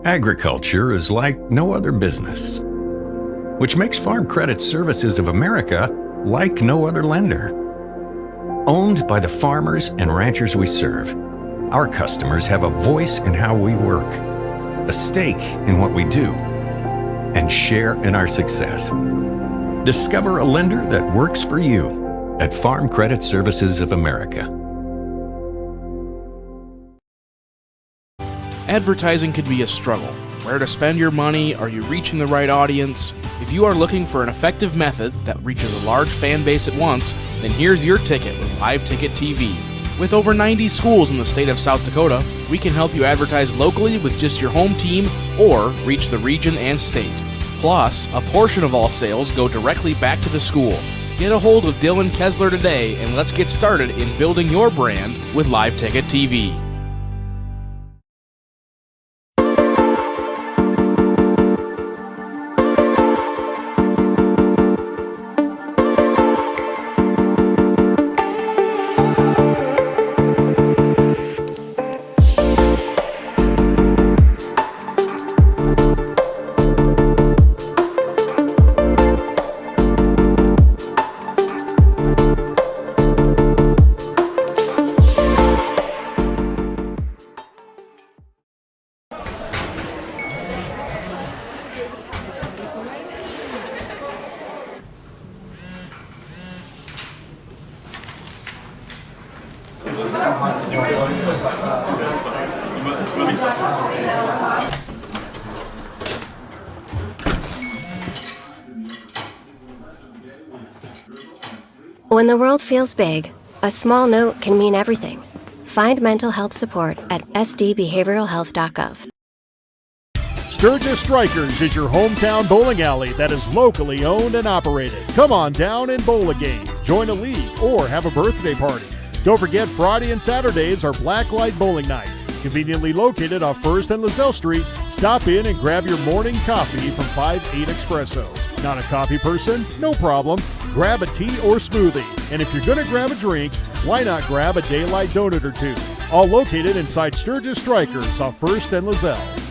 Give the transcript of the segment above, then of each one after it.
Agriculture is like no other business, which makes Farm Credit Services of America like no other lender. Owned by the farmers and ranchers we serve, our customers have a voice in how we work, a stake in what we do, and share in our success. Discover a lender that works for you at Farm Credit Services of America. Advertising can be a struggle. Where to spend your money? Are you reaching the right audience? If you are looking for an effective method that reaches a large fan base at once, then here's your ticket with Live Ticket TV. With over 90 schools in the state of South Dakota, we can help you advertise locally with just your home team or reach the region and state. Plus, a portion of all sales go directly back to the school. Get a hold of Dylan Kessler today and let's get started in building your brand with Live Ticket TV. When the world feels big, a small note can mean everything. Find mental health support at sdbehavioralhealth.gov. Sturgis Strikers is your hometown bowling alley that is locally owned and operated. Come on down and bowl a game, join a league, or have a birthday party. Don't forget Friday and Saturdays are Blacklight Bowling Nights. Conveniently located off 1st and Lozelle Street, stop in and grab your morning coffee from 5-8 Espresso. Not a coffee person? No problem. Grab a tea or smoothie. And if you're going to grab a drink, why not grab a Daylight Donut or two? All located inside Sturgis Strikers off 1st and Lozelle.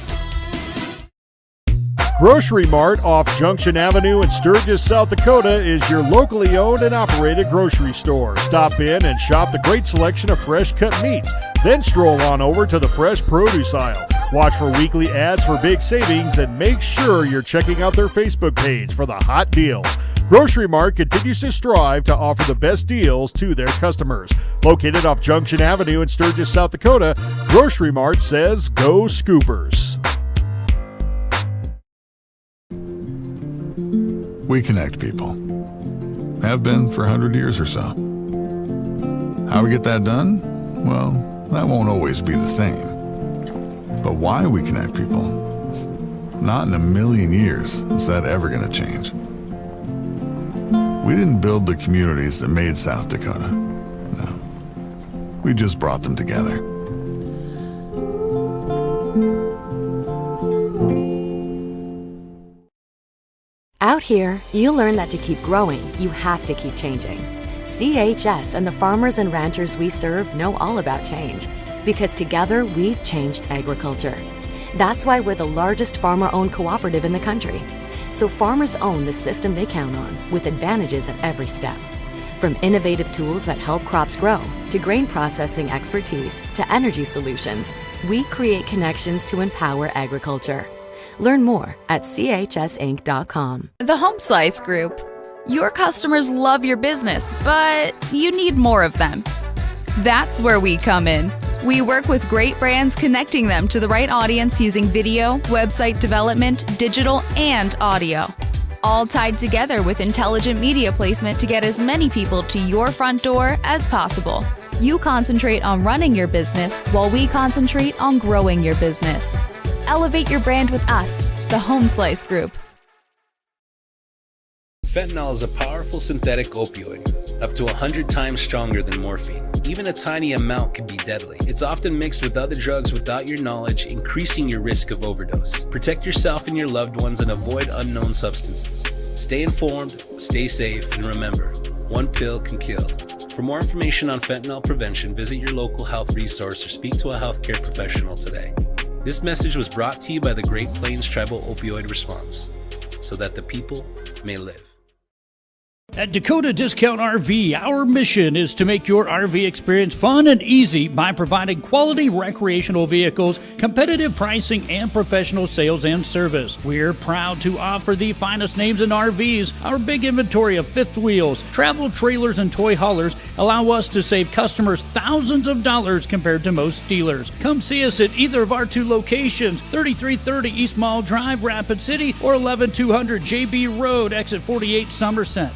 Grocery Mart off Junction Avenue in Sturgis, South Dakota is your locally owned and operated grocery store. Stop in and shop the great selection of fresh cut meats. Then stroll on over to the fresh produce aisle. Watch for weekly ads for big savings and make sure you're checking out their Facebook page for the hot deals. Grocery Mart continues to strive to offer the best deals to their customers. Located off Junction Avenue in Sturgis, South Dakota, Grocery Mart says go Scoopers. We connect people. Have been for 100 years or so. How we get that done? Well, that won't always be the same. But why we connect people? Not in a million years is that ever going to change. We didn't build the communities that made South Dakota. No. We just brought them together. Out here, you learn that to keep growing, you have to keep changing. CHS and the farmers and ranchers we serve know all about change, because together we've changed agriculture. That's why we're the largest farmer-owned cooperative in the country. So farmers own the system they count on, with advantages at every step. From innovative tools that help crops grow, to grain processing expertise, to energy solutions, we create connections to empower agriculture. Learn more at chsinc.com. The Home Slice Group. Your customers love your business, but you need more of them. That's where we come in. We work with great brands, connecting them to the right audience using video, website development, digital, and audio. All tied together with intelligent media placement to get as many people to your front door as possible. You concentrate on running your business while we concentrate on growing your business. Elevate your brand with us, the Home Slice Group. Fentanyl is a powerful synthetic opioid, up to 100 times stronger than morphine. Even a tiny amount can be deadly. It's often mixed with other drugs without your knowledge, increasing your risk of overdose. Protect yourself and your loved ones and avoid unknown substances. Stay informed, stay safe, and remember, one pill can kill. For more information on fentanyl prevention, visit your local health resource or speak to a healthcare professional today. This message was brought to you by the Great Plains Tribal Opioid Response, so that the people may live. At Dakota Discount RV, our mission is to make your RV experience fun and easy by providing quality recreational vehicles, competitive pricing, and professional sales and service. We're proud to offer the finest names in RVs. Our big inventory of fifth wheels, travel trailers, and toy haulers allow us to save customers thousands of dollars compared to most dealers. Come see us at either of our two locations, 3330 East Mall Drive, Rapid City, or 11200 JB Road, exit 48, Somerset.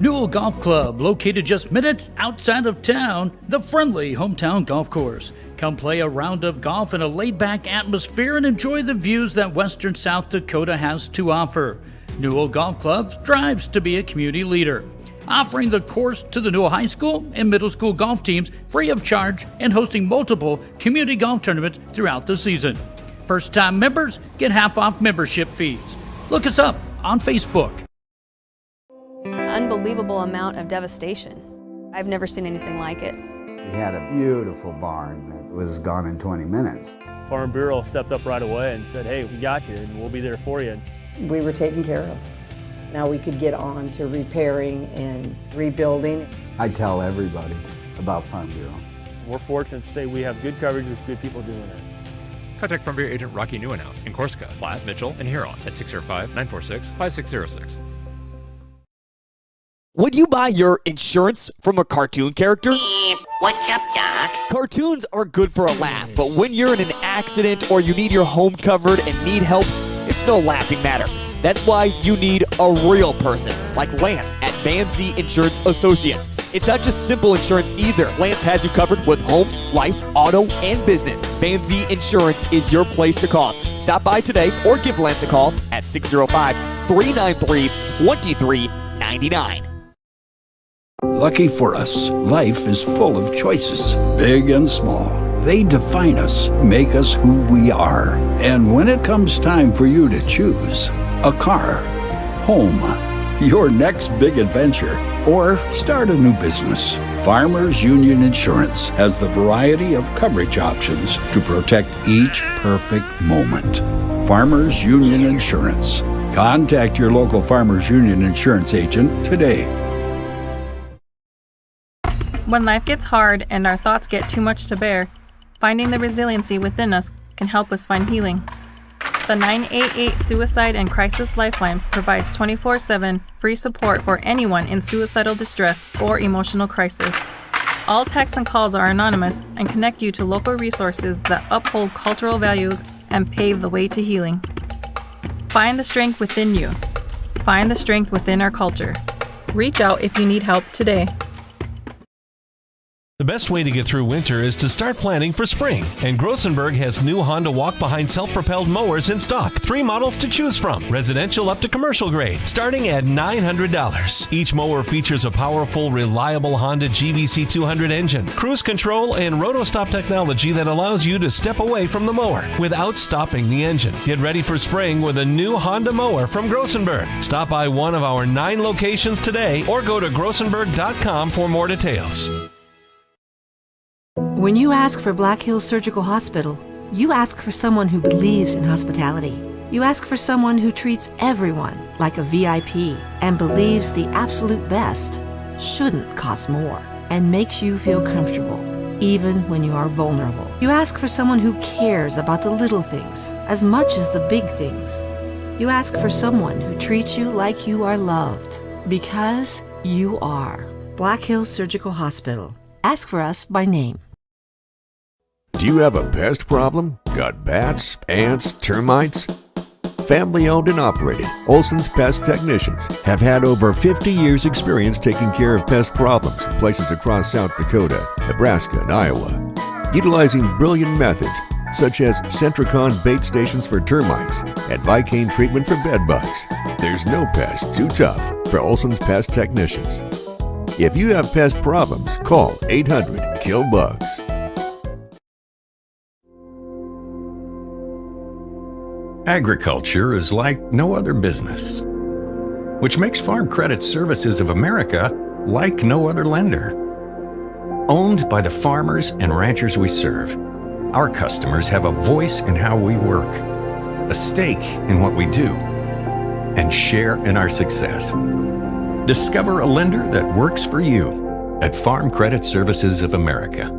Newell Golf Club, located just minutes outside of town, the friendly hometown golf course. Come play a round of golf in a laid-back atmosphere and enjoy the views that western South Dakota has to offer. Newell Golf Club strives to be a community leader, offering the course to the Newell High School and middle school golf teams free of charge and hosting multiple community golf tournaments throughout the season. First-time members get half off membership fees. Look us up on Facebook. Unbelievable amount of devastation. I've never seen anything like it. We had a beautiful barn that was gone in 20 minutes. Farm Bureau stepped up right away and said, hey, we got you and we'll be there for you. We were taken care of. Now we could get on to repairing and rebuilding. I tell everybody about Farm Bureau. We're fortunate to say we have good coverage with good people doing it. Contact Farm Bureau agent Rocky Newenhouse in Corsica, Platte, Mitchell, and Huron at 605-946-5606. Would you buy your insurance from a cartoon character? What's up, Doc? Cartoons are good for a laugh, but when you're in an accident or you need your home covered and need help, it's no laughing matter. That's why you need a real person, like Lance at Van Z Insurance Associates. It's not just simple insurance either. Lance has you covered with home, life, auto, and business. Van Z Insurance is your place to call. Stop by today or give Lance a call at 605-393-2399. Lucky for us, life is full of choices, big and small. They define us, make us who we are. And when it comes time for you to choose, a car, home, your next big adventure, or start a new business, Farmers Union Insurance has the variety of coverage options to protect each perfect moment. Farmers Union Insurance. Contact your local Farmers Union Insurance agent today. When life gets hard and our thoughts get too much to bear, finding the resiliency within us can help us find healing. The 988 Suicide and Crisis Lifeline provides 24/7 free support for anyone in suicidal distress or emotional crisis. All texts and calls are anonymous and connect you to local resources that uphold cultural values and pave the way to healing. Find the strength within you. Find the strength within our culture. Reach out if you need help today. The best way to get through winter is to start planning for spring. And Grossenberg has new Honda walk-behind self-propelled mowers in stock. 3 models to choose from, residential up to commercial grade, starting at $900. Each mower features a powerful, reliable Honda GVC 200 engine, cruise control, and roto-stop technology that allows you to step away from the mower without stopping the engine. Get ready for spring with a new Honda mower from Grossenberg. Stop by one of our 9 locations today or go to grossenberg.com for more details. When you ask for Black Hills Surgical Hospital, you ask for someone who believes in hospitality. You ask for someone who treats everyone like a VIP and believes the absolute best shouldn't cost more and makes you feel comfortable, even when you are vulnerable. You ask for someone who cares about the little things as much as the big things. You ask for someone who treats you like you are loved, because you are. Black Hills Surgical Hospital. Ask for us by name. Do you have a pest problem? Got bats, ants, termites? Family owned and operated, Olson's Pest Technicians have had over 50 years experience taking care of pest problems in places across South Dakota, Nebraska, and Iowa. Utilizing brilliant methods such as Centricon bait stations for termites and Vicane treatment for bed bugs. There's no pest too tough for Olson's Pest Technicians. If you have pest problems, call 800-KILL-BUGS. Agriculture is like no other business, which makes Farm Credit Services of America like no other lender. Owned by the farmers and ranchers we serve, Our customers have a voice in how we work, a stake in what we do, and share in our success. Discover a lender that works for you at Farm Credit Services of America.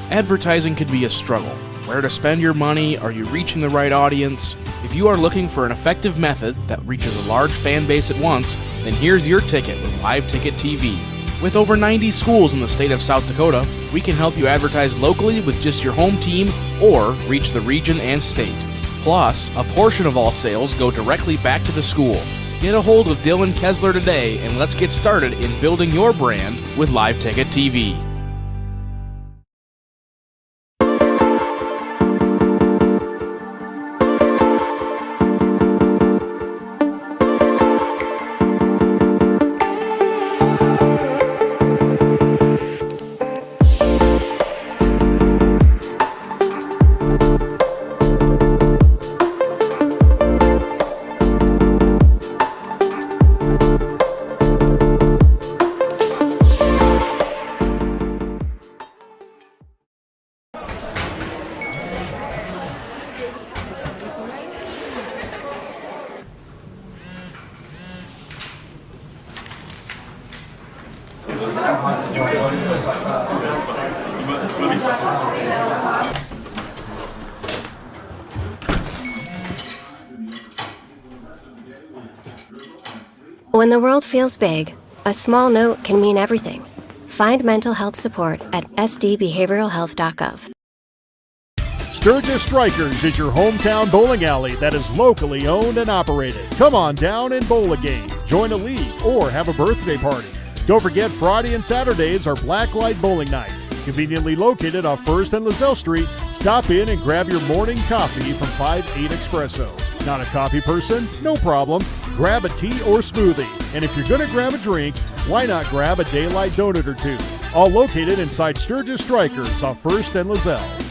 Advertising can be a struggle. Where to spend your money? Are you reaching the right audience? If you are looking for an effective method that reaches a large fan base at once, then here's your ticket with Live Ticket TV. With over 90 schools in the state of South Dakota, we can help you advertise locally with just your home team or reach the region and state. Plus, a portion of all sales go directly back to the school. Get a hold of Dylan Kessler today and let's get started in building your brand with Live Ticket TV. When the world feels big, a small note can mean everything. Find mental health support at sdbehavioralhealth.gov. Sturgis Strikers is your hometown bowling alley that is locally owned and operated. Come on down and bowl a game, join a league, or have a birthday party. Don't forget Friday and Saturdays are Blacklight Bowling Nights. Conveniently located off 1st and Lozelle Street, stop in and grab your morning coffee from 5-8 Espresso. Not a coffee person? No problem. Grab a tea or smoothie. And if you're going to grab a drink, why not grab a daylight donut or two? All located inside Sturgis Strikers off 1st and Lozelle.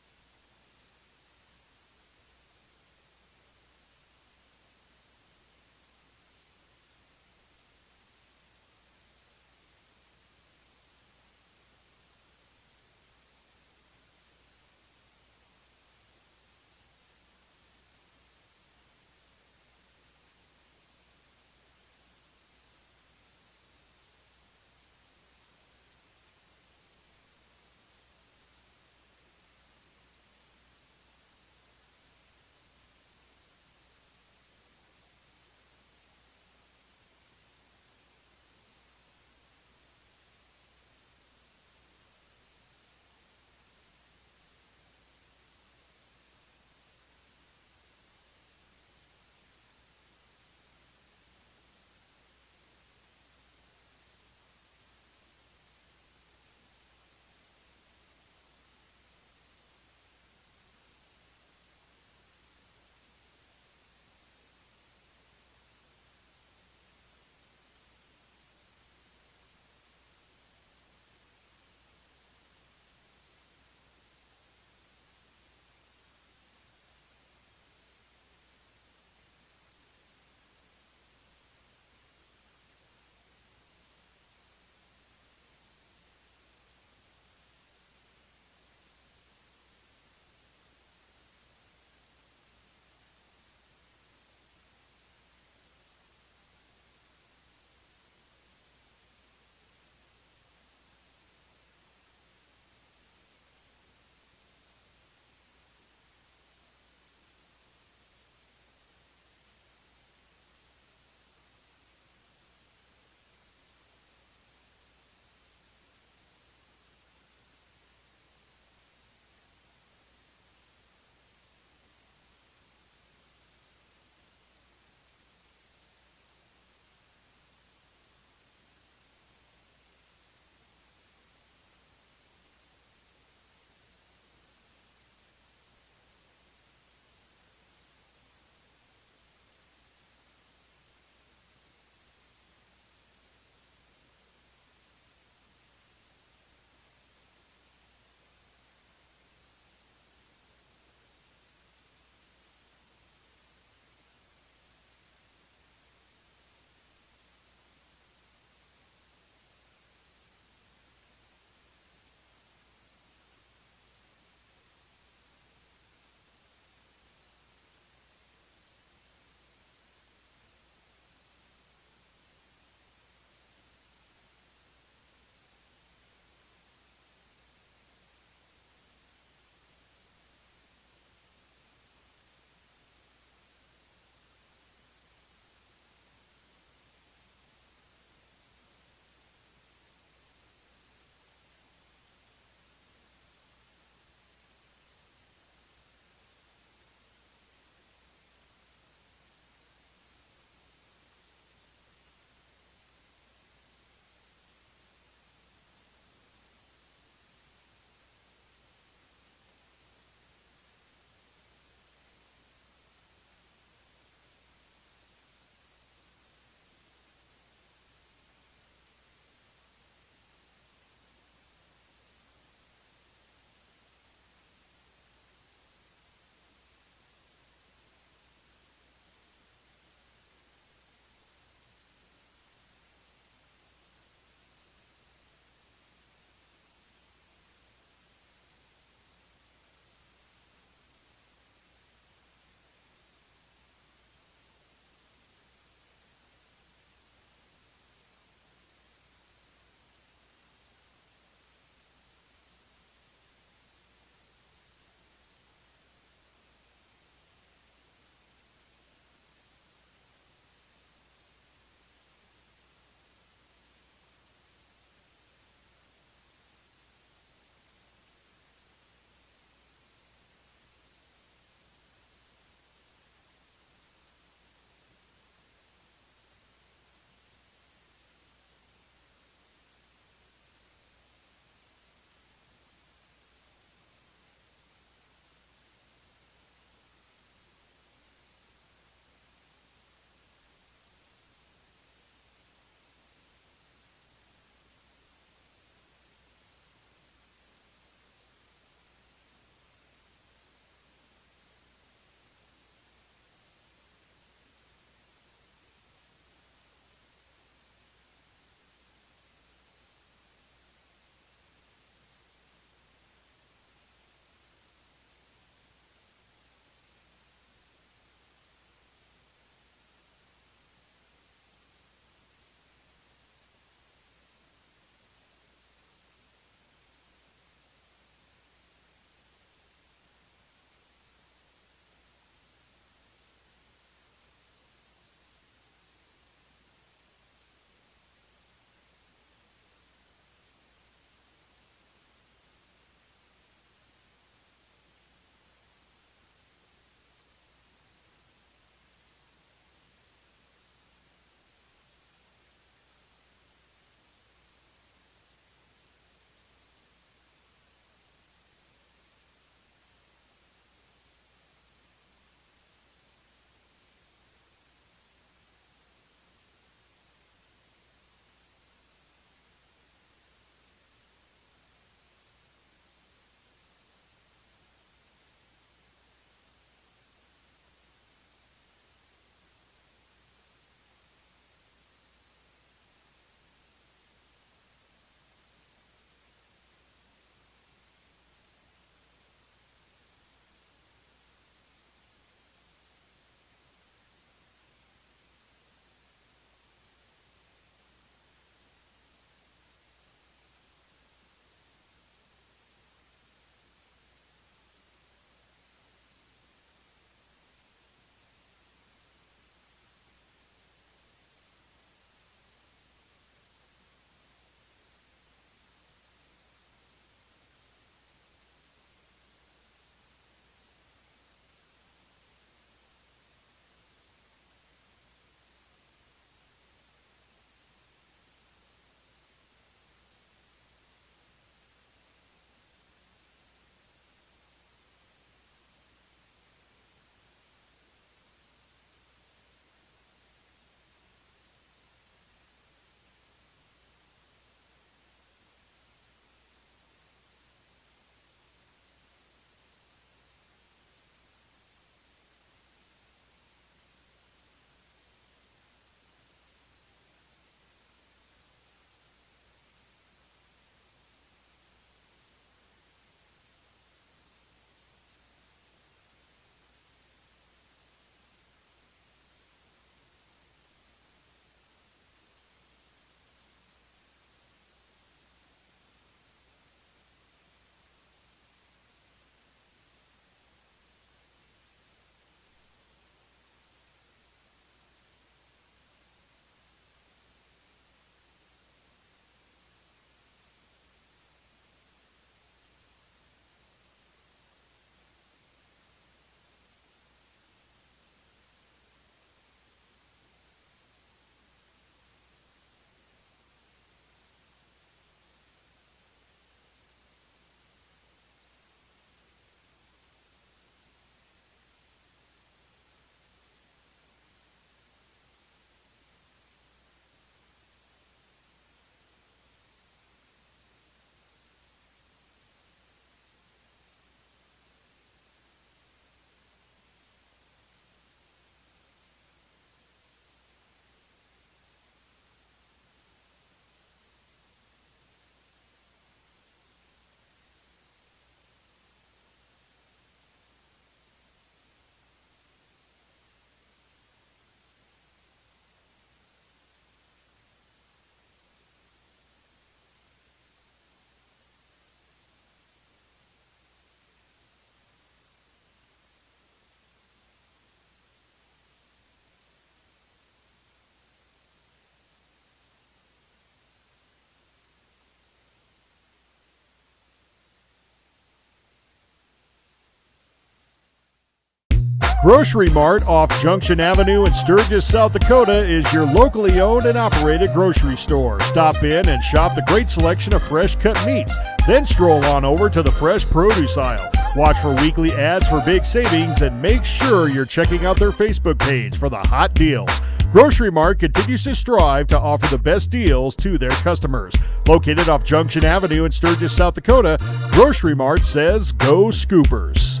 Grocery Mart off Junction Avenue in Sturgis, South Dakota is your locally owned and operated grocery store. Stop in and shop the great selection of fresh cut meats. Then stroll on over to the fresh produce aisle. Watch for weekly ads for big savings and make sure you're checking out their Facebook page for the hot deals. Grocery Mart continues to strive to offer the best deals to their customers. Located off Junction Avenue in Sturgis, South Dakota, Grocery Mart says go Scoopers.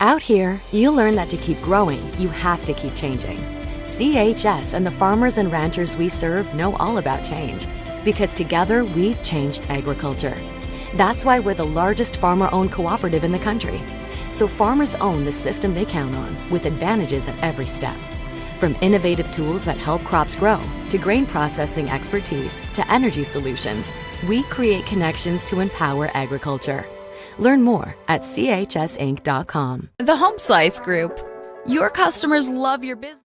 Out here, you'll learn that to keep growing, you have to keep changing. CHS and the farmers and ranchers we serve know all about change, because together we've changed agriculture. That's why we're the largest farmer-owned cooperative in the country. So farmers own the system they count on, with advantages at every step. From innovative tools that help crops grow, to grain processing expertise, to energy solutions, we create connections to empower agriculture. Learn more at chsinc.com. The Home Slice Group. Your customers love your business.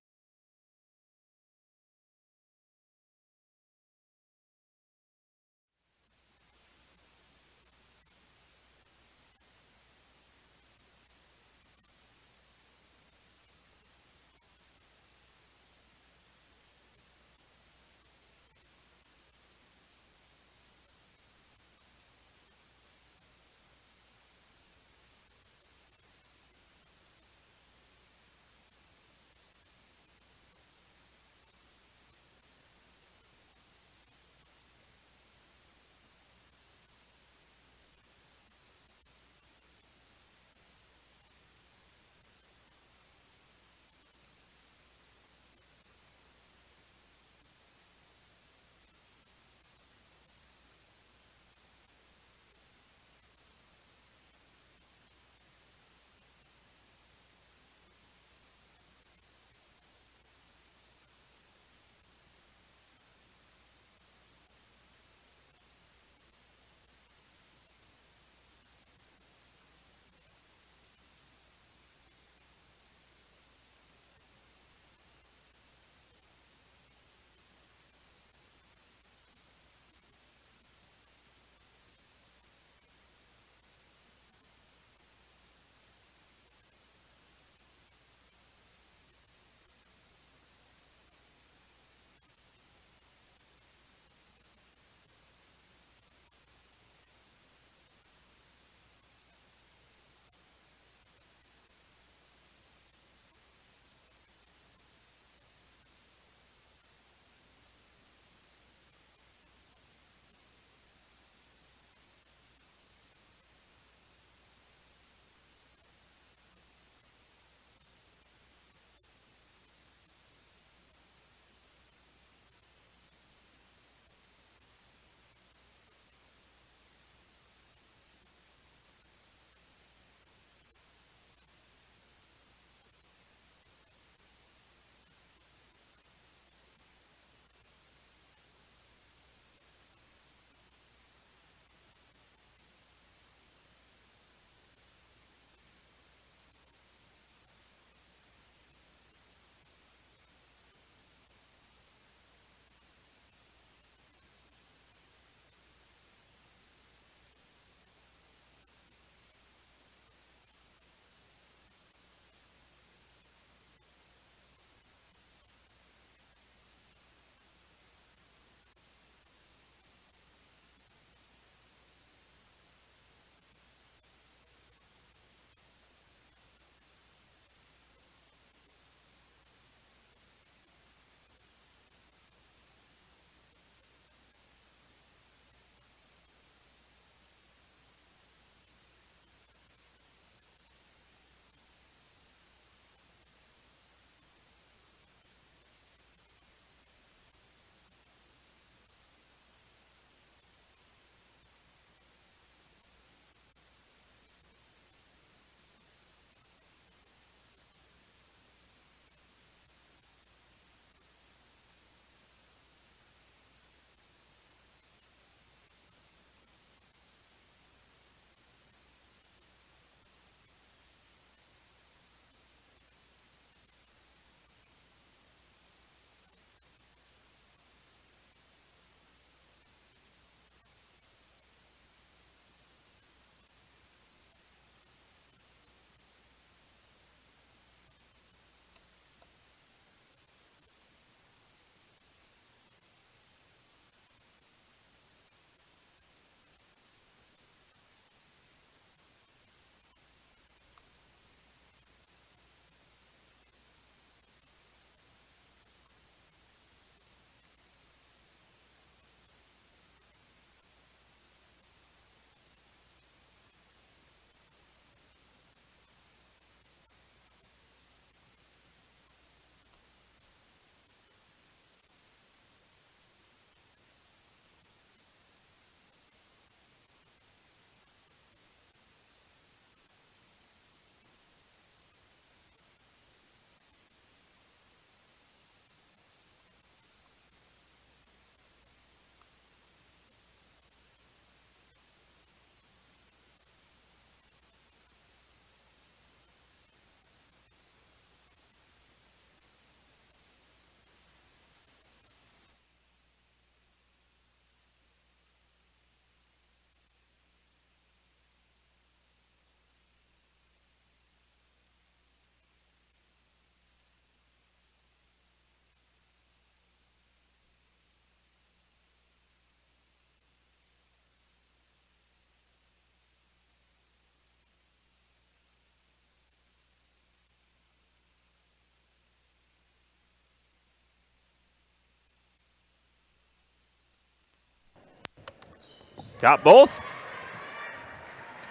Got both.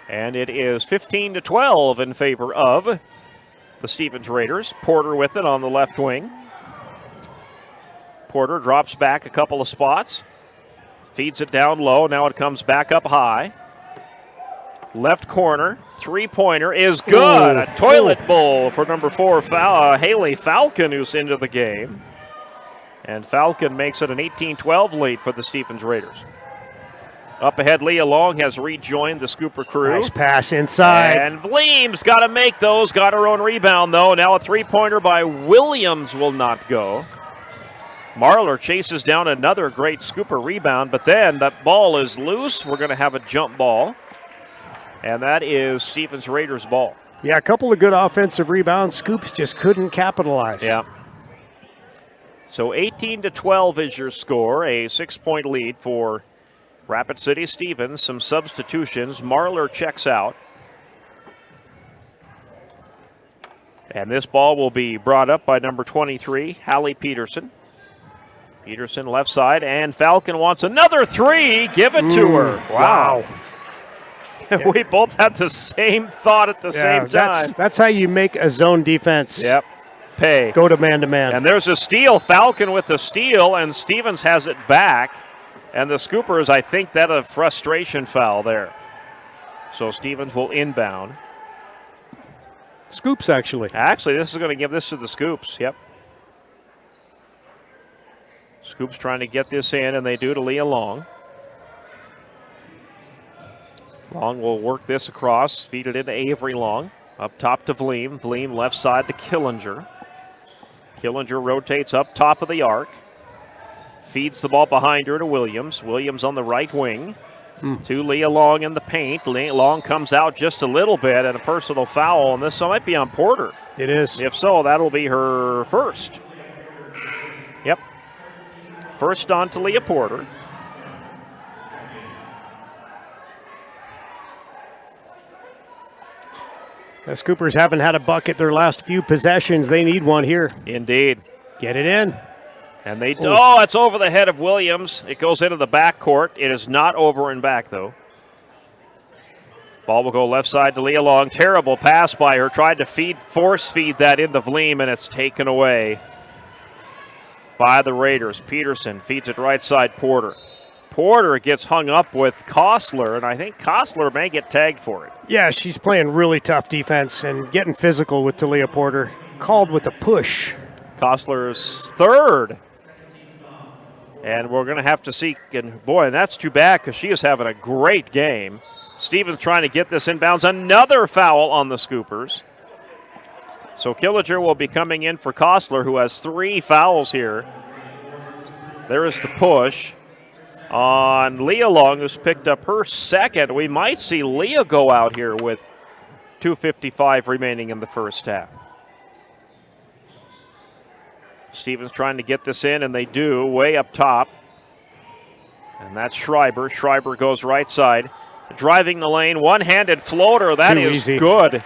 And it is 15-12 in favor of the Stevens Raiders. Porter with it on the left wing. Porter drops back a couple of spots. Feeds it down low. Now it comes back up high. Left corner. Three-pointer is good. A toilet bowl for number 4, Haley Falcon, who's into the game. And Falcon makes it an 18-12 lead for the Stevens Raiders. Up ahead, Leah Long has rejoined the Scooper crew. Nice pass inside. And Vleem's got to make those. Got her own rebound, though. Now a three-pointer by Williams will not go. Marler chases down another great Scooper rebound, but then that ball is loose. We're going to have a jump ball. And that is Stevens Raiders' ball. Yeah, a couple of good offensive rebounds. Scoops just couldn't capitalize. Yeah. So 18-12 is your score. A 6-point lead for Rapid City Stevens. Some substitutions. Marler checks out. And this ball will be brought up by number 23, Hallie Peterson. Peterson left side, and Falcon wants another three. Give it to her. Wow. We both had the same thought at the same time. That's how you make a zone defense. Yep. Pay. Go to man-to-man. And there's a steal. Falcon with the steal, and Stevens has it back. And the Scoopers, I think that a frustration foul there. So Stevens will inbound. Scoops, actually. Actually, this is going to give this to the Scoops. Yep. Scoops trying to get this in, and they do to Leah Long. Long will work this across, feed it into Avery Long. Up top to Vleem. Vleem left side to Killinger. Killinger rotates up top of the arc. Feeds the ball behind her to Williams. Williams on the right wing. To Leah Long in the paint. Long comes out just a little bit, and a personal foul, and this might be on Porter. It is. If so, that'll be her first. Yep. First on to Leah Porter. The Scoopers haven't had a bucket their last few possessions. They need one here. Indeed. Get it in. And they do. Oh, it's over the head of Williams. It goes into the backcourt. It is not over and back, though. Ball will go left side to Leah Long. Terrible pass by her. Tried to force feed that into Vleem, and it's taken away by the Raiders. Peterson feeds it right side Porter. Porter gets hung up with Kostler, and I think Kostler may get tagged for it. Yeah, she's playing really tough defense and getting physical with Talia Porter. Called with a push. Kostler's third. And we're going to have to see, and boy, and that's too bad because she is having a great game. Stevens trying to get this inbounds. Another foul on the Scoopers. So Killinger will be coming in for Kostler, who has 3 fouls here. There is the push on Leah Long, who's picked up her second. We might see Leah go out here with 2:55 remaining in the first half. Stevens trying to get this in, and they do, way up top. And that's Schreiber. Schreiber goes right side. Driving the lane, one-handed floater. That is good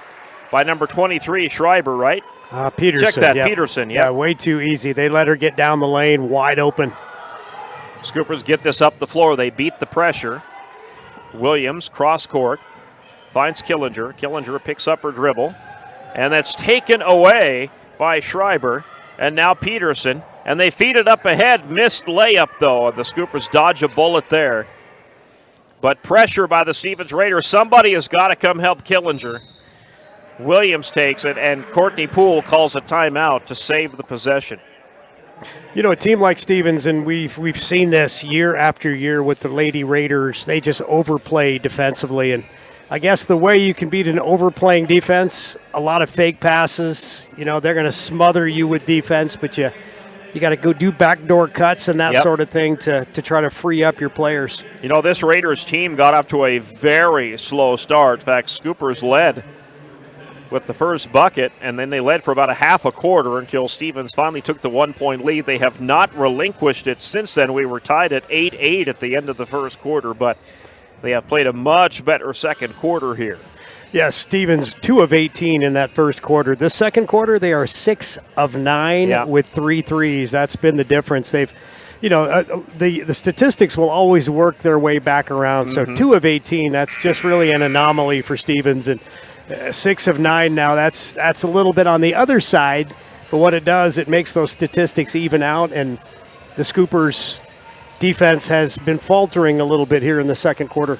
by number 23, Schreiber, right? Peterson. Check that, yep. Peterson, yep. Yeah, way too easy. They let her get down the lane, wide open. Scoopers get this up the floor. They beat the pressure. Williams, cross court, finds Killinger. Killinger picks up her dribble, and that's taken away by Schreiber. And now Peterson, and they feed it up ahead. Missed layup, though. The Scoopers dodge a bullet there. But pressure by the Stevens Raiders. Somebody has got to come help Killinger. Williams takes it, and Courtney Poole calls a timeout to save the possession. You know, a team like Stevens, and we've seen this year after year with the Lady Raiders, they just overplay defensively. And I guess the way you can beat an overplaying defense, a lot of fake passes. You know, they're going to smother you with defense, but you got to go do backdoor cuts and that sort of thing to try to free up your players. You know, this Raiders team got off to a very slow start. In fact, Scoopers led with the first bucket, and then they led for about a half a quarter until Stevens finally took the 1-point lead. They have not relinquished it since then. We were tied at 8-8 at the end of the first quarter, but they have played a much better second quarter here. Yes, Stevens 2 of 18 in that first quarter. This second quarter, they are 6 of 9 with 3 threes. That's been the difference. They've the statistics will always work their way back around. So 2 of 18, that's just really an anomaly for Stevens. And 6 of 9 now, that's a little bit on the other side. But what it does, it makes those statistics even out. And the Scoopers' defense has been faltering a little bit here in the second quarter.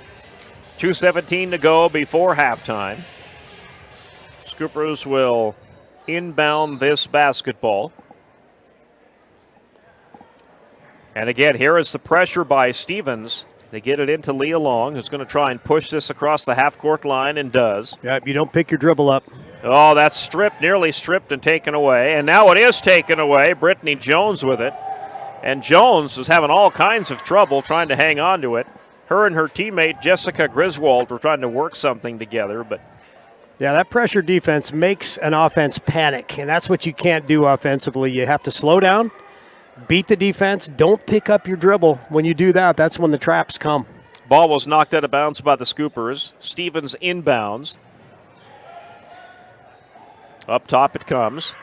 2:17 to go before halftime. Scoopers will inbound this basketball. And again, here is the pressure by Stevens. They get it into Leah Long, who's going to try and push this across the half-court line and does. Yeah, you don't pick your dribble up. Oh, that's stripped, nearly stripped and taken away. And now it is taken away. Brittany Jones with it. And Jones was having all kinds of trouble trying to hang on to it. Her and her teammate, Jessica Griswold, were trying to work something together, but yeah, that pressure defense makes an offense panic, and that's what you can't do offensively. You have to slow down, beat the defense, don't pick up your dribble. When you do that, that's when the traps come. Ball was knocked out of bounds by the Scoopers. Stevens inbounds. Up top it comes.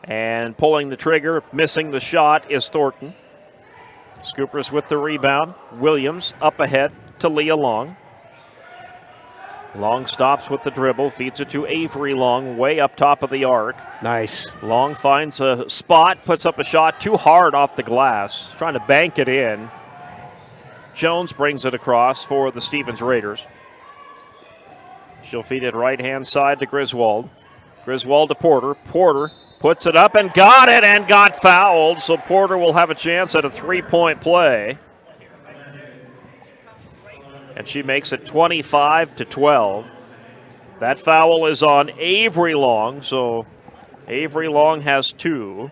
And pulling the trigger, missing the shot is Thornton. Scoopers with the rebound. Williams up ahead to Leah Long. Long stops with the dribble, feeds it to Avery Long, way up top of the arc. Nice. Long finds a spot, puts up a shot too hard off the glass, trying to bank it in. Jones brings it across for the Stevens Raiders. She'll feed it right-hand side to Griswold. Griswold to Porter. Porter puts it up and got fouled, so Porter will have a chance at a three-point play. And she makes it 25-12. That foul is on Avery Long, so Avery Long has 2.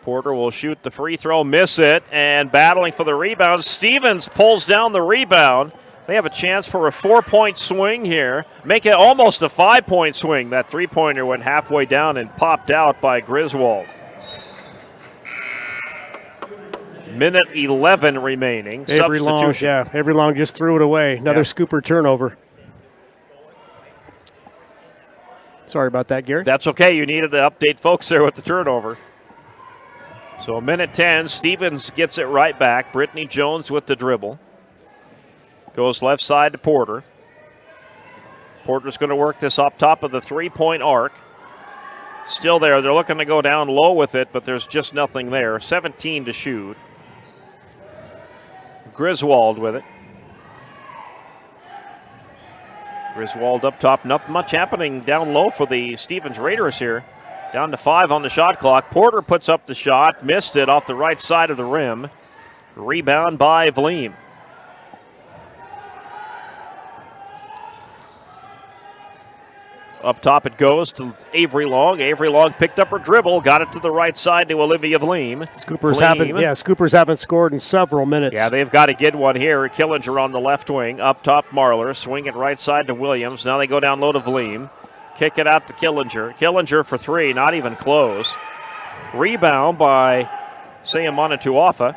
Porter will shoot the free throw, miss it, and battling for the rebound. Stevens pulls down the rebound. They have a chance for a 4-point swing here. Make it almost a 5-point swing. That three-pointer went halfway down and popped out by Griswold. Minute 11 remaining. Avery Long, Avery Long just threw it away. Another Scooper turnover. Sorry about that, Gary. That's okay. You needed to update folks there with the turnover. So minute 10, Stevens gets it right back. Brittany Jones with the dribble. Goes left side to Porter. Porter's going to work this up top of the three-point arc. Still there. They're looking to go down low with it, but there's just nothing there. 17 to shoot. Griswold with it. Griswold up top. Not much happening down low for the Stevens Raiders here. Down to 5 on the shot clock. Porter puts up the shot. Missed it off the right side of the rim. Rebound by Vleem. Up top it goes to Avery Long. Avery Long picked up her dribble, got it to the right side to Olivia Vleem. Scoopers haven't scored in several minutes. Yeah, they've got to get one here. Killinger on the left wing. Up top, Marler. Swing it right side to Williams. Now they go down low to Vleem. Kick it out to Killinger. Killinger for 3, not even close. Rebound by Sayamana Tuafa.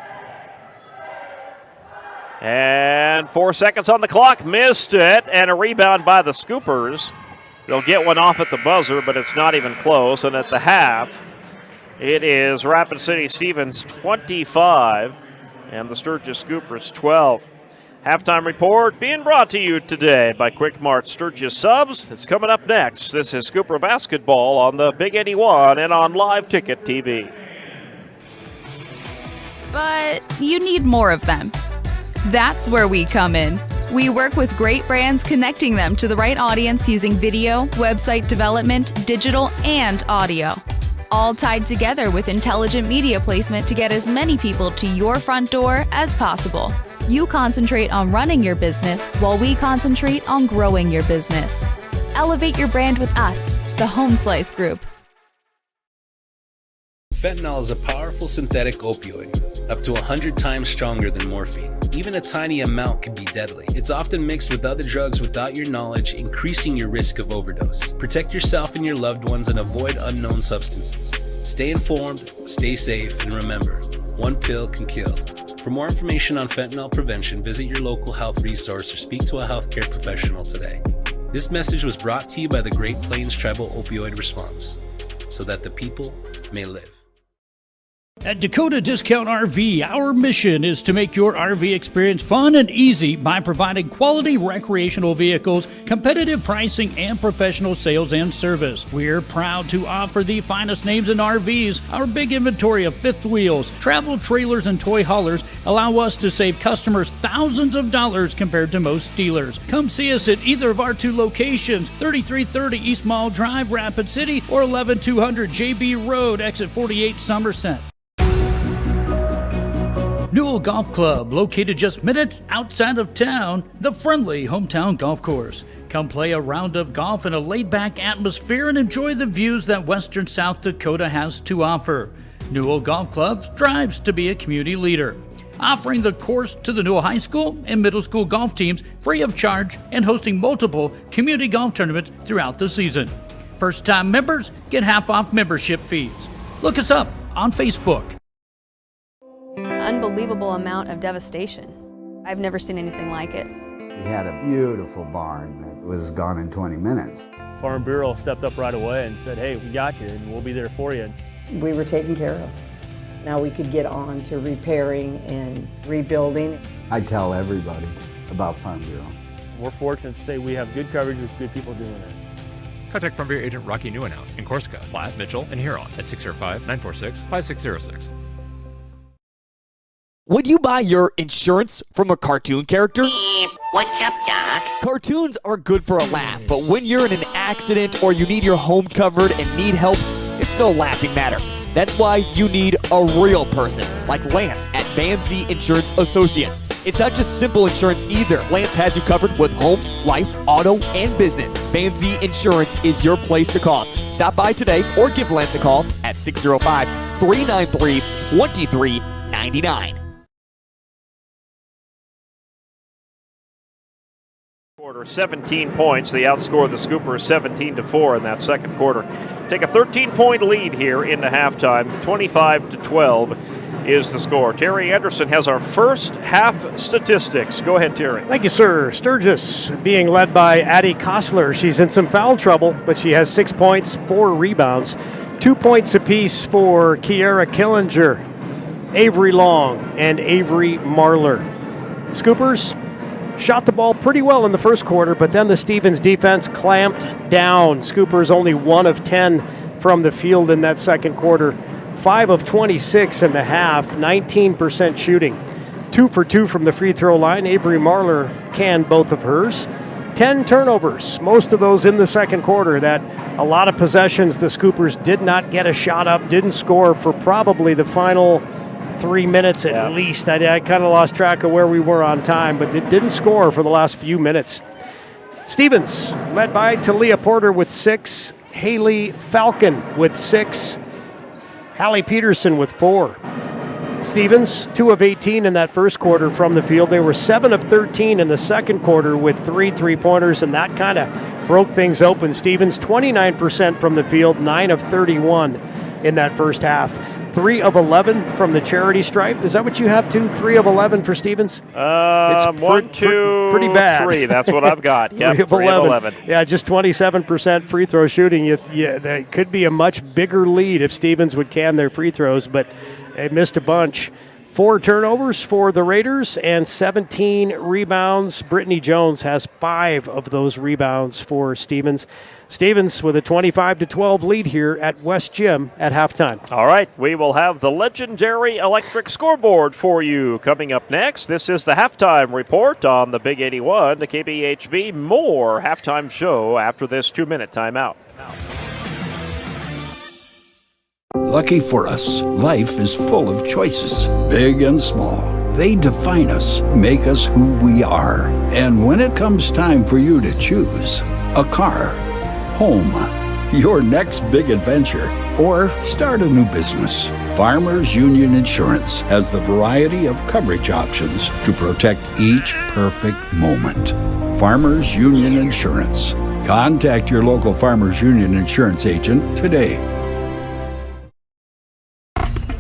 And 4 seconds on the clock. Missed it. And a rebound by the Scoopers. They'll get one off at the buzzer, but it's not even close. And at the half, it is Rapid City Stevens 25 and the Sturgis Scoopers 12. Halftime report being brought to you today by Quick Mart Sturgis Subs. It's coming up next. This is Scooper Basketball on the Big 81 and on Live Ticket TV. But you need more of them. That's where we come in. We work with great brands, connecting them to the right audience using video, website development, digital, and audio. All tied together with intelligent media placement to get as many people to your front door as possible. You concentrate on running your business while we concentrate on growing your business. Elevate your brand with us, the Home Slice Group. Fentanyl is a powerful synthetic opioid, up to 100 times stronger than morphine. Even a tiny amount can be deadly. It's often mixed with other drugs without your knowledge, increasing your risk of overdose. Protect yourself and your loved ones and avoid unknown substances. Stay informed, stay safe, and remember, one pill can kill. For more information on fentanyl prevention, visit your local health resource or speak to a healthcare professional today. This message was brought to you by the Great Plains Tribal Opioid Response, so that the people may live. At Dakota Discount RV, our mission is to make your RV experience fun and easy by providing quality recreational vehicles, competitive pricing, and professional sales and service. We're proud to offer the finest names in RVs. Our big inventory of fifth wheels, travel trailers, and toy haulers allow us to save customers thousands of dollars compared to most dealers. Come see us at either of our two locations, 3330 East Mall Drive, Rapid City, or 11200 JB Road, exit 48, Somerset. Newell Golf Club, located just minutes outside of town, the friendly hometown golf course. Come play a round of golf in a laid-back atmosphere and enjoy the views that western South Dakota has to offer. Newell Golf Club strives to be a community leader, offering the course to the Newell High School and middle school golf teams free of charge and hosting multiple community golf tournaments throughout the season. First-time members get half off membership fees. Look us up on Facebook. Unbelievable amount of devastation. I've never seen anything like it. We had a beautiful barn that was gone in 20 minutes. Farm Bureau stepped up right away and said, hey, we got you and we'll be there for you. We were taken care of. Now we could get on to repairing and rebuilding. I tell everybody about Farm Bureau. We're fortunate to say we have good coverage with good people doing it. Contact Farm Bureau agent Rocky Newenhouse in Corsica, Platte, Mitchell, and Huron at 605-946-5606. Would you buy your insurance from a cartoon character? What's up, Doc? Cartoons are good for a laugh, but when you're in an accident or you need your home covered and need help, it's no laughing matter. That's why you need a real person, like Lance at Van Zee Insurance Associates. It's not just simple insurance either. Lance has you covered with home, life, auto, and business. Van Zee Insurance is your place to call. Stop by today or give Lance a call at 605-393-2399. Quarter, 17 points. They outscored the Scoopers 17-4 in that second quarter. Take a 13-point lead here into halftime. 25-12 is the score. Terry Anderson has our first half statistics. Go ahead, Terry. Thank you, sir. Sturgis being led by Addie Kostler. She's in some foul trouble, but she has 6 points, 4 rebounds. 2 points apiece for Kiara Killinger, Avery Long, and Avery Marler. Scoopers shot the ball pretty well in the first quarter, but then the Stevens defense clamped down. Scoopers only 1 of 10 from the field in that second quarter. 5 of 26 in the half, 19% shooting. 2 for 2 from the free throw line. Avery Marler canned both of hers. 10 turnovers, most of those in the second quarter. That a lot of possessions the Scoopers did not get a shot up, didn't score for probably the final 3 minutes at least. I kind of lost track of where we were on time, but it didn't score for the last few minutes. Stevens led by Talia Porter with 6, Haley Falcon with 6, Hallie Peterson with 4. Stevens, 2 of 18 in that first quarter from the field. They were 7 of 13 in the second quarter with 3 3-pointers, and that kind of broke things open. Stevens, 29% from the field, 9 of 31 in that first half. 3 of 11 from the charity stripe. Is that what you have, too? 3 of 11 for Stevens? It's 1, 2, pretty bad. 3. That's what I've got. Yep, 3 of 11. Yeah, just 27% free throw shooting. That could be a much bigger lead if Stevens would can their free throws, but they missed a bunch. 4 turnovers for the Raiders and 17 rebounds. Brittany Jones has 5 of those rebounds for Stevens. Stevens with a 25-12 lead here at West Gym at halftime. All right, we will have the legendary electric scoreboard for you coming up next. This is the halftime report on the Big 81 to KBHB. More halftime show after this 2-minute timeout. Lucky for us, life is full of choices, big and small. They define us, make us who we are. And when it comes time for you to choose, a car, home, your next big adventure, or start a new business, Farmers Union Insurance has the variety of coverage options to protect each perfect moment. Farmers Union Insurance. Contact your local Farmers Union Insurance agent today.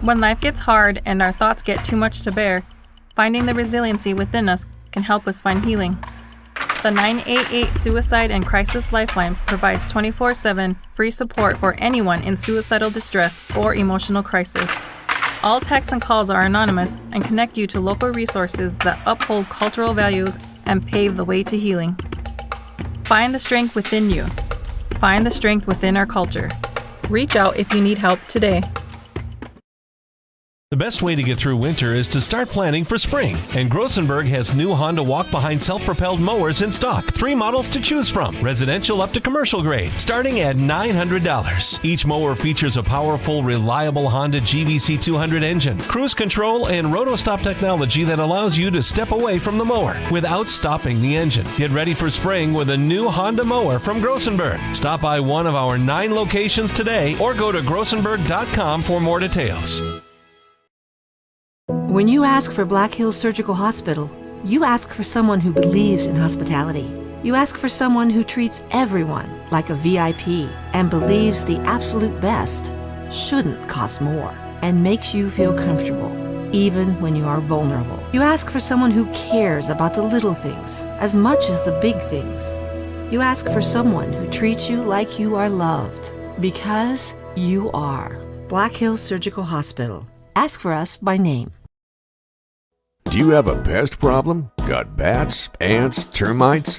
When life gets hard and our thoughts get too much to bear, finding the resiliency within us can help us find healing. The 988 Suicide and Crisis Lifeline provides 24/7 free support for anyone in suicidal distress or emotional crisis. All texts and calls are anonymous and connect you to local resources that uphold cultural values and pave the way to healing. Find the strength within you. Find the strength within our culture. Reach out if you need help today. The best way to get through winter is to start planning for spring. And Grossenberg has new Honda walk-behind self-propelled mowers in stock. 3 models to choose from, residential up to commercial grade, starting at $900. Each mower features a powerful, reliable Honda GVC 200 engine, cruise control, and roto-stop technology that allows you to step away from the mower without stopping the engine. Get ready for spring with a new Honda mower from Grossenberg. Stop by one of our 9 locations today or go to grossenberg.com for more details. When you ask for Black Hills Surgical Hospital, you ask for someone who believes in hospitality. You ask for someone who treats everyone like a VIP and believes the absolute best shouldn't cost more and makes you feel comfortable, even when you are vulnerable. You ask for someone who cares about the little things as much as the big things. You ask for someone who treats you like you are loved, because you are. Black Hills Surgical Hospital. Ask for us by name. Do you have a pest problem? Got bats, ants, termites?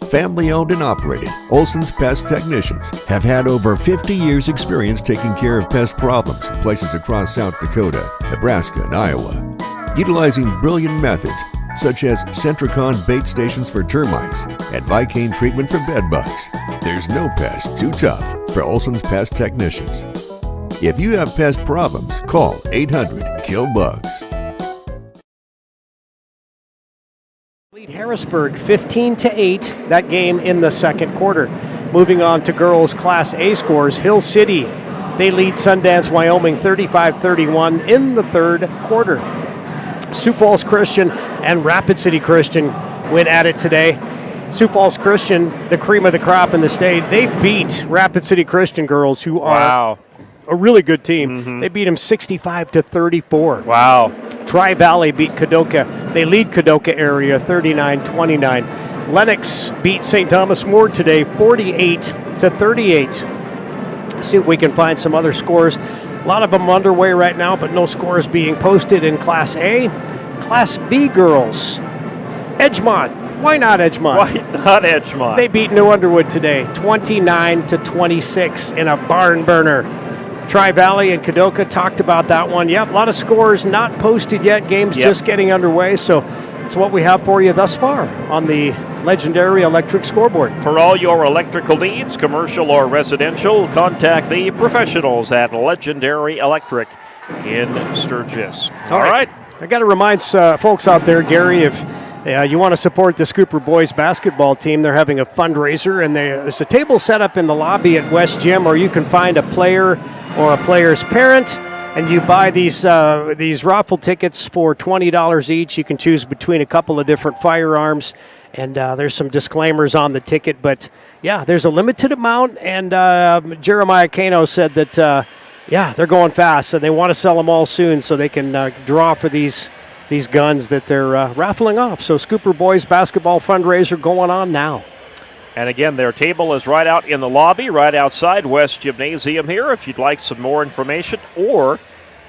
Family owned and operated, Olson's Pest Technicians have had over 50 years experience taking care of pest problems in places across South Dakota, Nebraska, and Iowa. Utilizing brilliant methods such as Centricon bait stations for termites and Vicane treatment for bed bugs. There's no pest too tough for Olson's Pest Technicians. If you have pest problems, call 800-KILL-BUGS. Lead Harrisburg 15-8, that game in the second quarter. Moving on to girls Class A scores, Hill City, they lead Sundance, Wyoming 35-31 in the third quarter. Sioux Falls Christian and Rapid City Christian went at it today. Sioux Falls Christian, the cream of the crop in the state, they beat Rapid City Christian girls, who are a really good team. They beat them 65-34. Wow. Tri-Valley beat Kadoka. They lead Kadoka area 39-29. Lennox beat St. Thomas More today 48-38. See if we can find some other scores. A lot of them underway right now, but no scores being posted in Class A. Class B girls. Edgemont. Why not Edgemont? Why not Edgemont? They beat New Underwood today 29-26 in a barn burner. Tri-Valley and Kadoka talked about that one. Yep, a lot of scores not posted yet. Games just getting underway, so it's what we have for you thus far on the legendary electric scoreboard. For all your electrical needs, commercial or residential, contact the professionals at Legendary Electric in Sturgis. All right. I got to remind folks out there, Gary, if you want to support the Scooper boys basketball team, they're having a fundraiser, and there's a table set up in the lobby at West Gym, or you can find a player or a player's parent, and you buy these raffle tickets for $20 each. You can choose between a couple of different firearms, and there's some disclaimers on the ticket. But, yeah, there's a limited amount, and Jeremiah Kano said that, they're going fast, and they want to sell them all soon so they can draw for these guns that they're raffling off. So Scooper Boys basketball fundraiser going on now. And again, their table is right out in the lobby, right outside West Gymnasium here. If you'd like some more information or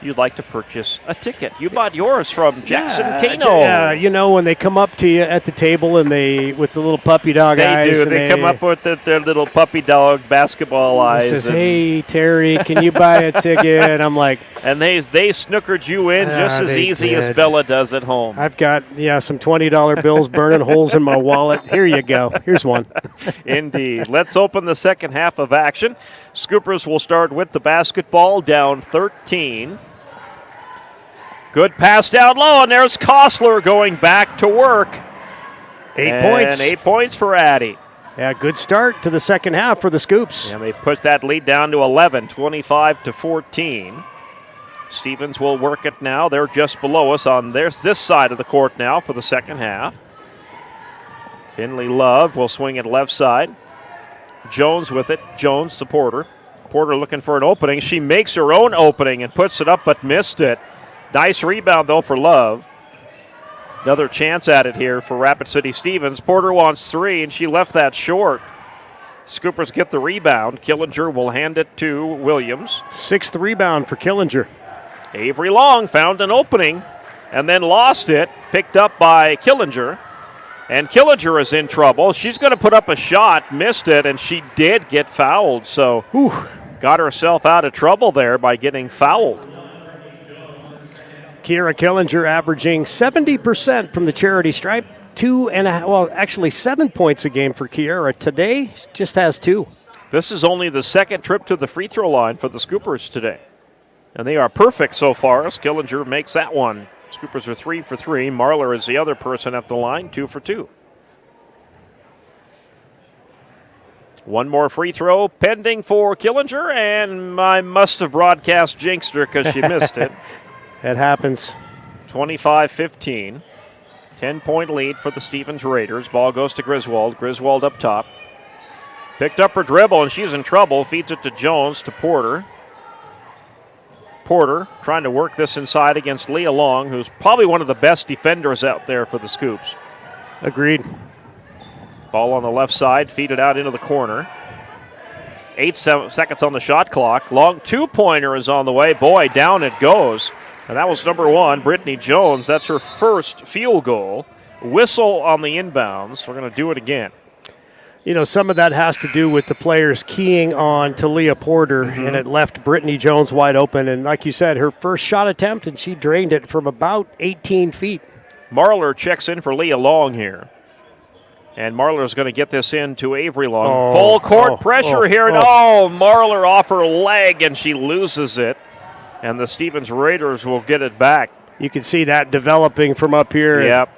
you'd like to purchase a ticket. You bought yours from Jackson Kano. Yeah, you know, when they come up to you at the table and with the little puppy dog eyes. They come up with their little puppy dog basketball eyes. Says, hey, Terry, can you buy a ticket? I'm like. And they snookered you in just as easy as Bella does at home. I've got, some $20 bills burning holes in my wallet. Here you go. Here's one. Indeed. Let's open the second half of action. Scoopers will start with the basketball, down 13. Good pass down low, and there's Kostler going back to work. 8 points. 8 points for Addy. Yeah, good start to the second half for the Scoops. And they put that lead down to 11, 25-14. Stevens will work it now. They're just below us on this side of the court now for the second half. Finley Love will swing it left side. Jones with it. Jones, the Porter. Porter looking for an opening. She makes her own opening and puts it up but missed it. Nice rebound, though, for Love. Another chance at it here for Rapid City Stevens. Porter wants 3, and she left that short. Scoopers get the rebound. Killinger will hand it to Williams. 6th rebound for Killinger. Avery Long found an opening and then lost it. Picked up by Killinger. And Killinger is in trouble. She's going to put up a shot, missed it, and she did get fouled. So got herself out of trouble there by getting fouled. Kiera Killinger averaging 70% from the charity stripe. 7 points a game for Kiera. Today, she just has 2. This is only the second trip to the free throw line for the Scoopers today. And they are perfect so far as Killinger makes that one. Scoopers are 3 for 3. Marlar is the other person at the line, 2 for 2. One more free throw pending for Killinger, and I must have broadcast jinxed her because she missed it. That happens. 25-15. 10-point lead for the Stevens Raiders. Ball goes to Griswold. Griswold up top. Picked up her dribble, and she's in trouble. Feeds it to Jones, to Porter. Porter trying to work this inside against Leah Long, who's probably one of the best defenders out there for the Scoops. Agreed. Ball on the left side, feed it out into the corner. 8 seconds on the shot clock. Long two-pointer is on the way. Boy, down it goes. And that was number 1, Brittany Jones. That's her first field goal. Whistle on the inbounds. We're going to do it again. You know, some of that has to do with the players keying on Talia Porter, and it left Brittany Jones wide open. And like you said, her first shot attempt, and she drained it from about 18 feet. Marlar checks in for Leah Long here. And Marlar's going to get this in to Avery Long. Full court pressure here. And Marlar off her leg, and she loses it. And the Stevens Raiders will get it back. You can see that developing from up here. Yep.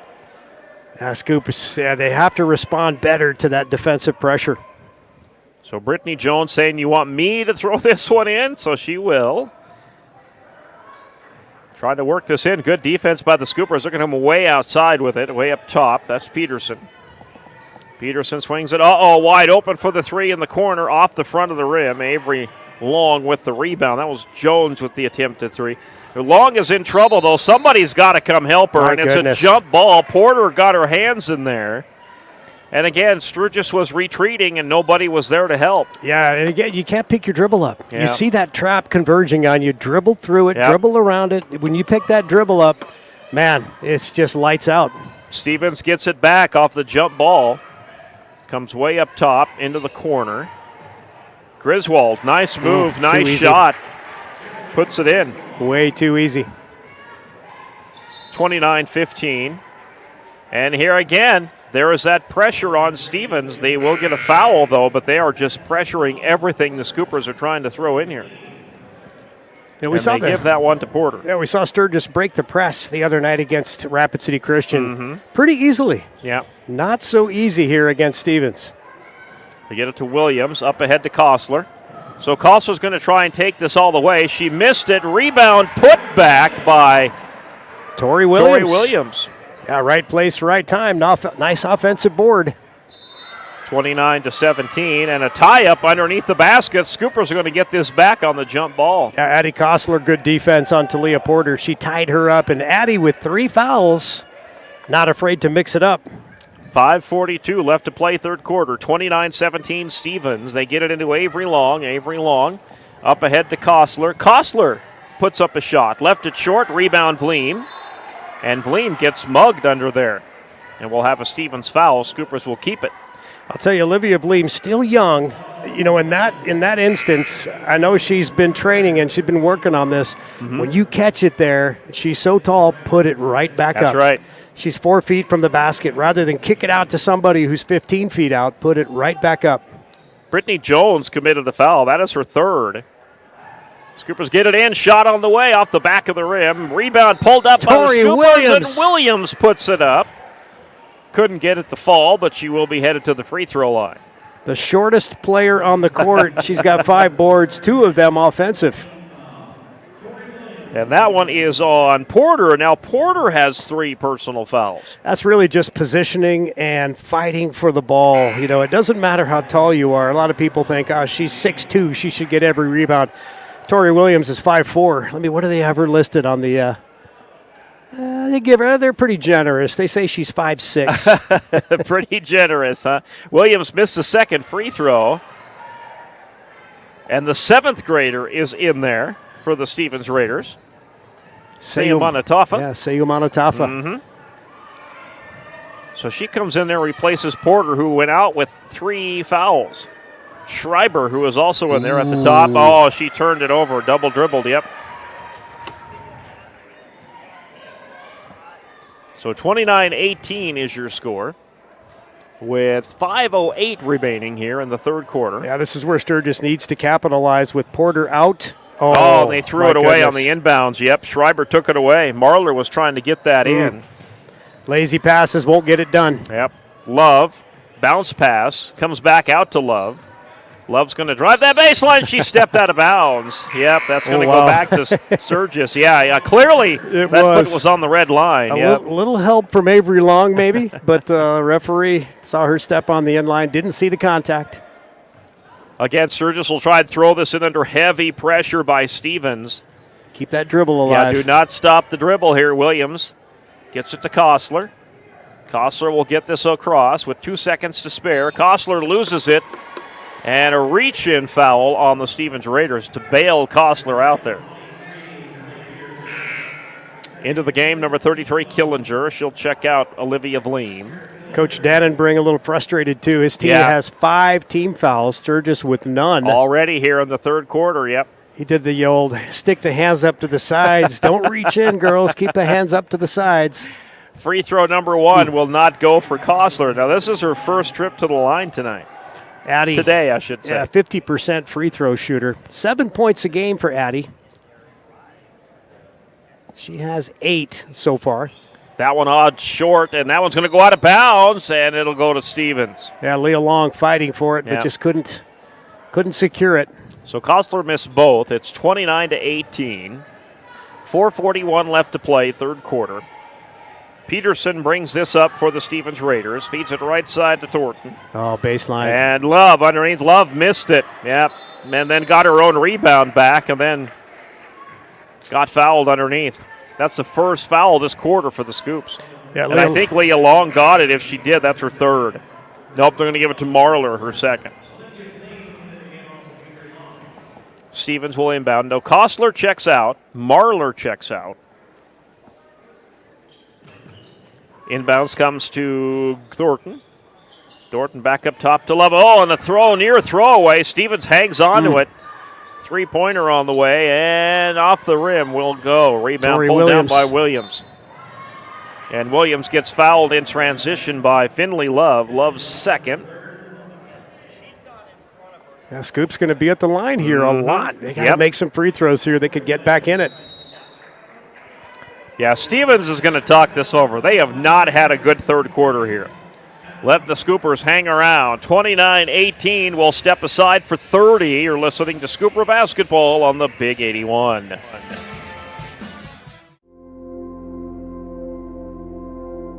Scoopers, they have to respond better to that defensive pressure. So Brittany Jones saying, you want me to throw this one in? So she will. Trying to work this in. Good defense by the Scoopers. They're going to come way outside with it, way up top. That's Peterson. Peterson swings it. Wide open for the 3 in the corner off the front of the rim. Avery Long with the rebound. That was Jones with the attempted 3. Long is in trouble, though. Somebody's got to come help her, and it's a jump ball. Porter got her hands in there. And again, Sturgis was retreating, and nobody was there to help. Yeah, and again, you can't pick your dribble up. Yeah. You see that trap converging on you. Dribble through it, dribble around it. When you pick that dribble up, man, it's just lights out. Stevens gets it back off the jump ball. Comes way up top into the corner. Griswold, nice move, nice shot. Puts it in. Way too easy. 29-15. And here again, there is that pressure on Stevens. They will get a foul, though, but they are just pressuring everything the Scoopers are trying to throw in here. Yeah, we saw give that one to Porter. Yeah, we saw Sturgis break the press the other night against Rapid City Christian pretty easily. Yeah. Not so easy here against Stevens. They get it to Williams, up ahead to Kostler. So Kostler's going to try and take this all the way. She missed it. Rebound put back by Tori Williams. Yeah, right place, right time. Nice offensive board. 29-17, and a tie-up underneath the basket. Scoopers are going to get this back on the jump ball. Yeah, Addie Kostler, good defense on Talia Porter. She tied her up, and Addie with 3 fouls, not afraid to mix it up. 5:42 left to play third quarter. 29-17 Stevens. They get it into Avery Long. Avery Long up ahead to Kostler. Kostler puts up a shot. Left it short. Rebound Vleem. And Vleem gets mugged under there. And we'll have a Stevens foul. Scoopers will keep it. I'll tell you, Olivia Vleem, still young. You know, in that instance, I know she's been training and she's been working on this. When you catch it there, she's so tall, put it right back up. That's right. She's 4 feet from the basket. Rather than kick it out to somebody who's 15 feet out, put it right back up. Brittany Jones committed the foul. That is her third. Scoopers get it in. Shot on the way off the back of the rim. Rebound pulled up by the Scoopers, and Williams puts it up. Couldn't get it to fall, but she will be headed to the free throw line. The shortest player on the court. She's got 5 boards, 2 of them offensive. And that one is on Porter. Now Porter has 3 personal fouls. That's really just positioning and fighting for the ball. You know, it doesn't matter how tall you are. A lot of people think, she's 6'2", she should get every rebound. Tori Williams is 5'4". What do they have her listed on the They're pretty generous. They say she's 5'6". Pretty generous, huh? Williams missed the second free throw. And the 7th grader is in there for the Stevens Raiders. Sayumanatafa. Yeah, Sayumanatafa. Mm-hmm. So she comes in there, replaces Porter, who went out with 3 fouls. Schreiber, who was also in there at the top. Oh, she turned it over. Double dribbled, yep. So 29-18 is your score with 5:08 remaining here in the third quarter. Yeah, this is where Sturgis needs to capitalize with Porter out. Oh, they threw it away on the inbounds. Yep, Schreiber took it away. Marler was trying to get that in. Lazy passes won't get it done. Yep. Love, bounce pass, comes back out to Love. Love's going to drive that baseline. She stepped out of bounds. Yep, that's going to go back to Sturgis. Yeah, clearly that foot was on the red line. A little help from Avery Long maybe, but referee saw her step on the end line, didn't see the contact. Again, Sturgis will try and throw this in under heavy pressure by Stevens. Keep that dribble alive. Yeah, do not stop the dribble here. Williams gets it to Kostler. Kostler will get this across with 2 seconds to spare. Kostler loses it. And a reach-in foul on the Stevens Raiders to bail Kostler out there. Into the game, number 33, Killinger. She'll check out Olivia Vleam. Coach Dannenbring a little frustrated, too. His team has 5 team fouls, Sturgis with none. Already here in the third quarter, yep. He did the old stick the hands up to the sides. Don't reach in, girls. Keep the hands up to the sides. Free throw number 1 will not go for Kostler. Now, this is her first trip to the line tonight. Addie. Today, I should say. Yeah, 50% free throw shooter. 7 points a game for Addie. She has 8 so far. That one odd short, and that one's going to go out of bounds, and it'll go to Stevens. Yeah, Leah Long fighting for it, but just couldn't secure it. So Kostler missed both. It's 29-18. 4:41 left to play, third quarter. Peterson brings this up for the Stevens Raiders. Feeds it right side to Thornton. Oh, baseline. And Love underneath. Love missed it. Yep. And then got her own rebound back and then got fouled underneath. That's the first foul this quarter for the Scoops. Yeah, and I think Leah Long got it. If she did, that's her third. Nope, they're going to give it to Marler, her second. Stevens will inbound. No, Kostler checks out. Marler checks out. Inbounds comes to Thornton. Thornton back up top to Love. Oh, and a near throwaway. Stevens hangs on to it. Three-pointer on the way, and off the rim will go. Rebound pulled down by Williams. And Williams gets fouled in transition by Finley Love. Love's second. Yeah, Scoop's going to be at the line here a lot. They got to make some free throws here. They could get back in it. Yeah, Stevens is going to talk this over. They have not had a good third quarter here. Let the Scoopers hang around. 29-18 will step aside for 30. You're listening to Scooper Basketball on the Big 81.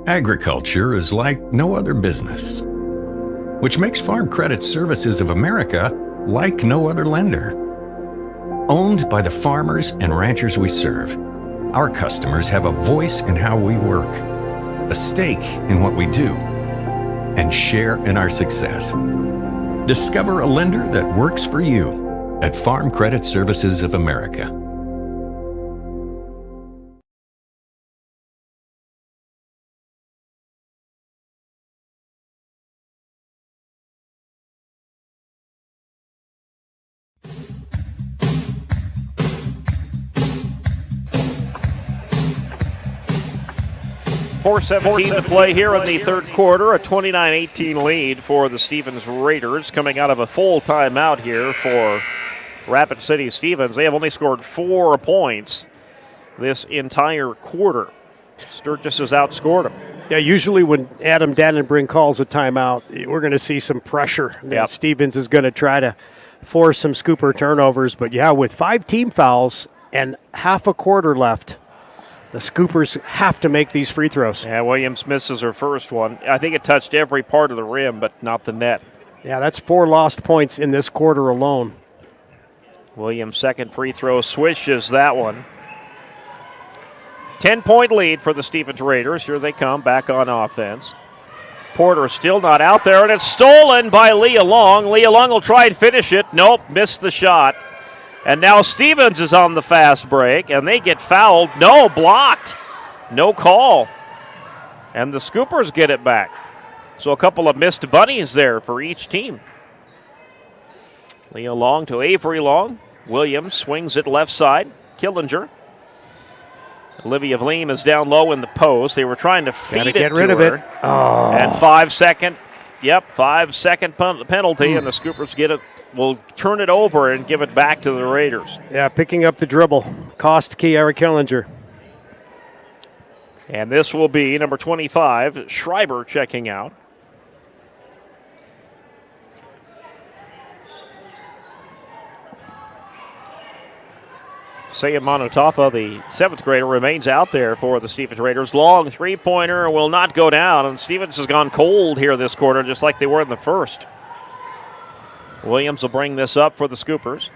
Agriculture is like no other business, which makes Farm Credit Services of America like no other lender. Owned by the farmers and ranchers we serve, our customers have a voice in how we work, a stake in what we do, and share in our success. Discover a lender that works for you at Farm Credit Services of America. .417 to play here in the third quarter. A 29-18 lead for the Stevens Raiders coming out of a full timeout here for Rapid City Stevens. They have only scored 4 points this entire quarter. Sturgis has outscored them. Yeah, usually when Adam Dannenbring calls a timeout, we're going to see some pressure. Yep. Stevens is going to try to force some Scooper turnovers. But, yeah, with 5 team fouls and half a quarter left, the Scoopers have to make these free throws. Yeah, Williams misses her first one. I think it touched every part of the rim, but not the net. Yeah, that's 4 lost points in this quarter alone. Williams' second free throw swishes that one. 10-point lead for the Stevens Raiders. Here they come back on offense. Porter still not out there, and it's stolen by Leah Long. Leah Long will try and finish it. Nope, missed the shot. And now Stevens is on the fast break, and they get fouled. No, blocked. No call. And the Scoopers get it back. So a couple of missed bunnies there for each team. Leah Long to Avery Long. Williams swings it left side. Killinger. Olivia Vleem is down low in the post. They were trying to feed it to her. Get rid of it. Oh. And 5 second penalty, and the Scoopers get it. Will turn it over and give it back to the Raiders. Yeah, picking up the dribble. Cost Kiara Killinger. And this will be number 25, Schreiber, checking out. Saya Monotafa, the 7th grader, remains out there for the Stevens Raiders. Long three-pointer will not go down, and Stevens has gone cold here this quarter, just like they were in the first. Williams will bring this up for the Scoopers.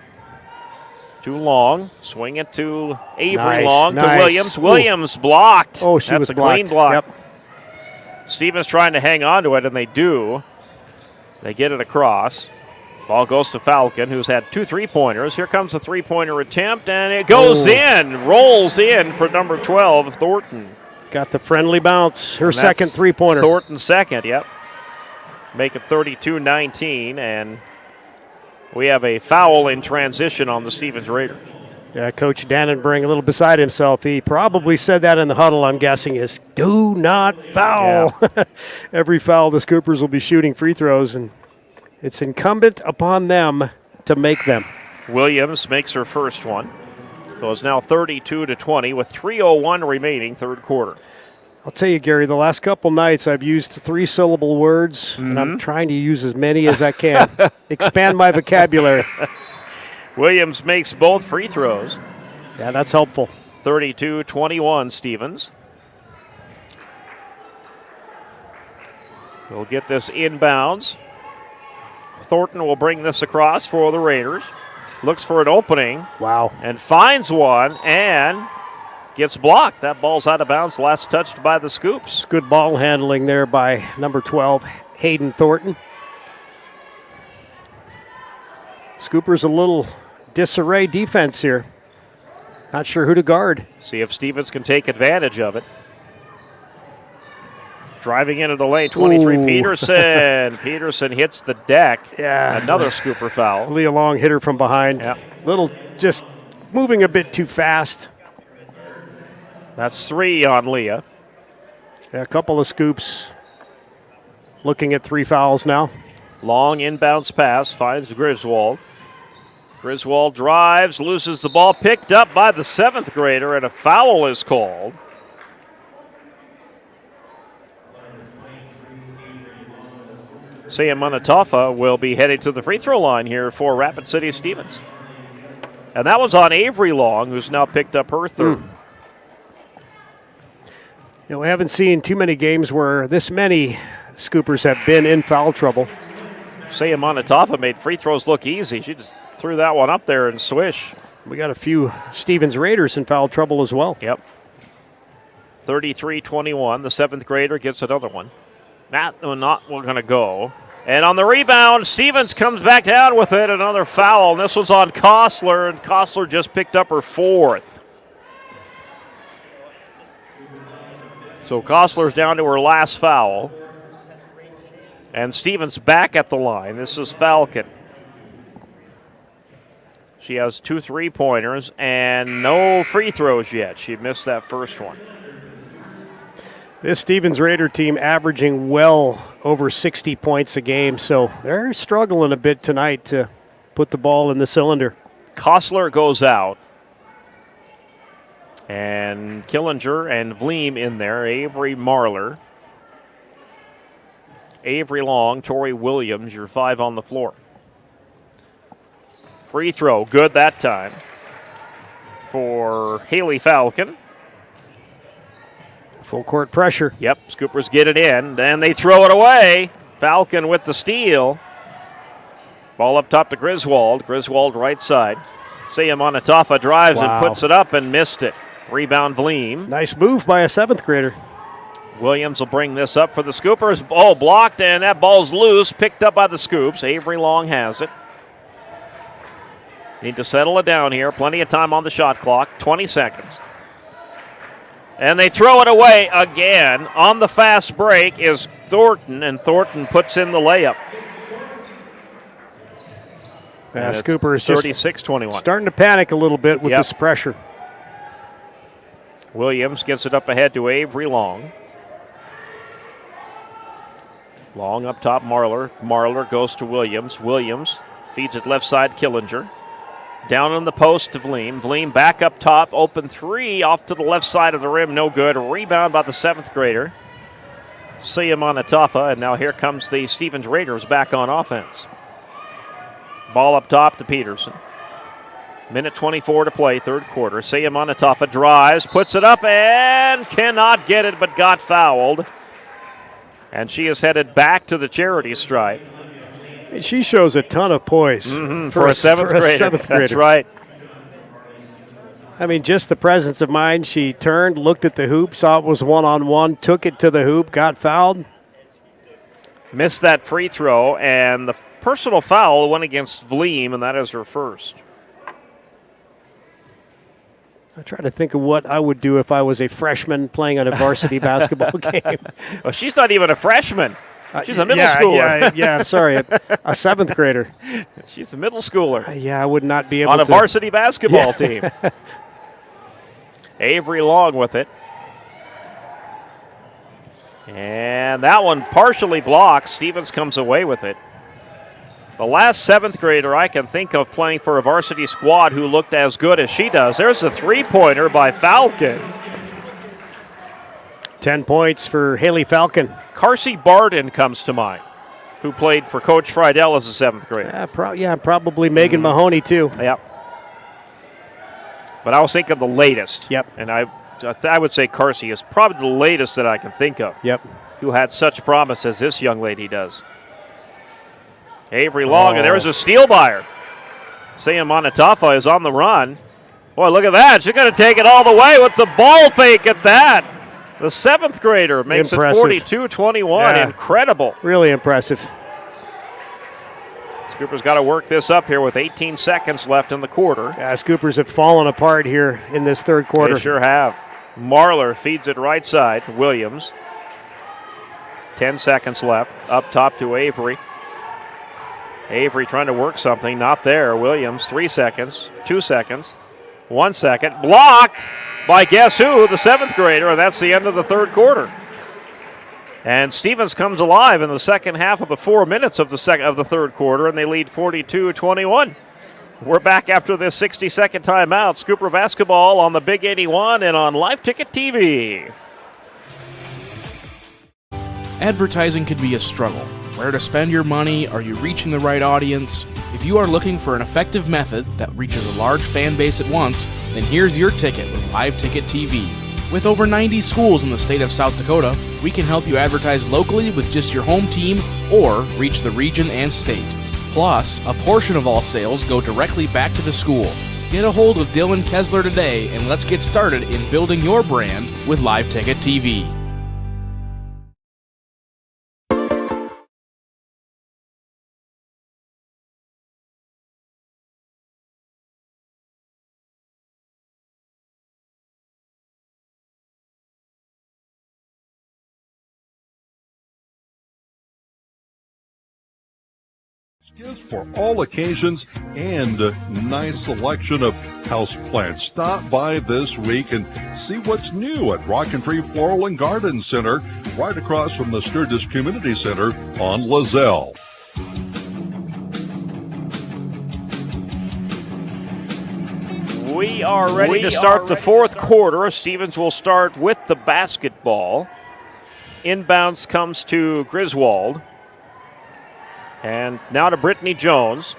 Too Long, swing it to Avery Long to Williams. Williams blocked. Oh, she was a blocked. Clean block. Yep. Stevens trying to hang on to it, and they do. They get it across. Ball goes to Falcon, who's had 2 3-pointers. Here comes the 3-pointer attempt, and it goes in, rolls in for number 12, Thornton. Got the friendly bounce. Her second 3-pointer. Thornton's second, yep. Make it 32-19, and we have a foul in transition on the Stevens Raiders. Yeah, Coach Dannenberg a little beside himself. He probably said that in the huddle, I'm guessing, is do not foul. Yeah. Every foul, the Scoopers will be shooting free throws, and it's incumbent upon them to make them. Williams makes her first one. So it's now 32-20 with 3:01 remaining, third quarter. I'll tell you, Gary, the last couple nights I've used 3-syllable words, and I'm trying to use as many as I can. Expand my vocabulary. Williams makes both free throws. Yeah, that's helpful. 32-21, Stevens. We'll get this inbounds. Thornton will bring this across for the Raiders. Looks for an opening. Wow. And finds one and gets blocked. That ball's out of bounds. Last touched by the Scoops. Good ball handling there by number 12, Hayden Thornton. Scoopers a little disarray defense here. Not sure who to guard. See if Stevens can take advantage of it. Driving into the lane, 23, Ooh. Peterson. Peterson hits the deck. Yeah. Another Scooper foul. Leah Long hit her from behind. Yep. Little just moving a bit too fast. That's 3 on Leah. Yeah, a couple of Scoops looking at 3 fouls now. Long inbounds pass, finds Griswold. Griswold drives, loses the ball, picked up by the 7th grader, and a foul is called. Saya Manatafa will be headed to the free throw line here for Rapid City Stevens. And that was on Avery Long, who's now picked up her third. You know, we haven't seen too many games where this many Scoopers have been in foul trouble. Saya Manatafa made free throws look easy. She just threw that one up there and swish. We got a few Stevens Raiders in foul trouble as well. Yep. 33-21. The 7th grader gets another one. Not going to go. And on the rebound, Stevens comes back down with it. Another foul. And this was on Kostler, and Kostler just picked up her 4th. So Kostler's down to her last foul. And Stevens back at the line. This is Falcon. She has 2 3-pointers and no free throws yet. She missed that first one. This Stevens Raider team averaging well over 60 points a game, so they're struggling a bit tonight to put the ball in the cylinder. Kostler goes out. And Killinger and Vleem in there. Avery Marler. Avery Long, Tori Williams, your 5 on the floor. Free throw, good that time for Haley Falcon. Full court pressure. Yep, Scoopers get it in, then they throw it away. Falcon with the steal. Ball up top to Griswold. Griswold right side. Saya Manatafa drives and puts it up and missed it. Rebound, Vleem. Nice move by a 7th grader. Williams will bring this up for the Scoopers. Oh, blocked, and that ball's loose. Picked up by the Scoops. Avery Long has it. Need to settle it down here. Plenty of time on the shot clock. 20 seconds. And they throw it away again. On the fast break is Thornton, and Thornton puts in the layup. Scooper is just 36-21. starting to panic a little bit with this pressure. Williams gets it up ahead to Avery Long. Long up top, Marlar. Marlar goes to Williams. Williams feeds it left side, Killinger. Down on the post to Vleem. Vleem back up top, open three, off to the left side of the rim, no good. Rebound by the 7th grader. Siamanatafa, and now here comes the Stevens Raiders back on offense. Ball up top to Peterson. Minute 24 to play, third quarter. Siamanatafa drives, puts it up, and cannot get it, but got fouled. And she is headed back to the charity stripe. She shows a ton of poise for a 7th grader. That's right. I mean, just the presence of mind. She turned, looked at the hoop, saw it was one-on-one, took it to the hoop, got fouled. Missed that free throw, and the personal foul went against Vleem, and that is her first. I try to think of what I would do if I was a freshman playing on a varsity basketball game. Well, she's not even a freshman. She's a middle schooler. I'm sorry, a 7th grader. She's a middle schooler. I would not be able to. On a varsity basketball team. Avery Long with it. And that one partially blocked. Stevens comes away with it. The last 7th grader I can think of playing for a varsity squad who looked as good as she does. There's a three-pointer by Falcon. 10 points for Haley Falcon. Carsey Barden comes to mind, who played for Coach Friedel as a 7th grader. Probably Megan Mahoney, too. Yep. But I was thinking the latest. Yep. And I would say Carsey is probably the latest that I can think of. Yep. Who had such promise as this young lady does. Avery Long, and there's a steal by her. Siamanatafa is on the run. Boy, look at that. She's going to take it all the way with the ball fake at that. The 7th grader makes Impressive. it 42-21. Yeah. Incredible. Really impressive. Scoopers got to work this up here with 18 seconds left in the quarter. Yeah, Scoopers have fallen apart here in this third quarter. They sure have. Marlar feeds it right side. Williams. 10 seconds left. Up top to Avery. Avery trying to work something. Not there. Williams, 3 seconds. 2 seconds. 1 second. Blocked by guess who? The 7th grader, and that's the end of the third quarter. And Stevens comes alive in the second half of the 4 minutes of the third quarter, and they lead 42-21. We're back after this 60-second timeout. Scooper basketball on the Big 81 and on Live Ticket TV. Advertising can be a struggle. Where to spend your money? Are you reaching the right audience? If you are looking for an effective method that reaches a large fan base at once, then here's your ticket with Live Ticket TV. With over 90 schools in the state of South Dakota, we can help you advertise locally with just your home team or reach the region and state. Plus, a portion of all sales go directly back to the school. Get a hold of Dylan Kessler today and let's get started in building your brand with Live Ticket TV. Gifts for all occasions and a nice selection of houseplants. Stop by this week and see what's new at Rock and Tree Floral and Garden Center, right across from the Sturgis Community Center on Lozelle. We are ready to start the fourth quarter. Stevens will start with the basketball. Inbounds comes to Griswold. And now to Brittany Jones.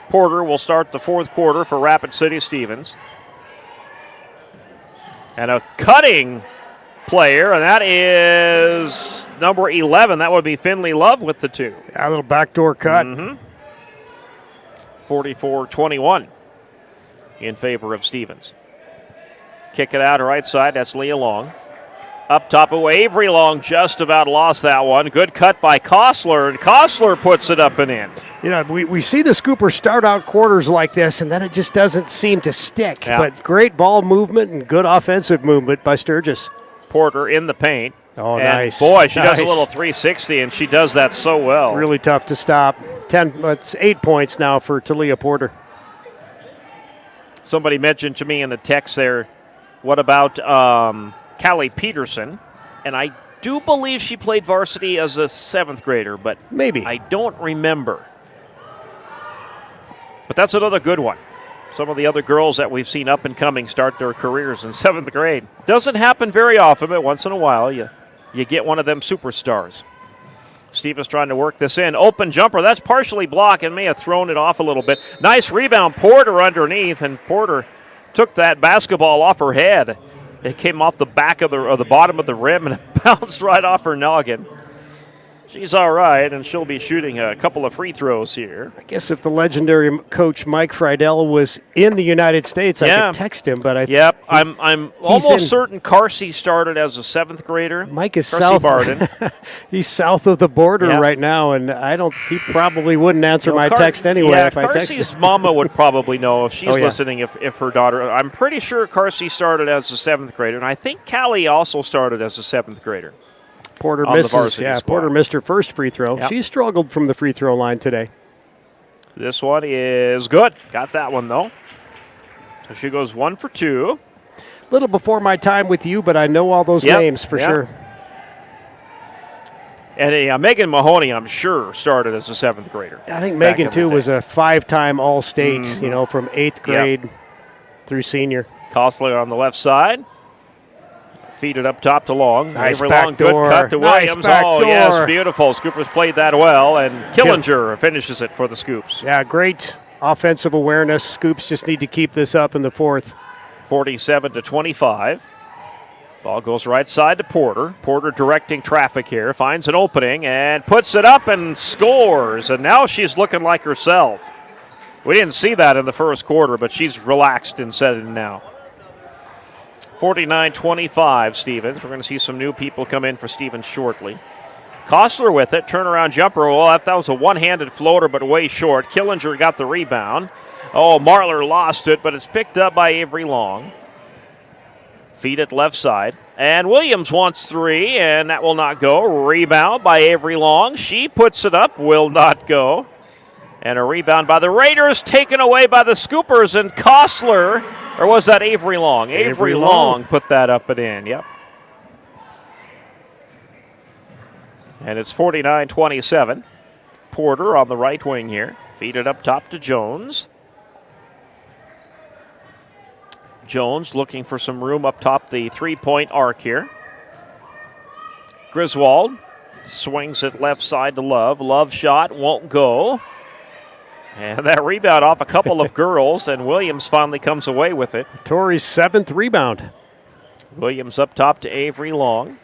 Porter will start the fourth quarter for Rapid City Stevens. And a cutting player, and that is number 11. That would be Finley Love with the two. A little backdoor cut. 44-21 in favor of Stevens. kick it out right side. That's Leah Long. Up top of Avery Long just about lost that one. Good cut by Kostler, and Kostler puts it up and in. You know, we see the Scoopers start out quarters like this, and then it just doesn't seem to stick. Yeah. But great ball movement and good offensive movement by Sturgis. Porter in the paint. Oh, and nice. Boy, she does a Nice. little 360, and she does that so well. Really tough to stop. It's 8 points now for Talia Porter. Somebody mentioned to me in the text there, what about Callie Peterson? And I do believe she played varsity as a 7th grader, but maybe I don't remember. But that's another good one. Some of the other girls that we've seen up and coming start their careers in 7th grade. Doesn't happen very often, but once in a while you get one of them superstars. Stevens trying to work this in. Open jumper. That's partially blocked and may have thrown it off a little bit. Nice rebound. Porter underneath, and Porter took that basketball off her head. It came off the back of the bottom of the rim and it bounced right off her noggin. She's all right, and she'll be shooting a couple of free throws here. I guess if the legendary coach Mike Friedel was in the United States, I could text him. But I'm almost certain Carsey started as a 7th grader. Mike is Carsey south. Barden. He's south of the border right now, and he probably wouldn't answer my text anyway if I texted Carsey's him. mama would probably know if she's Oh, yeah. listening. If her daughter, I'm pretty sure Carsey started as a 7th grader, and I think Callie also started as a 7th grader. Porter on the misses. varsity Yeah, squad. Porter missed her first free throw. Yep. She struggled from the free throw line today. This one is good. Got that one, though. So she goes 1 for 2. Little before my time with you, but I know all those names for sure. And Megan Mahoney, I'm sure, started as a 7th grader. I think back Megan, in the too, day. was a 5-time All-State, from 8th grade through senior. Kostler on the left side. Feed it up top to Long. Nice Avery back Long, good door. cut to Nice Williams. back Oh, door. yes, beautiful. Scoopers played that well, and Killinger finishes it for the Scoops. Yeah, great offensive awareness. Scoops just need to keep this up in the fourth. 47-25. Ball goes right side to Porter. Porter directing traffic here. Finds an opening and puts it up and scores. And now she's looking like herself. We didn't see that in the first quarter, but she's relaxed and settled now. 49-25, Stevens. We're going to see some new people come in for Stevens shortly. Kostler with it. Turnaround jumper. Well, that was a one-handed floater, but way short. Killinger got the rebound. Oh, Marler lost it, but it's picked up by Avery Long. Feed it left side. And Williams wants 3, and that will not go. Rebound by Avery Long. She puts it up. Will not go. And a rebound by the Raiders, taken away by the Scoopers, and Kostler. Or was that Avery Long? Avery Long put that up and in, yep. And it's 49-27. Porter on the right wing here. Feed it up top to Jones. Jones looking for some room up top the three-point arc here. Griswold swings it left side to Love. Love shot won't go. And that rebound off a couple of girls, and Williams finally comes away with it. Torrey's 7th rebound. Williams up top to Avery Long.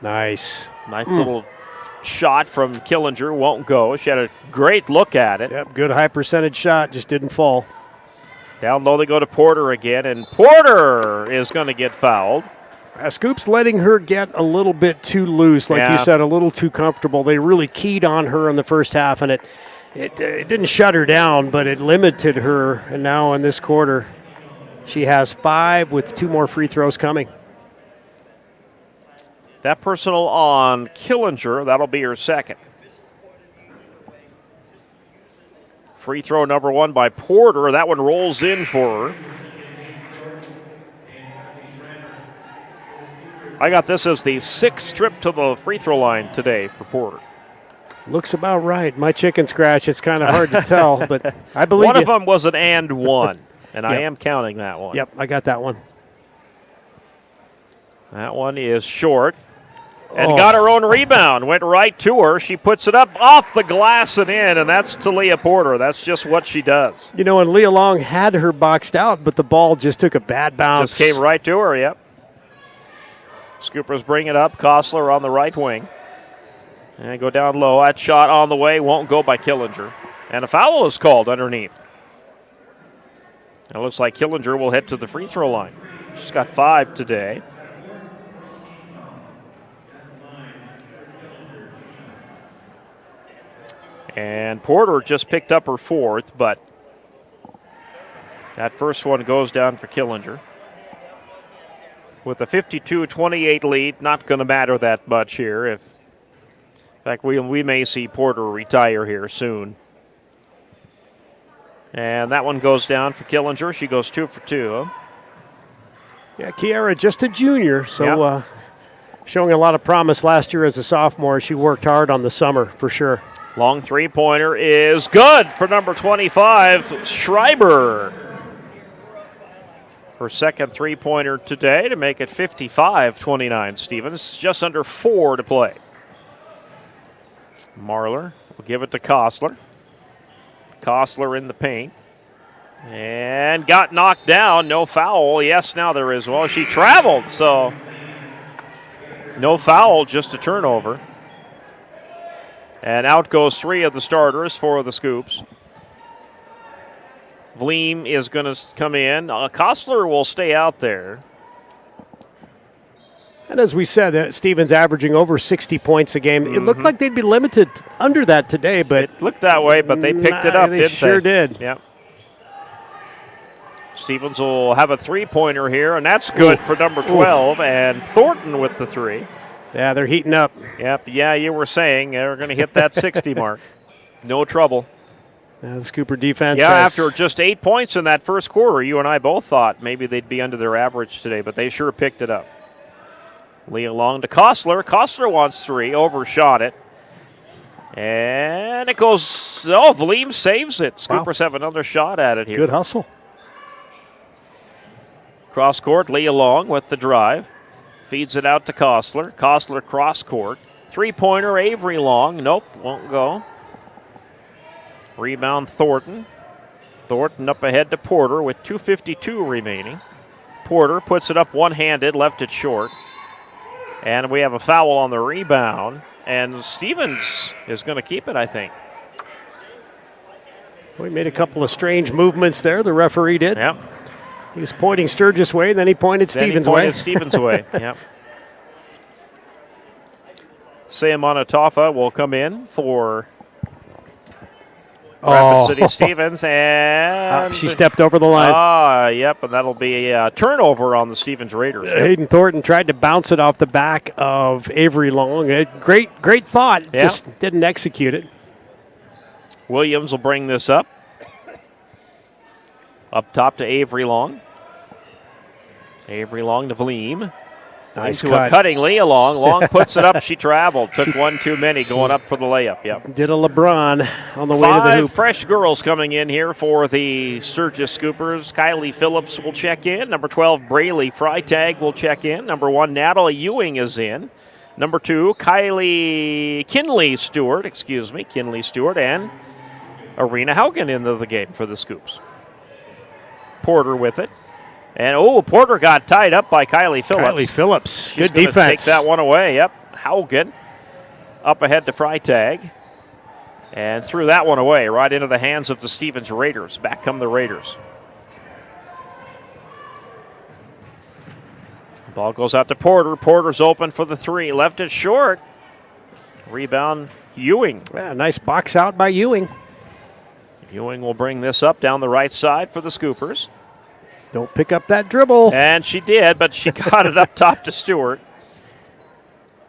Nice. Nice little shot from Killinger, won't go. She had a great look at it. Yep, good high percentage shot, just didn't fall. Down low they go to Porter again, and Porter is going to get fouled. Scoops letting her get a little bit too loose, like you said, a little too comfortable. They really keyed on her in the first half, and it didn't shut her down, but it limited her. And now in this quarter, she has 5 with 2 more free throws coming. That personal on Killinger, that'll be her second. Free throw number 1 by Porter. That one rolls in for her. I got this as the 6th trip to the free throw line today for Porter. Looks about right. My chicken scratch, it's kind of hard to tell, but I believe one you. of them was an and one, and I Yep. am counting that one. Yep, I got that one. That one is short. And got her own rebound. Went right to her. She puts it up off the glass and in, and that's Talia Porter. That's just what she does. You know, and Leah Long had her boxed out, but the ball just took a bad bounce. Just came right to her, yep. Scoopers bring it up. Kostler on the right wing. And go down low. That shot on the way won't go by Killinger. And a foul is called underneath. It looks like Killinger will head to the free throw line. She's got 5 today. And Porter just picked up her 4th, but that first one goes down for Killinger. With a 52-28 lead, not going to matter that much here. In fact, we may see Porter retire here soon. And that one goes down for Killinger. She goes 2 for 2. Yeah, Kiara, just a junior, so showing a lot of promise last year as a sophomore. She worked hard on the summer, for sure. Long three-pointer is good for number 25, Schreiber. Her second three-pointer today to make it 55-29. Stevens, just under 4 to play. Marlar will give it to Kostler. Kostler in the paint. And got knocked down. No foul. Yes, now there is. Well, she traveled, so no foul, just a turnover. And out goes 3 of the starters for the Scoops. Vleem is going to come in. Kostler will stay out there. And as we said, Stevens averaging over 60 points a game. It looked like they'd be limited under that today, but it looked that way, but they picked it up, didn't they? Sure did. Yep. Stevens will have a three-pointer here, and that's good for number 12, and Thornton with the 3. Yeah, they're heating up. Yep, yeah, you were saying they're going to hit that 60 mark. No trouble. The Scooper defense. Yeah, after just 8 points in that first quarter, you and I both thought maybe they'd be under their average today, but they sure picked it up. Leah Long to Kostler. Kostler wants 3, overshot it. And it goes, Vleem saves it. Scoopers have another shot at it here. Good hustle. Cross court, Leah Long with the drive. Feeds it out to Kostler. Kostler cross court. Three-pointer, Avery Long. Nope, won't go. Rebound, Thornton. Thornton up ahead to Porter with 2:52 remaining. Porter puts it up one-handed, left it short. And we have a foul on the rebound. And Stevens is going to keep it, I think. We made a couple of strange movements there, the referee did. Yep. He was pointing Sturgis' way, then he pointed Stevens' way. Stevens' way, yep. Sam Onatofa will come in for Rapid City Stevens, and she stepped over the line. Yep, and that'll be a turnover on the Stevens Raiders. Hayden Thornton tried to bounce it off the back of Avery Long. Great thought, just didn't execute it. Williams will bring this up. Up top to Avery Long. Avery Long to Vleem. Nice into cut. A cutting Leah Long. Long puts it up. She traveled. Took one too many going up for the layup. Yep. Did a LeBron on the way to the hoop. 5 fresh girls coming in here for the Sturgis Scoopers. Kylie Phillips will check in. Number 12, Braylee Freitag will check in. Number 1, Natalie Ewing is in. Number 2, Kinley Stewart, and Arena Haugen into the game for the Scoops. Porter with it. And, Porter got tied up by Kylie Phillips. Kylie Phillips, She's good defense. Take that one away. Yep. Haugen up ahead to Freitag. And threw that one away right into the hands of the Stevens Raiders. Back come the Raiders. Ball goes out to Porter. Porter's open for the 3. Left it short. Rebound, Ewing. Yeah, nice box out by Ewing. Ewing will bring this up down the right side for the Scoopers. Don't pick up that dribble. And she did, but she got it up top to Stewart.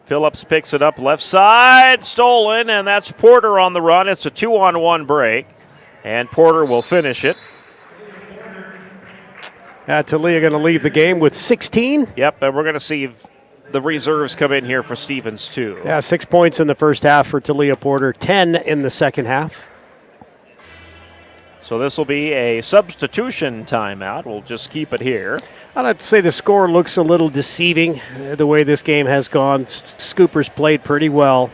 Phillips picks it up left side, stolen, and that's Porter on the run. It's a 2-on-1 break, and Porter will finish it. Talia going to leave the game with 16. Yep, and we're going to see the reserves come in here for Stevens, too. Yeah, 6 points in the first half for Talia Porter, 10 in the second half. So this will be a substitution timeout. We'll just keep it here. I'd have to say the score looks a little deceiving the way this game has gone. Scoopers played pretty well.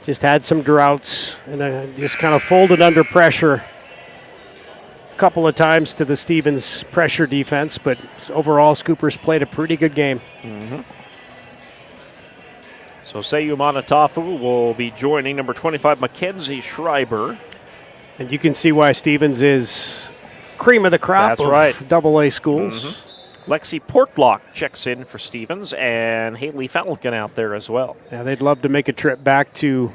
Just had some droughts and just kind of folded under pressure a couple of times to the Stevens pressure defense, but overall Scoopers played a pretty good game. Mm-hmm. So Seyu Manatafu will be joining number 25, Mackenzie Schreiber. And you can see why Stevens is cream of the crop That's of right. Double-A schools. Lexi Portlock checks in for Stevens, and Haley Falcon out there as well. Yeah, they'd love to make a trip back to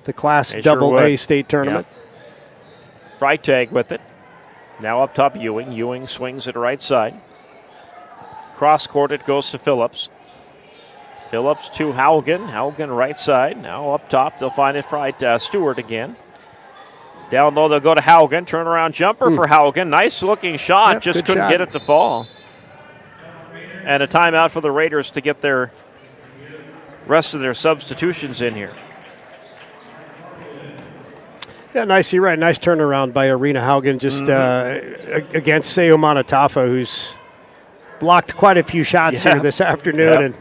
the Class They sure Double-A would. state tournament. Yep. Freitag with it. Now up top, Ewing. Ewing swings it right side. Cross-court, it goes to Phillips. Phillips to Haugen. Haugen right side. Now up top, they'll find it Stewart again. Down low, they'll go to Haugen. Turnaround jumper for Haugen. Nice looking shot. Yep, just good couldn't shot. get it to fall. And a timeout for the Raiders to get their rest of their substitutions in here. Yeah, nice. You're right. Nice turnaround by Arena Haugen just against Seo Manatafa, who's blocked quite a few shots here this afternoon and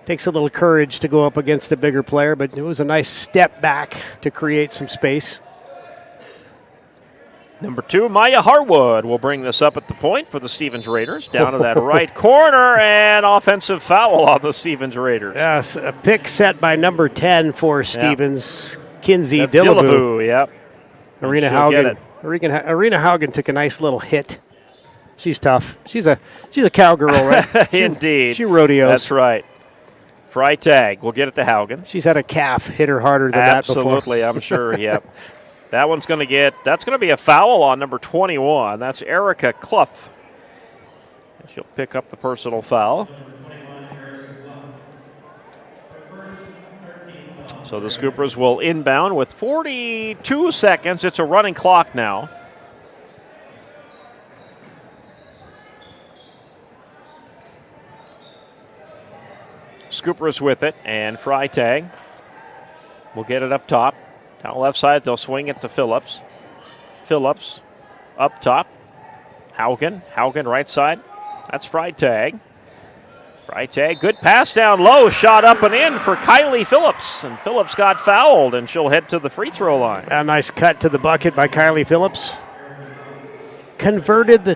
takes a little courage to go up against a bigger player, but it was a nice step back to create some space. Number 2, Maya Harwood will bring this up at the point for the Stevens Raiders. Down to that right corner, and offensive foul on the Stevens Raiders. Yes, a pick set by number 10 for Stevens, Kinsey Yep, Dillavu. Yep. Arena She'll get Haugen. Arena Haugen took a nice little hit. She's tough. She's a cowgirl, right? Indeed. She rodeos. That's right. Freitag. We'll get it to Haugen. She's had a calf hit her harder than that before. Absolutely, I'm sure. Yep. That's going to be a foul on number 21. That's Erica Clough. She'll pick up the personal foul. So the Scoopers will inbound with 42 seconds. It's a running clock now. Scoopers with it, and Freitag will get it up top. Down left side, they'll swing it to Phillips. Phillips up top. Haugen right side. That's Freitag. Freitag, good pass down low, shot up and in for Kylie Phillips. And Phillips got fouled, and she'll head to the free throw line. A nice cut to the bucket by Kylie Phillips. Converted the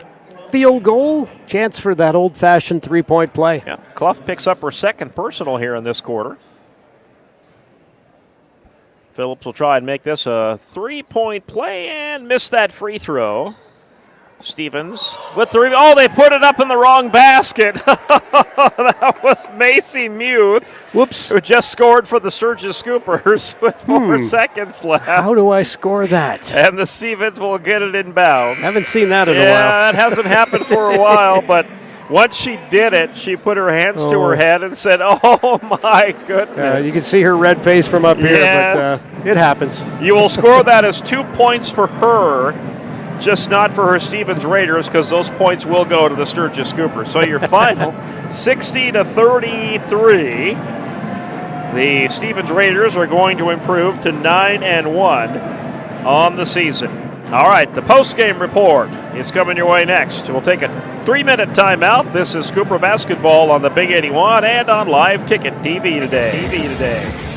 field goal. Chance for that old-fashioned three-point play. Yeah, Clough picks up her second personal here in this quarter. Phillips will try and make this a three-point play and miss that free throw. Stevens with the rebound. Oh, they put it up in the wrong basket. That was Macy Muth. Whoops. Who just scored for the Sturgis Scoopers with 4 seconds left. How do I score that? And the Stevens will get it inbounds. Haven't seen that in a while. Yeah, it hasn't happened for a while, but once she did it, she put her hands to her head and said, "Oh, my goodness." You can see her red face from up here, but it happens. You will score that as 2 points for her, just not for her Stevens Raiders, because those points will go to the Sturgis Scoopers. So your final, 60-33. The Stevens Raiders are going to improve to 9-1 on the season. All right, the post-game report is coming your way next. We'll take a 3-minute timeout. This is Scooper Basketball on the Big 81 and on Live Ticket TV today.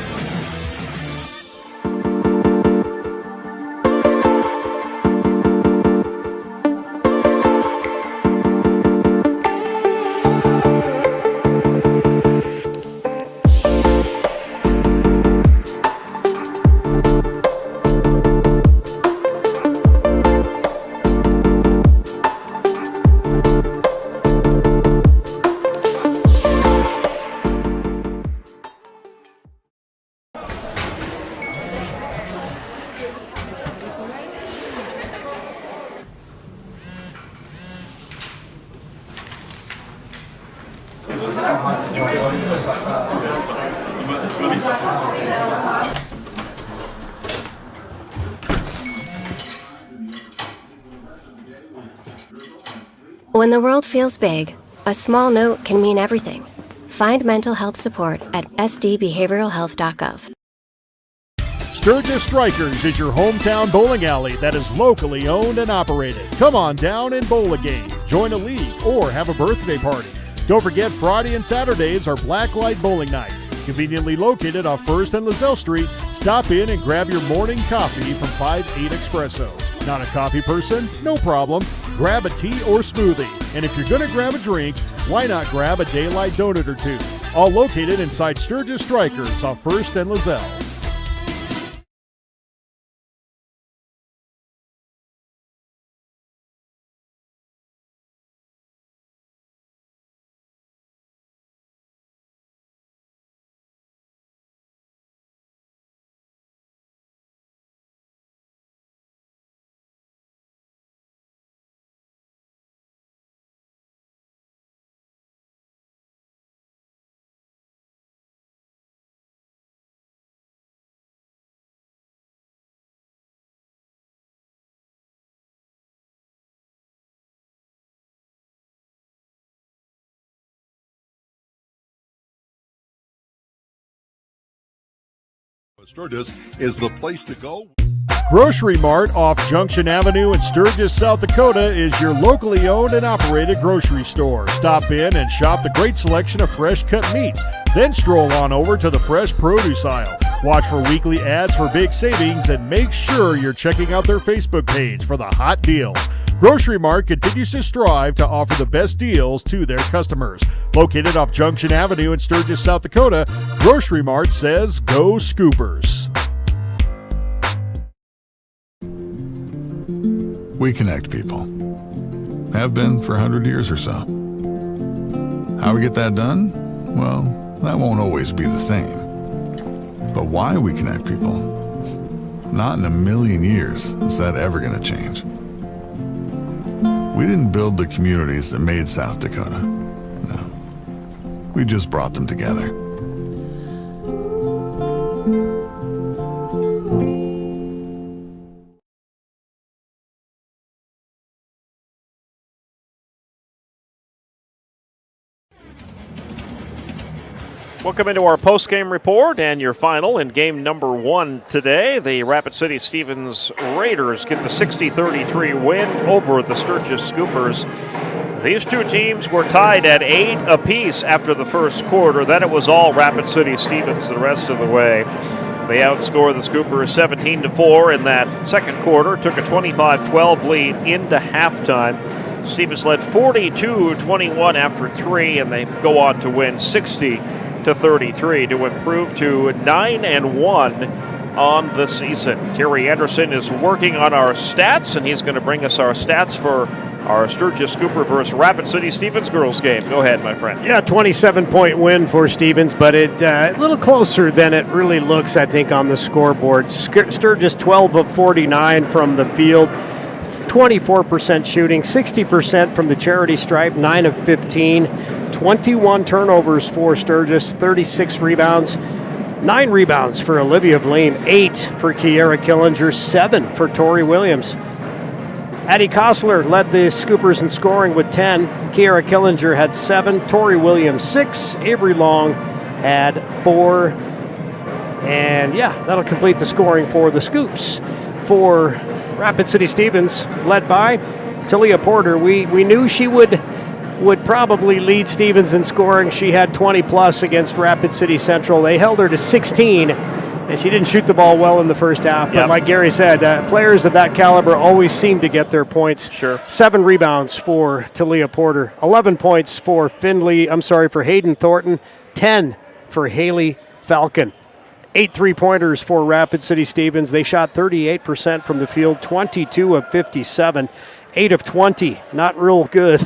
When the world feels big, a small note can mean everything. Find mental health support at sdbehavioralhealth.gov. Sturgis Strikers is your hometown bowling alley that is locally owned and operated. Come on down and bowl a game, join a league, or have a birthday party. Don't forget Friday and Saturdays are Blacklight Bowling Nights. Conveniently located off 1st and Lozelle Street, stop in and grab your morning coffee from 5-8 Espresso. Not a coffee person? No problem. Grab a tea or smoothie. And if you're going to grab a drink, why not grab a Daylight donut or two? All located inside Sturgis Strikers off 1st and Lozelle. Sturgis is the place to go. Grocery Mart off Junction Avenue in Sturgis, South Dakota is your locally owned and operated grocery store. Stop in and shop the great selection of fresh cut meats. Then stroll on over to the fresh produce aisle. Watch for weekly ads for big savings and make sure you're checking out their Facebook page for the hot deals. Grocery Mart continues to strive to offer the best deals to their customers. Located off Junction Avenue in Sturgis, South Dakota, Grocery Mart says go Scoopers. We connect people. Have been for 100 years or so. How we get that done? Well, that won't always be the same. But why we connect people? Not in a million years is that ever going to change. We didn't build the communities that made South Dakota. No. We just brought them together. Welcome into our post-game report and your final in game number 1 today. The Rapid City Stevens Raiders get the 60-33 win over the Sturgis Scoopers. These two teams were tied at 8 apiece after the first quarter. Then it was all Rapid City Stevens the rest of the way. They outscored the Scoopers 17-4 in that second quarter, took a 25-12 lead into halftime. Stevens led 42-21 after 3, and they go on to win 60-33 to improve to 9-1 on the season. Terry Anderson is working on our stats, and he's going to bring us our stats for our Sturgis Scooper versus Rapid City Stevens girls game. Go ahead, my friend. Yeah, 27-point win for Stevens, but it a little closer than it really looks, I think, on the scoreboard. Sturgis 12 of 49 from the field, 24% shooting, 60% from the charity stripe, 9 of 15. 21 turnovers for Sturgis, 36 rebounds, 9 rebounds for Olivia Vleem, 8 for Kiera Killinger, 7 for Tori Williams. Addie Kostler led the Scoopers in scoring with 10. Kiera Killinger had 7, Tori Williams 6, Avery Long had 4. And yeah, that'll complete the scoring for the Scoops. For Rapid City Stevens, led by Talia Porter, we knew she would probably lead Stevens in scoring. She had 20-plus against Rapid City Central. They held her to 16, and she didn't shoot the ball well in the first half. But like Gary said, players of that caliber always seem to get their points. Sure. 7 rebounds for Talia Porter, 11 points for Hayden Thornton, 10 for Haley Falcon. 8 3-pointers for Rapid City Stevens. They shot 38% from the field, 22 of 57. 8 of 20, not real good.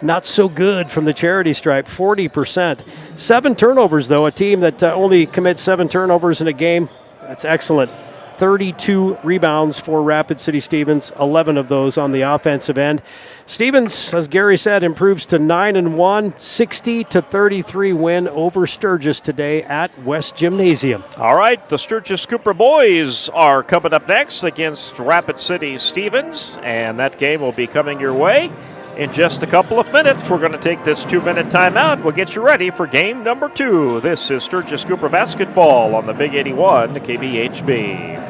Not so good from the charity stripe, 40%. 7 turnovers, though, a team that only commits 7 turnovers in a game. That's excellent. 32 rebounds for Rapid City Stevens, 11 of those on the offensive end. Stevens, as Gary said, improves to 9-1, 60-33 win over Sturgis today at West Gymnasium. All right, the Sturgis Scooper boys are coming up next against Rapid City Stevens, and that game will be coming your way in just a couple of minutes. We're going to take this 2-minute timeout. We'll get you ready for game number 2. This is Sturgis Scooper basketball on the Big 81 KBHB.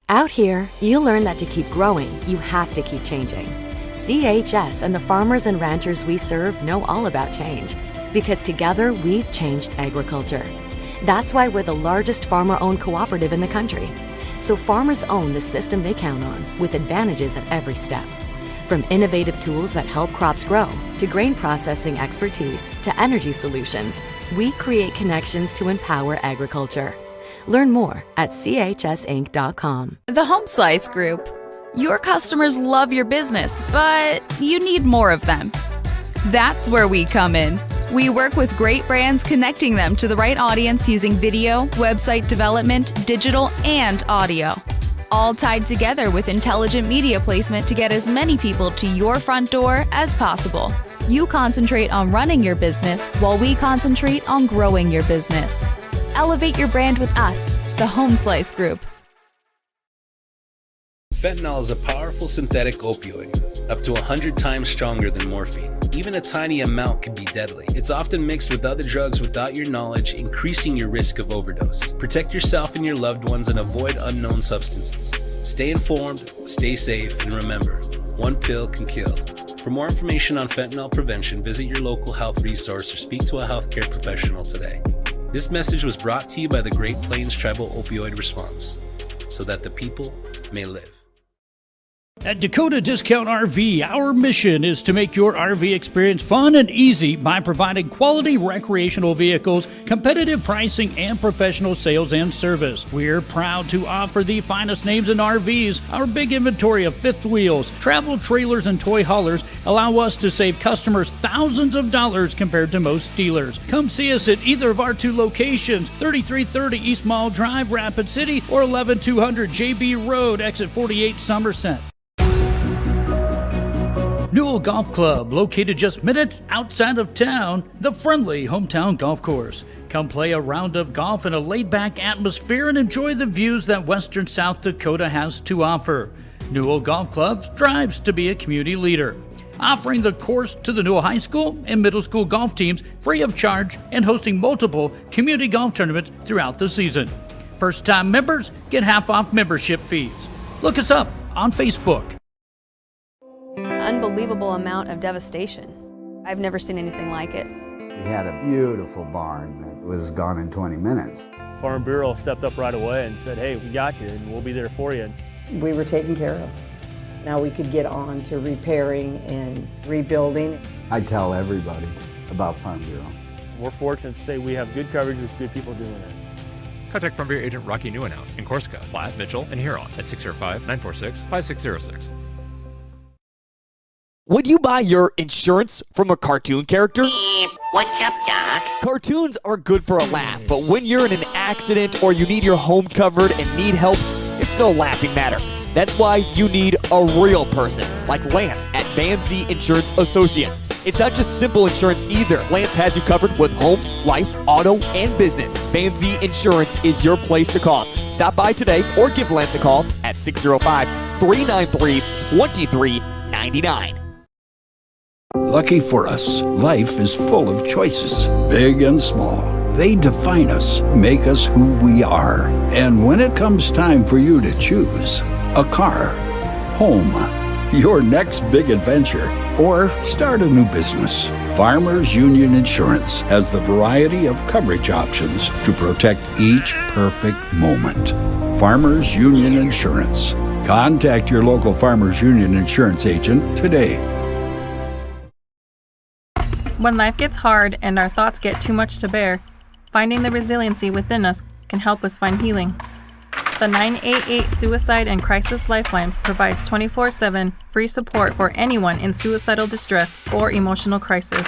Out here, you learn that to keep growing, you have to keep changing. CHS and the farmers and ranchers we serve know all about change, because together we've changed agriculture. That's why we're the largest farmer-owned cooperative in the country. So farmers own the system they count on, with advantages at every step. From innovative tools that help crops grow, to grain processing expertise, to energy solutions, we create connections to empower agriculture. Learn more at chsinc.com. The Home Slice Group. Your customers love your business, but you need more of them. That's where we come in. We work with great brands, connecting them to the right audience using video, website development, digital, and audio. All tied together with intelligent media placement to get as many people to your front door as possible. You concentrate on running your business while we concentrate on growing your business. Elevate your brand with us, the Home Slice Group. Fentanyl is a powerful synthetic opioid. up to 100 times stronger than morphine. Even a tiny amount can be deadly. It's often mixed with other drugs without your knowledge, increasing your risk of overdose. Protect yourself and your loved ones and avoid unknown substances. Stay informed, stay safe, and remember, one pill can kill. For more information on fentanyl prevention, visit your local health resource or speak to a healthcare professional today. This message was brought to you by the Great Plains Tribal Opioid Response, so that the people may live. At Dakota Discount RV, our mission is to make your RV experience fun and easy by providing quality recreational vehicles, competitive pricing, and professional sales and service. We're proud to offer the finest names in RVs. Our big inventory of fifth wheels, travel trailers, and toy haulers allow us to save customers thousands of dollars compared to most dealers. Come see us at either of our two locations, 3330 East Mall Drive, Rapid City, or 11200 JB Road, exit 48, Somerset. Newell Golf Club, located just minutes outside of town, the friendly hometown golf course. Come play a round of golf in a laid-back atmosphere and enjoy the views that western South Dakota has to offer. Newell Golf Club strives to be a community leader, offering the course to the Newell High School and middle school golf teams free of charge and hosting multiple community golf tournaments throughout the season. First-time members get half off membership fees. Look us up on Facebook. Unbelievable amount of devastation. I've never seen anything like it. We had a beautiful barn that was gone in 20 minutes. Farm Bureau stepped up right away and said, hey, we got you and we'll be there for you. We were taken care of. Now we could get on to repairing and rebuilding. I tell everybody about Farm Bureau. We're fortunate to say we have good coverage with good people doing it. Contact Farm Bureau agent Rocky Newenhouse in Corsica, Platte, Mitchell, and Huron at 605-946-5606. Would you buy your insurance from a cartoon character? What's up, Doc? Cartoons are good for a laugh, but when you're in an accident or you need your home covered and need help, it's no laughing matter. That's why you need a real person, like Lance at Van Zee Insurance Associates. It's not just simple insurance either. Lance has you covered with home, life, auto, and business. Van Zee Insurance is your place to call. Stop by today or give Lance a call at 605-393-2399. Lucky for us, life is full of choices, big and small. They define us, make us who we are. And when it comes time for you to choose, a car, home, your next big adventure, or start a new business, Farmers Union Insurance has the variety of coverage options to protect each perfect moment. Farmers Union Insurance. Contact your local Farmers Union Insurance agent today. When life gets hard and our thoughts get too much to bear, finding the resiliency within us can help us find healing. The 988 Suicide and Crisis Lifeline provides 24/7 free support for anyone in suicidal distress or emotional crisis.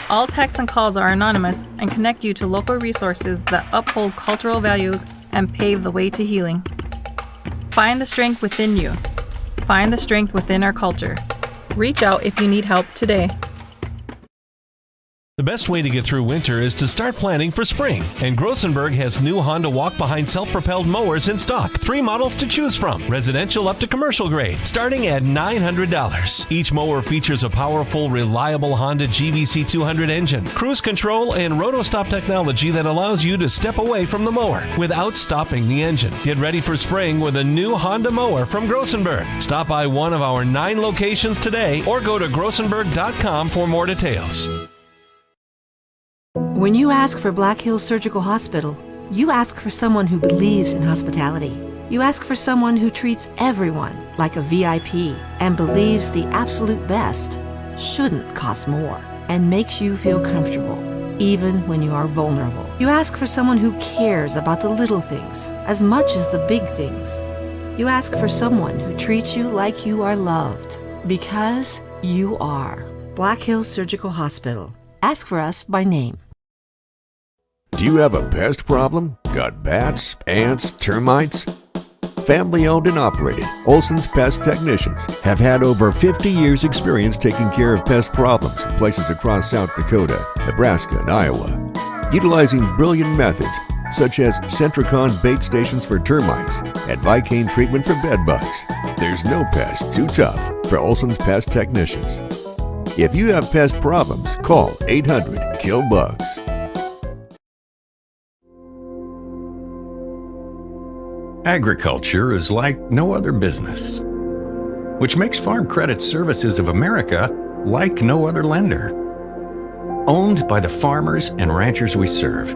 All texts and calls are anonymous and connect you to local resources that uphold cultural values and pave the way to healing. Find the strength within you. Find the strength within our culture. Reach out if you need help today. The best way to get through winter is to start planning for spring. And Grossenberg has new Honda walk-behind self-propelled mowers in stock. 3 models to choose from, residential up to commercial grade, starting at $900. Each mower features a powerful, reliable Honda GVC 200 engine, cruise control, and roto-stop technology that allows you to step away from the mower without stopping the engine. Get ready for spring with a new Honda mower from Grossenberg. Stop by one of our 9 locations today or go to grossenberg.com for more details. When you ask for Black Hills Surgical Hospital, you ask for someone who believes in hospitality. You ask for someone who treats everyone like a VIP and believes the absolute best shouldn't cost more and makes you feel comfortable, even when you are vulnerable. You ask for someone who cares about the little things as much as the big things. You ask for someone who treats you like you are loved, because you are. Black Hills Surgical Hospital. Ask for us by name. Do you have a pest problem? Got bats, ants, termites? Family owned and operated, Olson's Pest Technicians have had over 50 years experience taking care of pest problems in places across South Dakota, Nebraska, and Iowa. Utilizing brilliant methods, such as Centricon bait stations for termites and Vicane treatment for bed bugs. There's no pest too tough for Olson's Pest Technicians. If you have pest problems, call 800-KILL-BUGS. Agriculture is like no other business, which makes Farm Credit Services of America like no other lender. Owned by the farmers and ranchers we serve,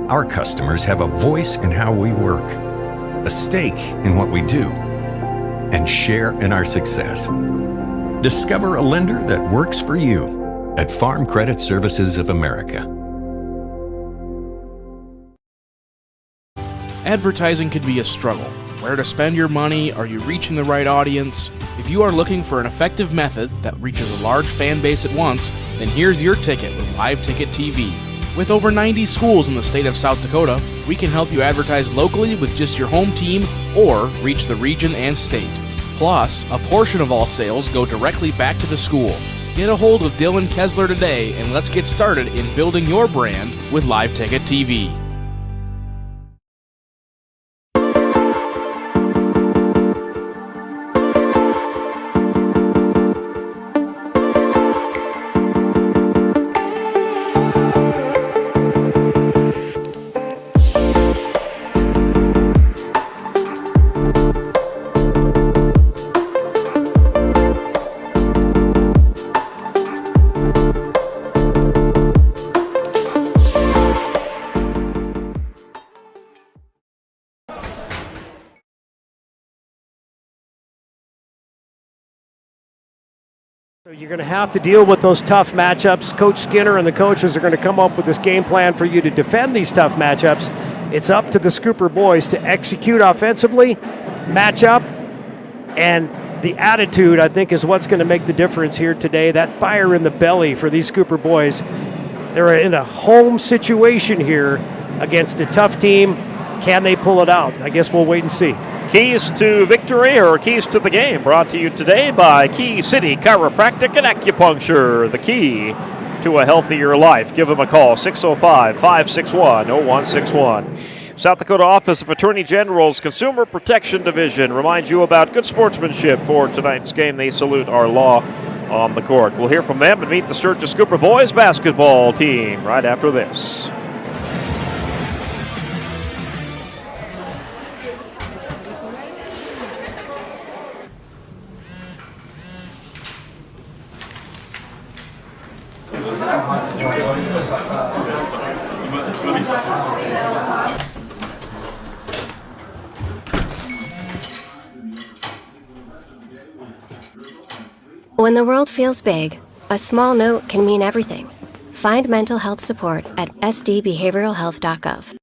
our customers have a voice in how we work, a stake in what we do, and share in our success. Discover a lender that works for you at Farm Credit Services of America. Advertising can be a struggle. Where to spend your money? Are you reaching the right audience? If you are looking for an effective method that reaches a large fan base at once, then here's your ticket with Live Ticket TV. With over 90 schools in the state of South Dakota, we can help you advertise locally with just your home team or reach the region and state. Plus, a portion of all sales go directly back to the school. Get a hold of Dylan Kessler today and let's get started in building your brand with Live Ticket TV. So you're going to have to deal with those tough matchups. Coach Skinner and the coaches are going to come up with this game plan for you to defend these tough matchups. It's up to the Scooper boys to execute offensively, match up, and the attitude, I think, is what's going to make the difference here today. That fire in the belly for these Scooper boys. They're in a home situation here against a tough team. Can they pull it out? I guess we'll wait and see. Keys to victory or keys to the game brought to you today by Key City Chiropractic and Acupuncture, the key to a healthier life. Give them a call, 605-561-0161. South Dakota Office of Attorney General's Consumer Protection Division reminds you about good sportsmanship for tonight's game. They salute our law on the court. We'll hear from them and meet the Sturgis Scooper boys basketball team right after this. When the world feels big, a small note can mean everything. Find mental health support at sdbehavioralhealth.gov.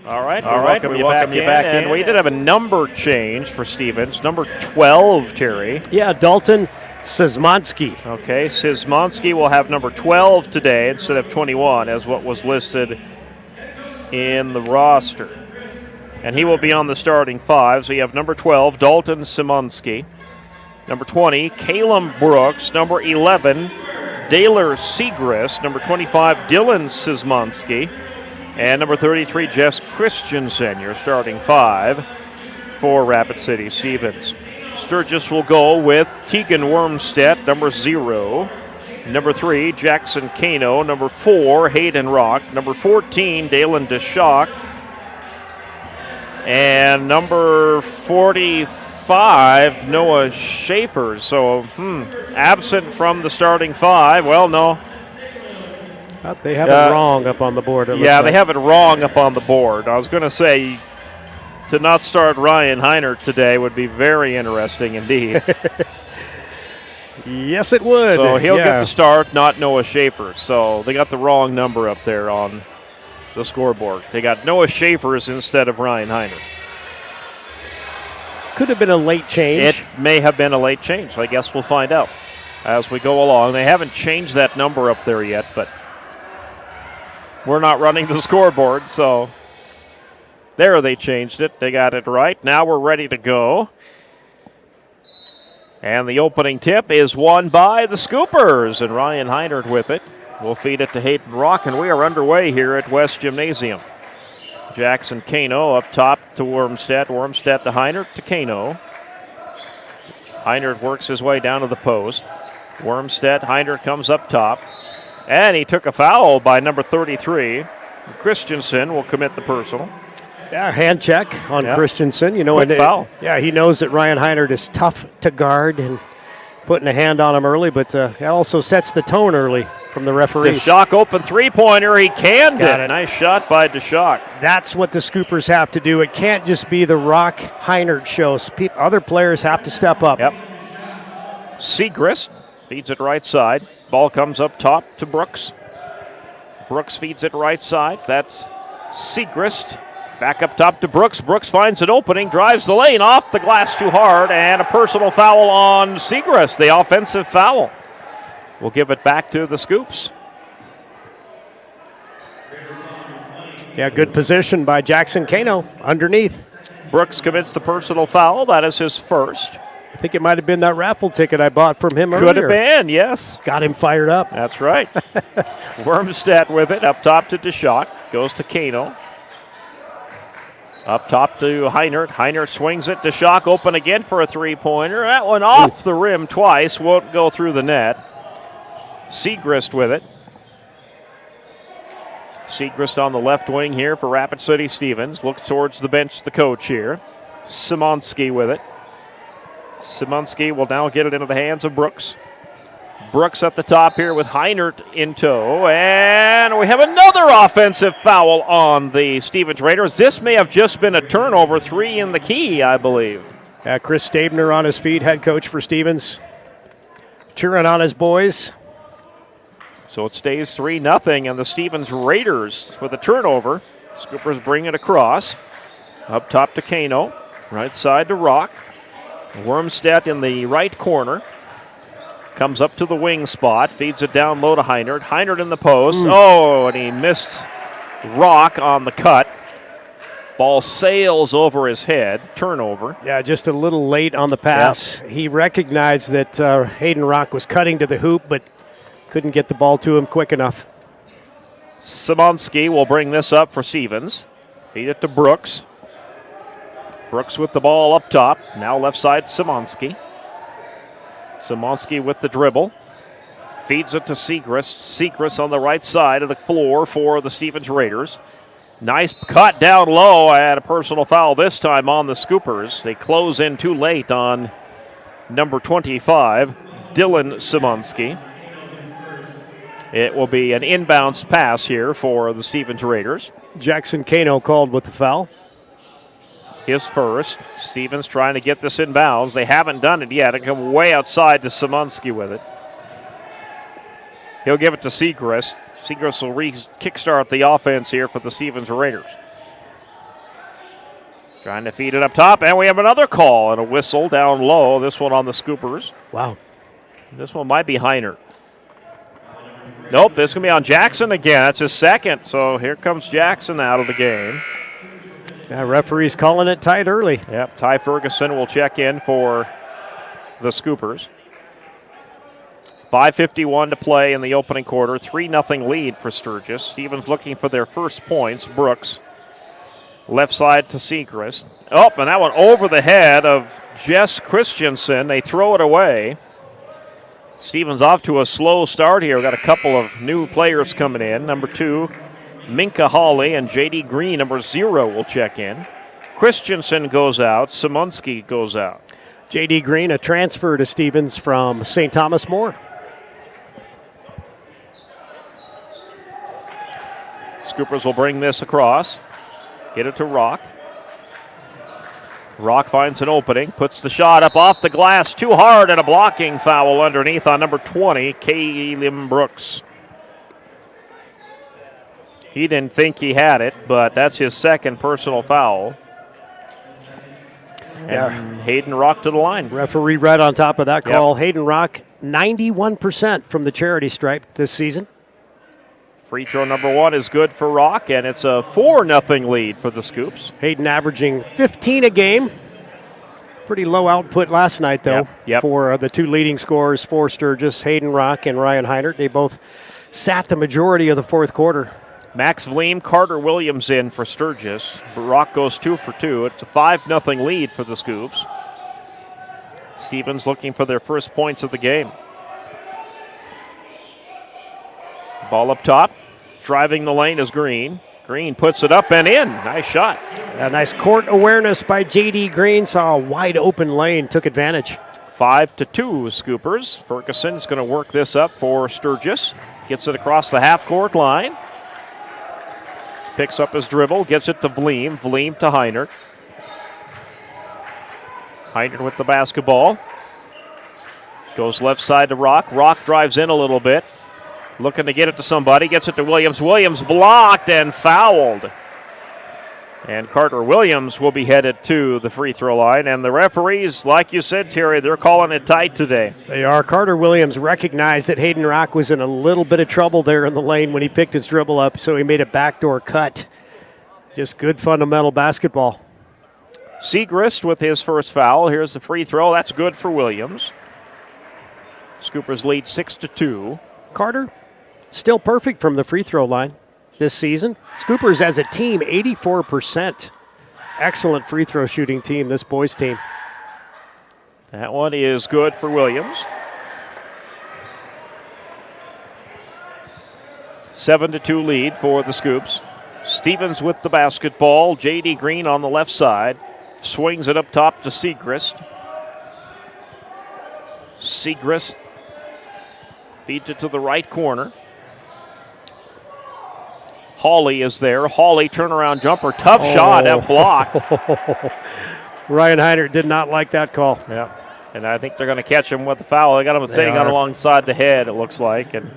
All right, we welcome you back in. We did have a number change for Stevens. Number 12, Terry. Yeah, Dalton Szymanski. Okay, Szymanski will have number 12 today instead of 21 as what was listed in the roster. And he will be on the starting five. So you have number 12, Dalton Szymanski. Number 20, Caleb Brooks. Number 11, Daler Segrist. Number 25, Dylan Szymanski. And number 33, Jess Christensen, your starting five for Rapid City Stevens. Sturgis will go with Tegan Wormstead, number 0. Number 3, Jackson Kano. Number 4, Hayden Rock. Number 14, Dalen DeShock. And number 45, Noah Schaefer. So, absent from the starting five. Well, no. They have it wrong up on the board. Yeah, they have it wrong up on the board. I was going to say, to not start Ryan Heinert today would be very interesting indeed. Yes, it would. So he'll get the start, not Noah Schaefer. So they got the wrong number up there on the scoreboard. They got Noah Schaefer's instead of Ryan Heinert. Could have been a late change. It may have been a late change. I guess we'll find out as we go along. They haven't changed that number up there yet, but we're not running the scoreboard, so there they changed it. They got it right. Now we're ready to go. And the opening tip is won by the Scoopers, and Ryan Heinert with it. We'll feed it to Hayden Rock, and we are underway here at West Gymnasium. Jackson Kano up top to Wormstead. Wormstead to Heinert to Kano. Heinert works his way down to the post. Wormstead, Heinert comes up top. And he took a foul by number 33. Christensen will commit the personal. Yeah, hand check on Christensen. Quick foul. Yeah, he knows that Ryan Heinert is tough to guard and putting a hand on him early, but it also sets the tone early from the referees. DeShock open three-pointer. He canned it. Nice shot by DeShock. That's what the Scoopers have to do. It can't just be the Rock Heinert show. Other players have to step up. Yep. Segrist feeds it right side. Ball comes up top to Brooks. Brooks feeds it right side. That's Segrist. Back up top to Brooks. Brooks finds an opening, drives the lane, off the glass too hard, and a personal foul on Segrist, the offensive foul. We'll give it back to the Scoops. Yeah, good position by Jackson Kano underneath. Brooks commits the personal foul. That is his first. I think it might have been that raffle ticket I bought from him earlier. Could have been, yes. Got him fired up. That's right. Wormstead with it, up top to DeShock. Goes to Kano. Up top to Heinert. Heinert swings it. DeShock open again for a three-pointer. That one off the rim twice. Won't go through the net. Segrist with it. Segrist on the left wing here for Rapid City Stevens. Looks towards the bench, the coach here. Szymanski with it. Szymanski will now get it into the hands of Brooks. Brooks at the top here with Heinert in tow. And we have another offensive foul on the Stevens Raiders. This may have just been a turnover, 3 in the key, I believe. Chris Stabner on his feet, head coach for Stevens. Cheering on his boys. So it stays 3-0, and the Stevens Raiders with a turnover. Scoopers bring it across. Up top to Kano. Right side to Rock. Wormstead in the right corner. Comes up to the wing spot. Feeds it down low to Heinert. Heinert in the post. Oh, and he missed Rock on the cut. Ball sails over his head. Turnover. Yeah, just a little late on the pass. Yep. He recognized that Hayden Rock was cutting to the hoop, but couldn't get the ball to him quick enough. Szymanski will bring this up for Stevens. Feed it to Brooks. Brooks with the ball up top. Now left side, Szymanski. Szymanski with the dribble. Feeds it to Segrist. Segrist on the right side of the floor for the Stevens Raiders. Nice cut down low and a personal foul this time on the Scoopers. They close in too late on number 25, Dylan Szymanski. It will be an inbounds pass here for the Stevens Raiders. Jackson Kano called with the foul. His first. Stevens trying to get this inbounds. They haven't done it yet. It come way outside to Szymanski with it. He'll give it to Segrist. Segrist will kickstart the offense here for the Stevens Raiders. Trying to feed it up top, and we have another call and a whistle down low. This one on the Scoopers. Wow. This one might be Heiner. Nope, this is going to be on Jackson again. That's his second, so here comes Jackson out of the game. Yeah, referee's calling it tight early. Yep, Ty Ferguson will check in for the Scoopers. 5:51 to play in the opening quarter. 3-0 lead for Sturgis. Stevens looking for their first points. Brooks. Left side to Segrist. Oh, and that one over the head of Jess Christensen. They throw it away. Stevens off to a slow start here. We've got a couple of new players coming in. Number 2, Minka Hawley, and J.D. Green, number 0, will check in. Christensen goes out. Simonski goes out. J.D. Green, a transfer to Stevens from St. Thomas More. Scoopers will bring this across. Get it to Rock. Rock finds an opening, puts the shot up off the glass too hard, and a blocking foul underneath on number 20, Kaylin Brooks. He didn't think he had it, but that's his second personal foul. And Hayden Rock to the line. Referee right on top of that call. Yep. Hayden Rock, 91% from the charity stripe this season. Free throw number 1 is good for Rock, and it's a 4-0 lead for the Scoops. Hayden averaging 15 a game. Pretty low output last night, though, for the 2 leading scorers for Sturgis, Hayden Rock and Ryan Heinert. They both sat the majority of the fourth quarter. Max Vleem, Carter Williams in for Sturgis. Rock goes 2 for 2. It's a 5-0 lead for the Scoops. Stevens looking for their first points of the game. Ball up top. Driving the lane is Green. Green puts it up and in. Nice shot. A nice court awareness by J.D. Green. Saw a wide open lane. Took advantage. 5-2 Scoopers. Ferguson's going to work this up for Sturgis. Gets it across the half-court line. Picks up his dribble. Gets it to Vleem. Vleem to Heinert. Heinert with the basketball. Goes left side to Rock. Rock drives in a little bit. Looking to get it to somebody. Gets it to Williams. Williams blocked and fouled. And Carter Williams will be headed to the free throw line. And the referees, like you said, Terry, they're calling it tight today. They are. Carter Williams recognized that Hayden Rock was in a little bit of trouble there in the lane when he picked his dribble up, so he made a backdoor cut. Just good fundamental basketball. Segrist with his first foul. Here's the free throw. That's good for Williams. Scoopers lead 6-2. Carter, still perfect from the free throw line this season. Scoopers as a team, 84%. Excellent free throw shooting team, this boys team. That one is good for Williams. 7-2 lead for the Scoops. Stevens with the basketball. J.D. Green on the left side. Swings it up top to Segrist. Segrist feeds it to the right corner. Hawley is there. Hawley turnaround jumper. Tough shot and blocked. Ryan Heinert did not like that call. Yeah. And I think they're going to catch him with the foul. They got him sitting on alongside the head, it looks like. And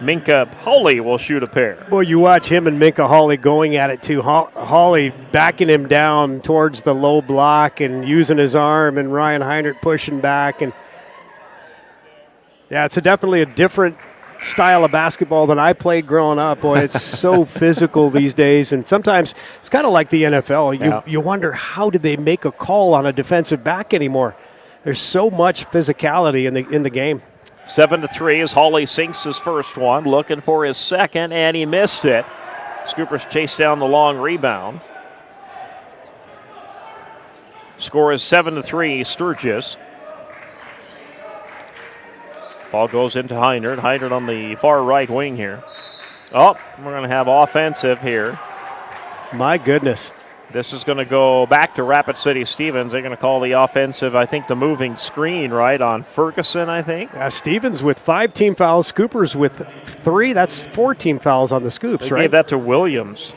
Minka Hawley will shoot a pair. Well, you watch him and Minka Hawley going at it too. Hawley backing him down towards the low block and using his arm, and Ryan Heinert pushing back. And yeah, it's definitely a different style of basketball than I played growing up. Boy, it's so physical these days, and sometimes it's kind of like the NFL. You wonder, how did they make a call on a defensive back anymore? There's so much physicality in the game. 7-3 as Hawley sinks his first one, looking for his second, and he missed it. Scoopers chase down the long rebound. Score is 7-3, Sturgis. Ball goes into Heinert. Heinert on the far right wing here. Oh, we're going to have offensive here. My goodness. This is going to go back to Rapid City Stevens. They're going to call the offensive, I think, the moving screen, right, on Ferguson, I think. Stevens with 5 team fouls. Scoopers with 3. That's 4 team fouls on the Scoops, they right? Gave that to Williams.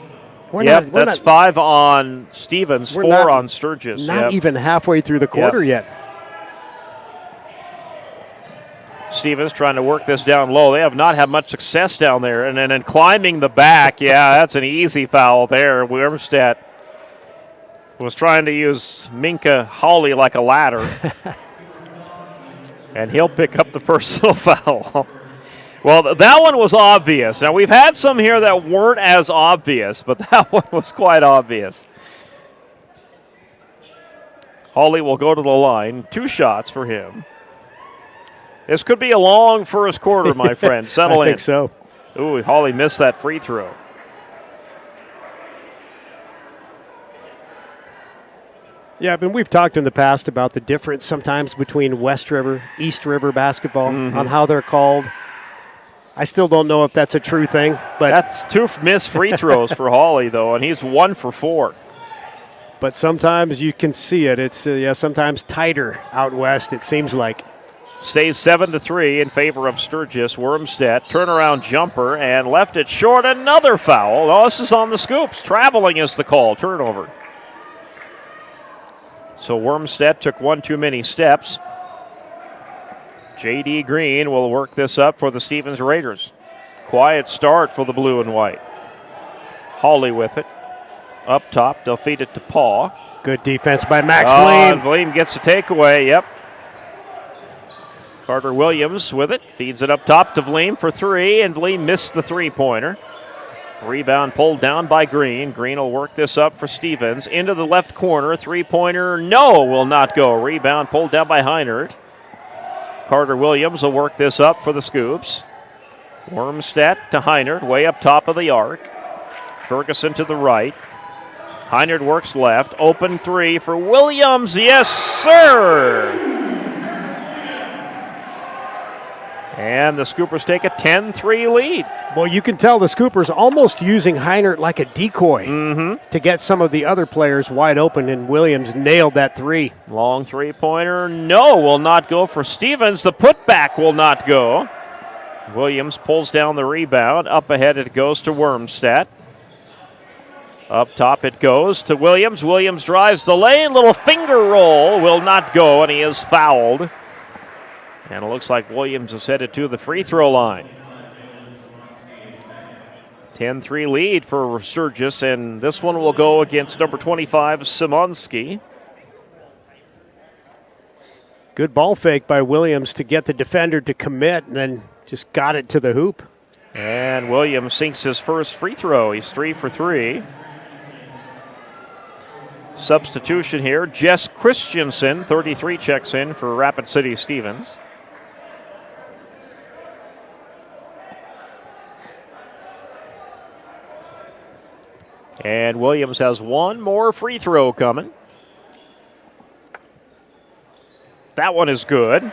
That's 5 on Stevens, 4 on Sturgis. Not even halfway through the quarter yet. Stevens trying to work this down low. They have not had much success down there. And then climbing the back, that's an easy foul there. Wormstead was trying to use Minka Hawley like a ladder. And he'll pick up the personal foul. Well, that one was obvious. Now, we've had some here that weren't as obvious, but that one was quite obvious. Hawley will go to the line. 2 shots for him. This could be a long first quarter, my friend. Settle in. I think so. Ooh, Hawley missed that free throw. Yeah, but we've talked in the past about the difference sometimes between West River, East River basketball on how they're called. I still don't know if that's a true thing, but that's 2 missed free throws for Hawley, though, and he's 1 for 4. But sometimes you can see it. It's sometimes tighter out west, it seems like. Stays 7-3 in favor of Sturgis. Wormstead, turnaround jumper, and left it short. Another foul. Oh, this is on the scoops. Traveling is the call. Turnover. So Wormstead took 1 too many steps. J.D. Green will work this up for the Stevens Raiders. Quiet start for the blue and white. Hawley with it. Up top, they'll feed it to Paul. Good defense by Max Vleem. Vleem gets the takeaway, yep. Carter Williams with it. Feeds it up top to Vleem for 3, and Vleem missed the three-pointer. Rebound pulled down by Green. Green will work this up for Stevens. Into the left corner. Three-pointer, no, will not go. Rebound pulled down by Heinert. Carter Williams will work this up for the Scoops. Wormstead to Heinert, way up top of the arc. Ferguson to the right. Heinert works left. Open 3 for Williams. Yes, sir! And the Scoopers take a 10-3 lead. Well, you can tell the Scoopers almost using Heinert like a decoy to get some of the other players wide open, and Williams nailed that 3. Long three-pointer, no, will not go for Stevens. The putback will not go. Williams pulls down the rebound. Up ahead it goes to Wormstead. Up top it goes to Williams. Williams drives the lane. Little finger roll will not go, and he is fouled. And it looks like Williams is headed to the free throw line. 10-3 lead for Sturgis, and this one will go against number 25, Simonski. Good ball fake by Williams to get the defender to commit, and then just got it to the hoop. And Williams sinks his first free throw. He's 3 for 3. Substitution here. Jess Christensen, 33, checks in for Rapid City Stevens. And Williams has 1 more free throw coming. That one is good.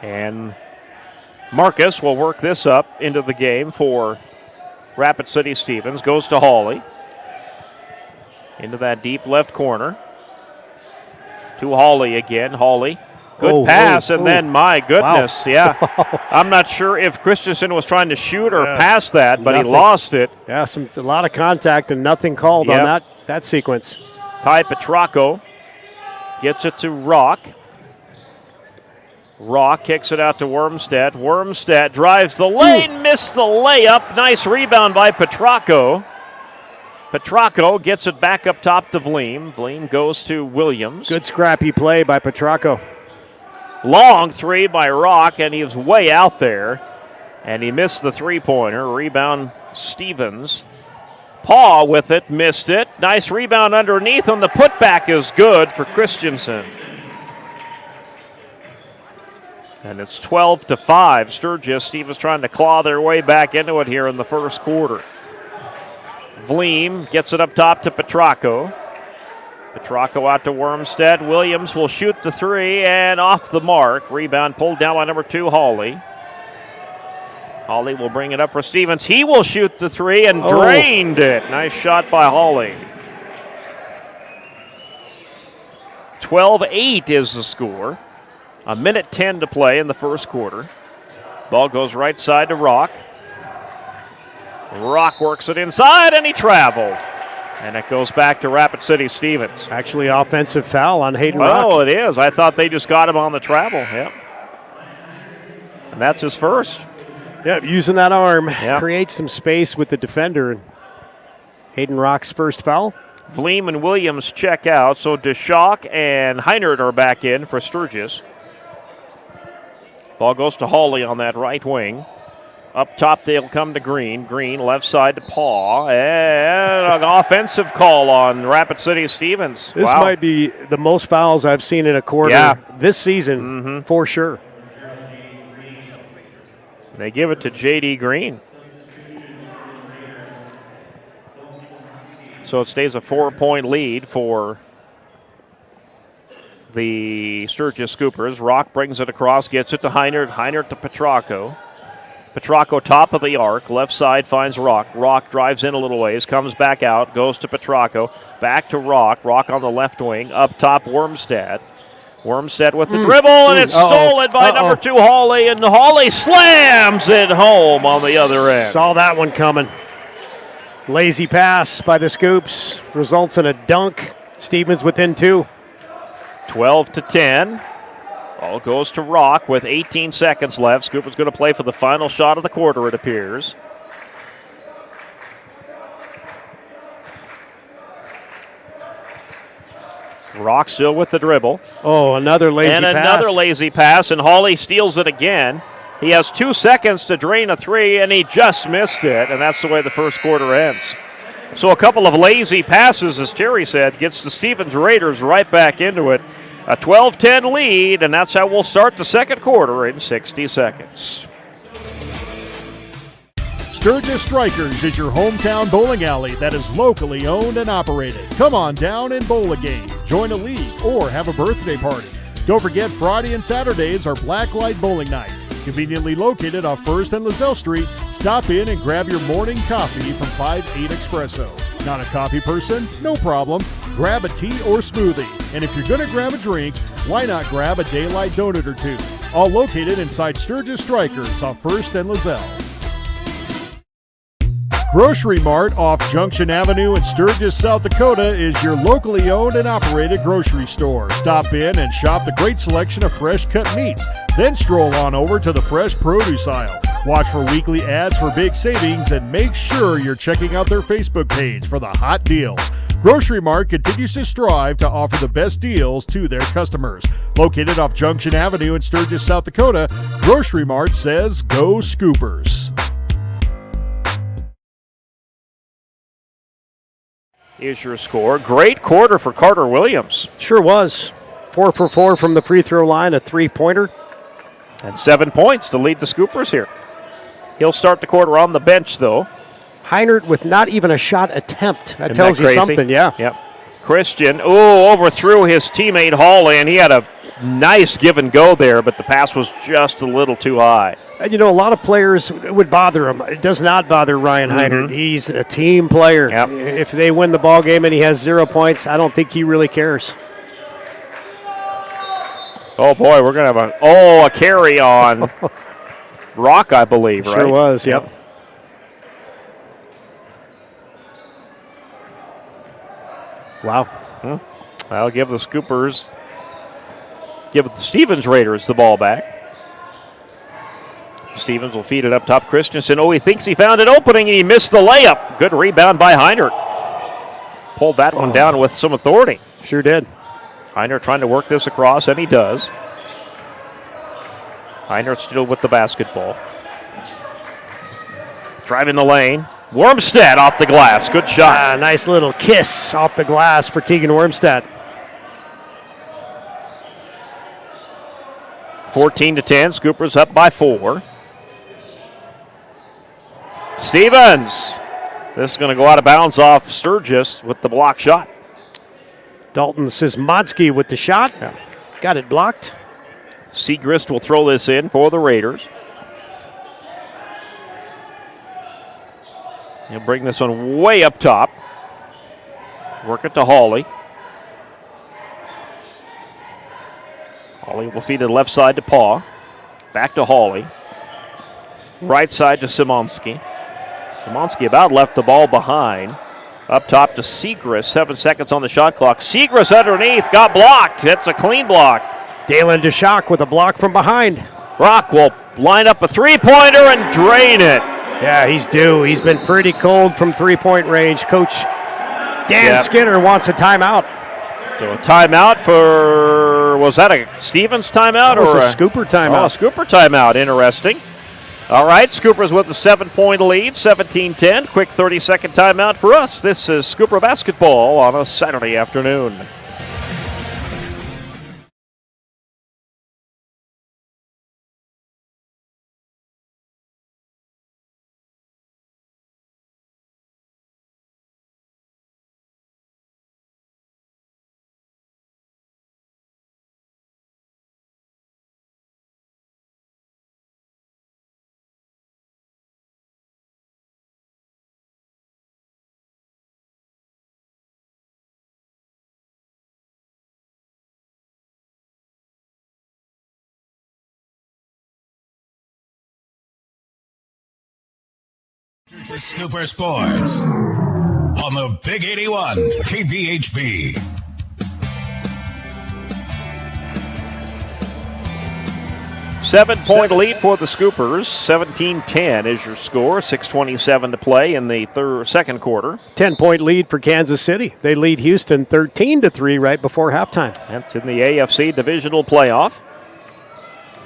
And Marcus will work this up into the game for Rapid City Stevens. Goes to Hawley. Into that deep left corner. To Hawley again. Hawley. Good pass, and then, my goodness, yeah. I'm not sure if Christensen was trying to shoot or pass that, but he lost it. Yeah, a lot of contact and nothing called on that sequence. Ty Petracco gets it to Rock. Rock kicks it out to Wormstead. Wormstead drives the lane, missed the layup. Nice rebound by Petracco. Petracco gets it back up top to Vleem. Vleem goes to Williams. Good scrappy play by Petracco. Long 3 by Rock, and he was way out there. And he missed the three-pointer. Rebound Stevens. Paw with it, missed it. Nice rebound underneath, and the putback is good for Christensen. And it's 12-5. Sturgis. Stevens trying to claw their way back into it here in the first quarter. Vleem gets it up top to Petracco. Petracco out to Wormstead. Williams will shoot the 3 and off the mark. Rebound pulled down by number 2, Hawley. Hawley will bring it up for Stevens. He will shoot the 3 and drained it. Nice shot by Hawley. 12-8 is the score. 1:10 to play in the first quarter. Ball goes right side to Rock. Rock works it inside, and he traveled. And it goes back to Rapid City Stevens. Actually, offensive foul on Hayden Rock. Oh, it is. I thought they just got him on the travel. Yep. And that's his first. Yeah, using that arm, create some space with the defender. Hayden Rock's first foul. Vleem and Williams check out, so DeShock and Heinert are back in for Sturgis. Ball goes to Hawley on that right wing. Up top, they'll come to Green. Green, left side to Paw. And an offensive call on Rapid City Stevens. This might be the most fouls I've seen in a quarter this season, for sure. They give it to J.D. Green. So it stays a 4-point lead for the Sturgis Scoopers. Rock brings it across, gets it to Heinert. Heinert to Petracco. Petracco top of the arc. Left side finds Rock. Rock drives in a little ways, comes back out, goes to Petracco. Back to Rock. Rock on the left wing. Up top, Wormstead. Wormstead with the dribble, and it's stolen by number 2, Hawley. And Hawley slams it home on the other end. Saw that one coming. Lazy pass by the Scoops results in a dunk. Stevens within 2. 12-10. Ball goes to Rock with 18 seconds left. Scoopers going to play for the final shot of the quarter, it appears. Rock still with the dribble. Oh, another lazy pass. And another lazy pass, and Hawley steals it again. He has 2 seconds to drain a 3, and he just missed it, and that's the way the first quarter ends. So a couple of lazy passes, as Terry said, gets the Stevens Raiders right back into it. A 12-10 lead, and that's how we'll start the second quarter in 60 seconds. Sturgis Strikers is your hometown bowling alley that is locally owned and operated. Come on down and bowl a game, join a league, or have a birthday party. Don't forget Friday and Saturdays are Blacklight Bowling Nights. Conveniently located off 1st and Lozelle Street, stop in and grab your morning coffee from 5-8 Espresso. Not a coffee person? No problem. Grab a tea or smoothie. And if you're going to grab a drink, why not grab a Daylight donut or 2? All located inside Sturgis Strikers off 1st and Lozelle. Grocery Mart off Junction Avenue in Sturgis, South Dakota is your locally owned and operated grocery store. Stop in and shop the great selection of fresh cut meats. Then stroll on over to the fresh produce aisle. Watch for weekly ads for big savings and make sure you're checking out their Facebook page for the hot deals. Grocery Mart continues to strive to offer the best deals to their customers. Located off Junction Avenue in Sturgis, South Dakota, Grocery Mart says go Scoopers. Here's your score. Great quarter for Carter Williams. Sure was. 4 for 4 from the free throw line, a 3-pointer. And 7 points to lead the Scoopers here. He'll start the quarter on the bench, though. Heinert with not even a shot attempt. That tells you something, yeah. Yep. Christian, overthrew his teammate Hawley, and he had a nice give and go there, but the pass was just a little too high. And you know, a lot of players, it would bother him. It does not bother Ryan Heinert. He's a team player. Yep. If they win the ball game and he has 0 points, I don't think he really cares. Oh, boy, we're going to have a carry on Rock, I believe, right? Sure was, yep. Wow. I'll give the Stevens Raiders the ball back. Stevens will feed it up top. Christensen, he thinks he found an opening, and he missed the layup. Good rebound by Heinert. Pulled that one down with some authority. Sure did. Heinert trying to work this across, and he does. Heinert still with the basketball. Driving the lane. Wormstead off the glass. Good shot. Nice little kiss off the glass for Tegan Wormstead. 14-10. Scoopers up by 4. Stevens. This is going to go out of bounds off Sturgis with the block shot. Dalton Sismodsky with the shot. Yeah. Got it blocked. Segrist will throw this in for the Raiders. He'll bring this one way up top. Work it to Hawley. Hawley will feed it left side to Paw. Back to Hawley. Right side to Simonski. Simonski about left the ball behind. Up top to Segrist. 7 seconds on the shot clock. Segrist underneath. Got blocked. It's a clean block. Dalen DeShock with a block from behind. Rock will line up a three-pointer and drain it. Yeah, he's due. He's been pretty cold from three-point range. Coach Dan Skinner wants a timeout. So a timeout for, was that a Stevens timeout? Or a Scooper timeout? Oh, a Scooper timeout. Interesting. All right, Scoopers with a 7-point lead, 17-10. Quick 30-second timeout for us. This is Scooper basketball on a Saturday afternoon. For Scooper Sports on the Big 81 KBHB. Seven-point lead for the Scoopers. 17-10 is your score. 6:27 to play in the second quarter. 10-point lead for Kansas City. They lead Houston 13-3 right before halftime. That's in the AFC Divisional Playoff.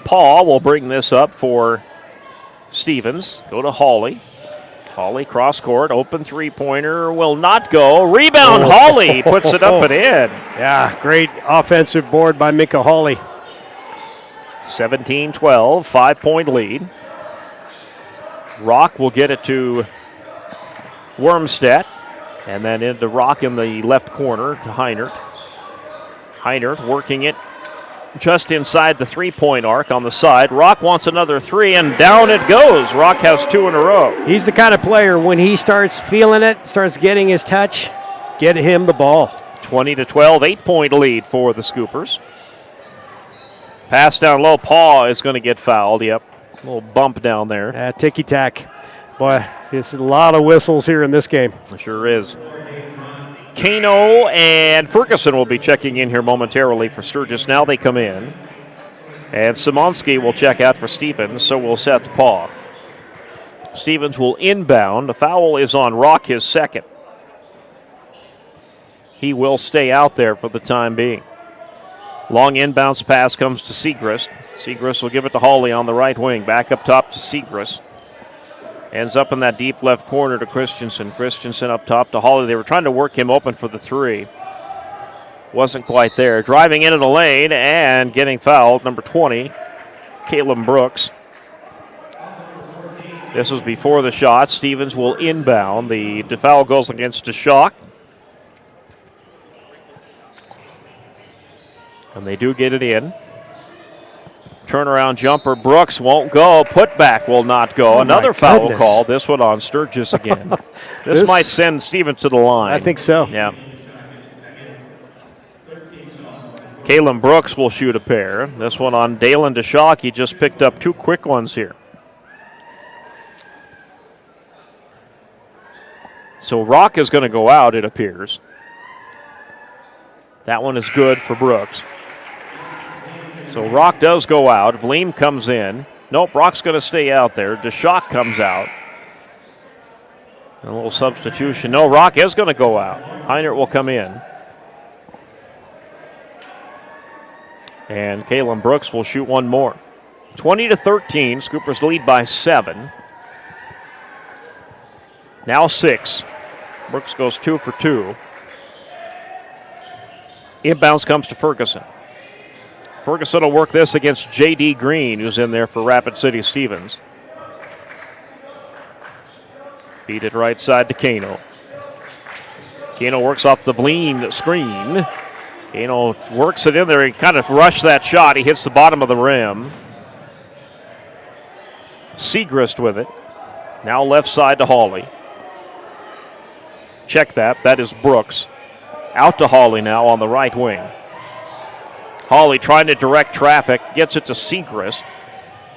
Paul will bring this up for Stevens. Go to Hawley. Hawley cross court, open three-pointer will not go. Rebound, Hawley puts it up and in. Yeah, great offensive board by Mika Hawley. 17-12, 5-point lead. Rock will get it to Wormstead, and then into Rock in the left corner to Heinert. Heinert working it just inside the three-point arc on the side. Rock wants another three, and down it goes. Rock has two in a row. He's the kind of player, when he starts feeling it, starts getting his touch, get him the ball. 20-12, 8-point lead for the Scoopers. Pass down low. Paul is going to get fouled. Yep, a little bump down there. Ticky-tack. Boy, there's a lot of whistles here in this game. It sure is. Kano and Ferguson will be checking in here momentarily for Sturgis. Now they come in. And Simonski will check out for Stevens, so will Seth Paw. Stevens will inbound. The foul is on Rock, his second. He will stay out there for the time being. Long inbounds pass comes to Segrist. Segrist will give it to Hawley on the right wing. Back up top to Segrist. Ends up in that deep left corner to Christensen. Christensen up top to Hawley. They were trying to work him open for the three. Wasn't quite there. Driving into the lane and getting fouled, number 20, Caleb Brooks. This was before the shot. Stevens will inbound. The foul goes against DeShock. And they do get it in. Turnaround jumper, Brooks won't go. Putback will not go. Another foul call. This one on Sturgis again. this might send Stevens to the line. I think so. Yeah. Kalen Brooks will shoot a pair. This one on Dalen DeShock. He just picked up two quick ones here. So Rock is going to go out, it appears. That one is good for Brooks. So Rock does go out. Vleem comes in. Nope, Rock's going to stay out there. DeShock comes out. A little substitution. No, Rock is going to go out. Heinert will come in. And Kalen Brooks will shoot one more. 20-13. Scoopers lead by 7. Now 6. Brooks goes 2 for 2. Inbounds comes to Ferguson. Ferguson will work this against J.D. Green, who's in there for Rapid City Stevens. Feed it right side to Kano. Kano works off the Vleem screen. Kano works it in there. He kind of rushed that shot. He hits the bottom of the rim. Segrist with it. Now left side to Hawley. Check that. That is Brooks. Out to Hawley now on the right wing. Hawley trying to direct traffic. Gets it to Segrist.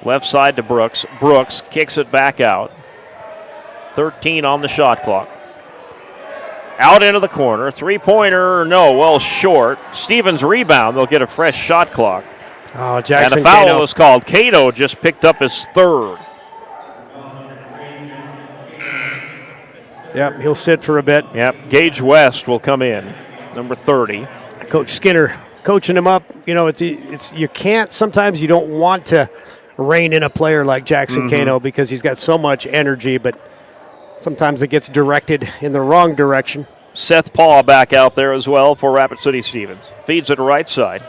Left side to Brooks. Brooks kicks it back out. 13 on the shot clock. Out into the corner. Three-pointer, no, well short. Stevens rebound. They'll get a fresh shot clock. Oh, Jackson And a foul Cato. is called. Cato just picked up his third. Yep, he'll sit for a bit. Yep, Gage West will come in, number 30. Coach Skinner coaching him up. You know, it's you can't, sometimes you don't want to rein in a player like Jackson Kano because he's got so much energy, but sometimes it gets directed in the wrong direction. Seth Paul back out there as well for Rapid City Stevens. Feeds it right side.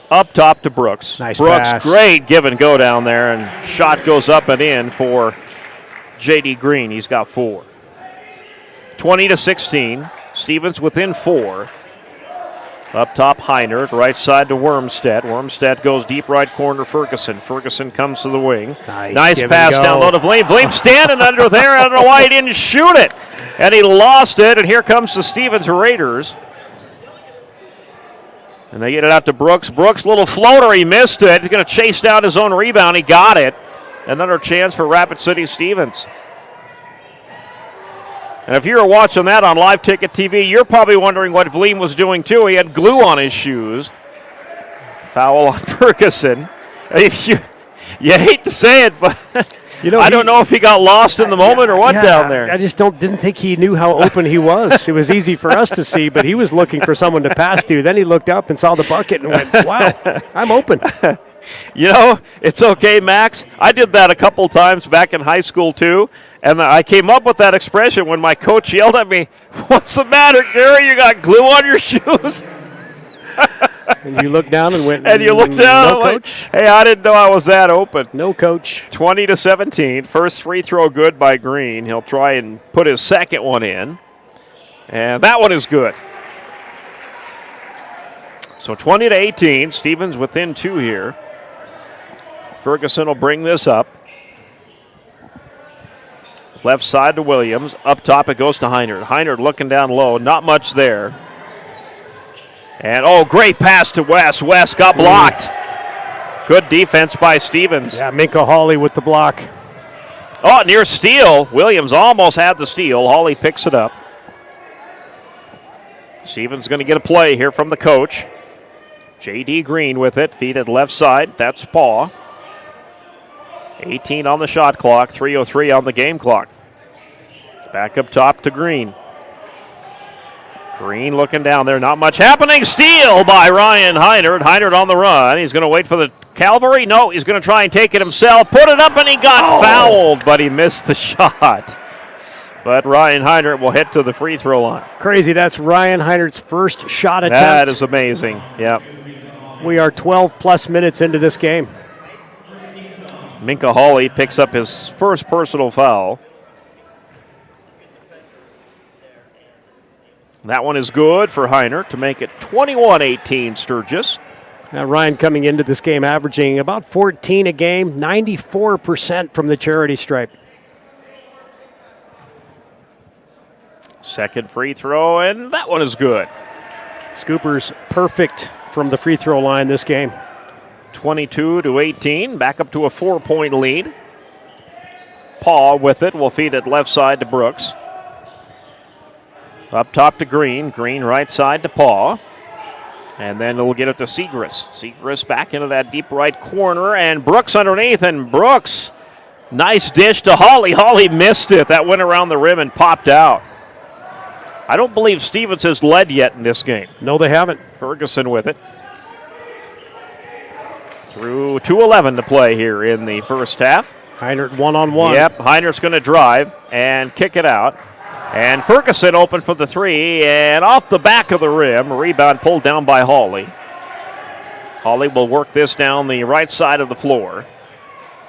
Up top to Brooks. Nice Brooks, pass. great give and go down there, and shot goes up and in for J.D. Green. He's got 4. 20-16. Stevens within 4. Up top, Heinert, right side to Wormstead. Wormstead goes deep right corner, Ferguson. Ferguson comes to the wing. Nice pass down low to Vleem. Vleem standing under there. I don't know why he didn't shoot it. And he lost it, and here comes the Stevens Raiders. And they get it out to Brooks. Brooks, little floater, he missed it. He's going to chase down his own rebound. He got it. Another chance for Rapid City Stevens. And if you were watching that on Live Ticket TV, you're probably wondering what Vleem was doing too. He had glue on his shoes. Foul on Ferguson. You hate to say it, but I don't know if he got lost in the moment or what down there. I just didn't think he knew how open he was. It was easy for us to see, but he was looking for someone to pass to. Then he looked up and saw the bucket and went, wow, I'm open. You know, it's okay, Max. I did that a couple times back in high school too. And I came up with that expression when my coach yelled at me, "What's the matter, Gary? You got glue on your shoes?" And you looked down and went, and you looked down no, like, coach. Hey, I didn't know I was that open. No, coach. 20-17. First free throw good by Green. He'll try and put his second one in. And that one is good. So 20-18. Stevens within 2 here. Ferguson will bring this up. Left side to Williams. Up top it goes to Heinert. Heinert looking down low. Not much there. And, great pass to West. West got blocked. Good defense by Stevens. Yeah, Minka Hawley with the block. Near steal. Williams almost had the steal. Hawley picks it up. Stevens going to get a play here from the coach. J.D. Green with it. Feed it left side. That's Paw. 18 on the shot clock, 3:03 on the game clock. Back up top to Green. Green looking down there, not much happening. Steal by Ryan Heinert. Heinert on the run. He's going to wait for the Calvary. No, he's going to try and take it himself. Put it up and he got fouled, but he missed the shot. But Ryan Heinert will hit to the free throw line. Crazy, that's Ryan Heinert's first shot attempt. That is amazing, yep. We are 12-plus minutes into this game. Minka Hawley picks up his first personal foul. That one is good for Heinert to make it 21-18 Sturgis. Now Ryan coming into this game averaging about 14 a game, 94% from the charity stripe. Second free throw, and that one is good. Scoopers perfect from the free throw line this game. 22-18, back up to a 4-point lead. Paul with it, will feed it left side to Brooks. Up top to Green, Green right side to Paul. And then we'll get it to Segrist. Segrist back into that deep right corner, and Brooks underneath, and Brooks, nice dish to Hawley. Hawley missed it. That went around the rim and popped out. I don't believe Stevens has led yet in this game. No, they haven't. Ferguson with it. Through 2:11 to play here in the first half. Heinert one-on-one. Yep, Heinert's going to drive and kick it out. And Ferguson open for the three, and off the back of the rim. Rebound pulled down by Hawley. Hawley will work this down the right side of the floor.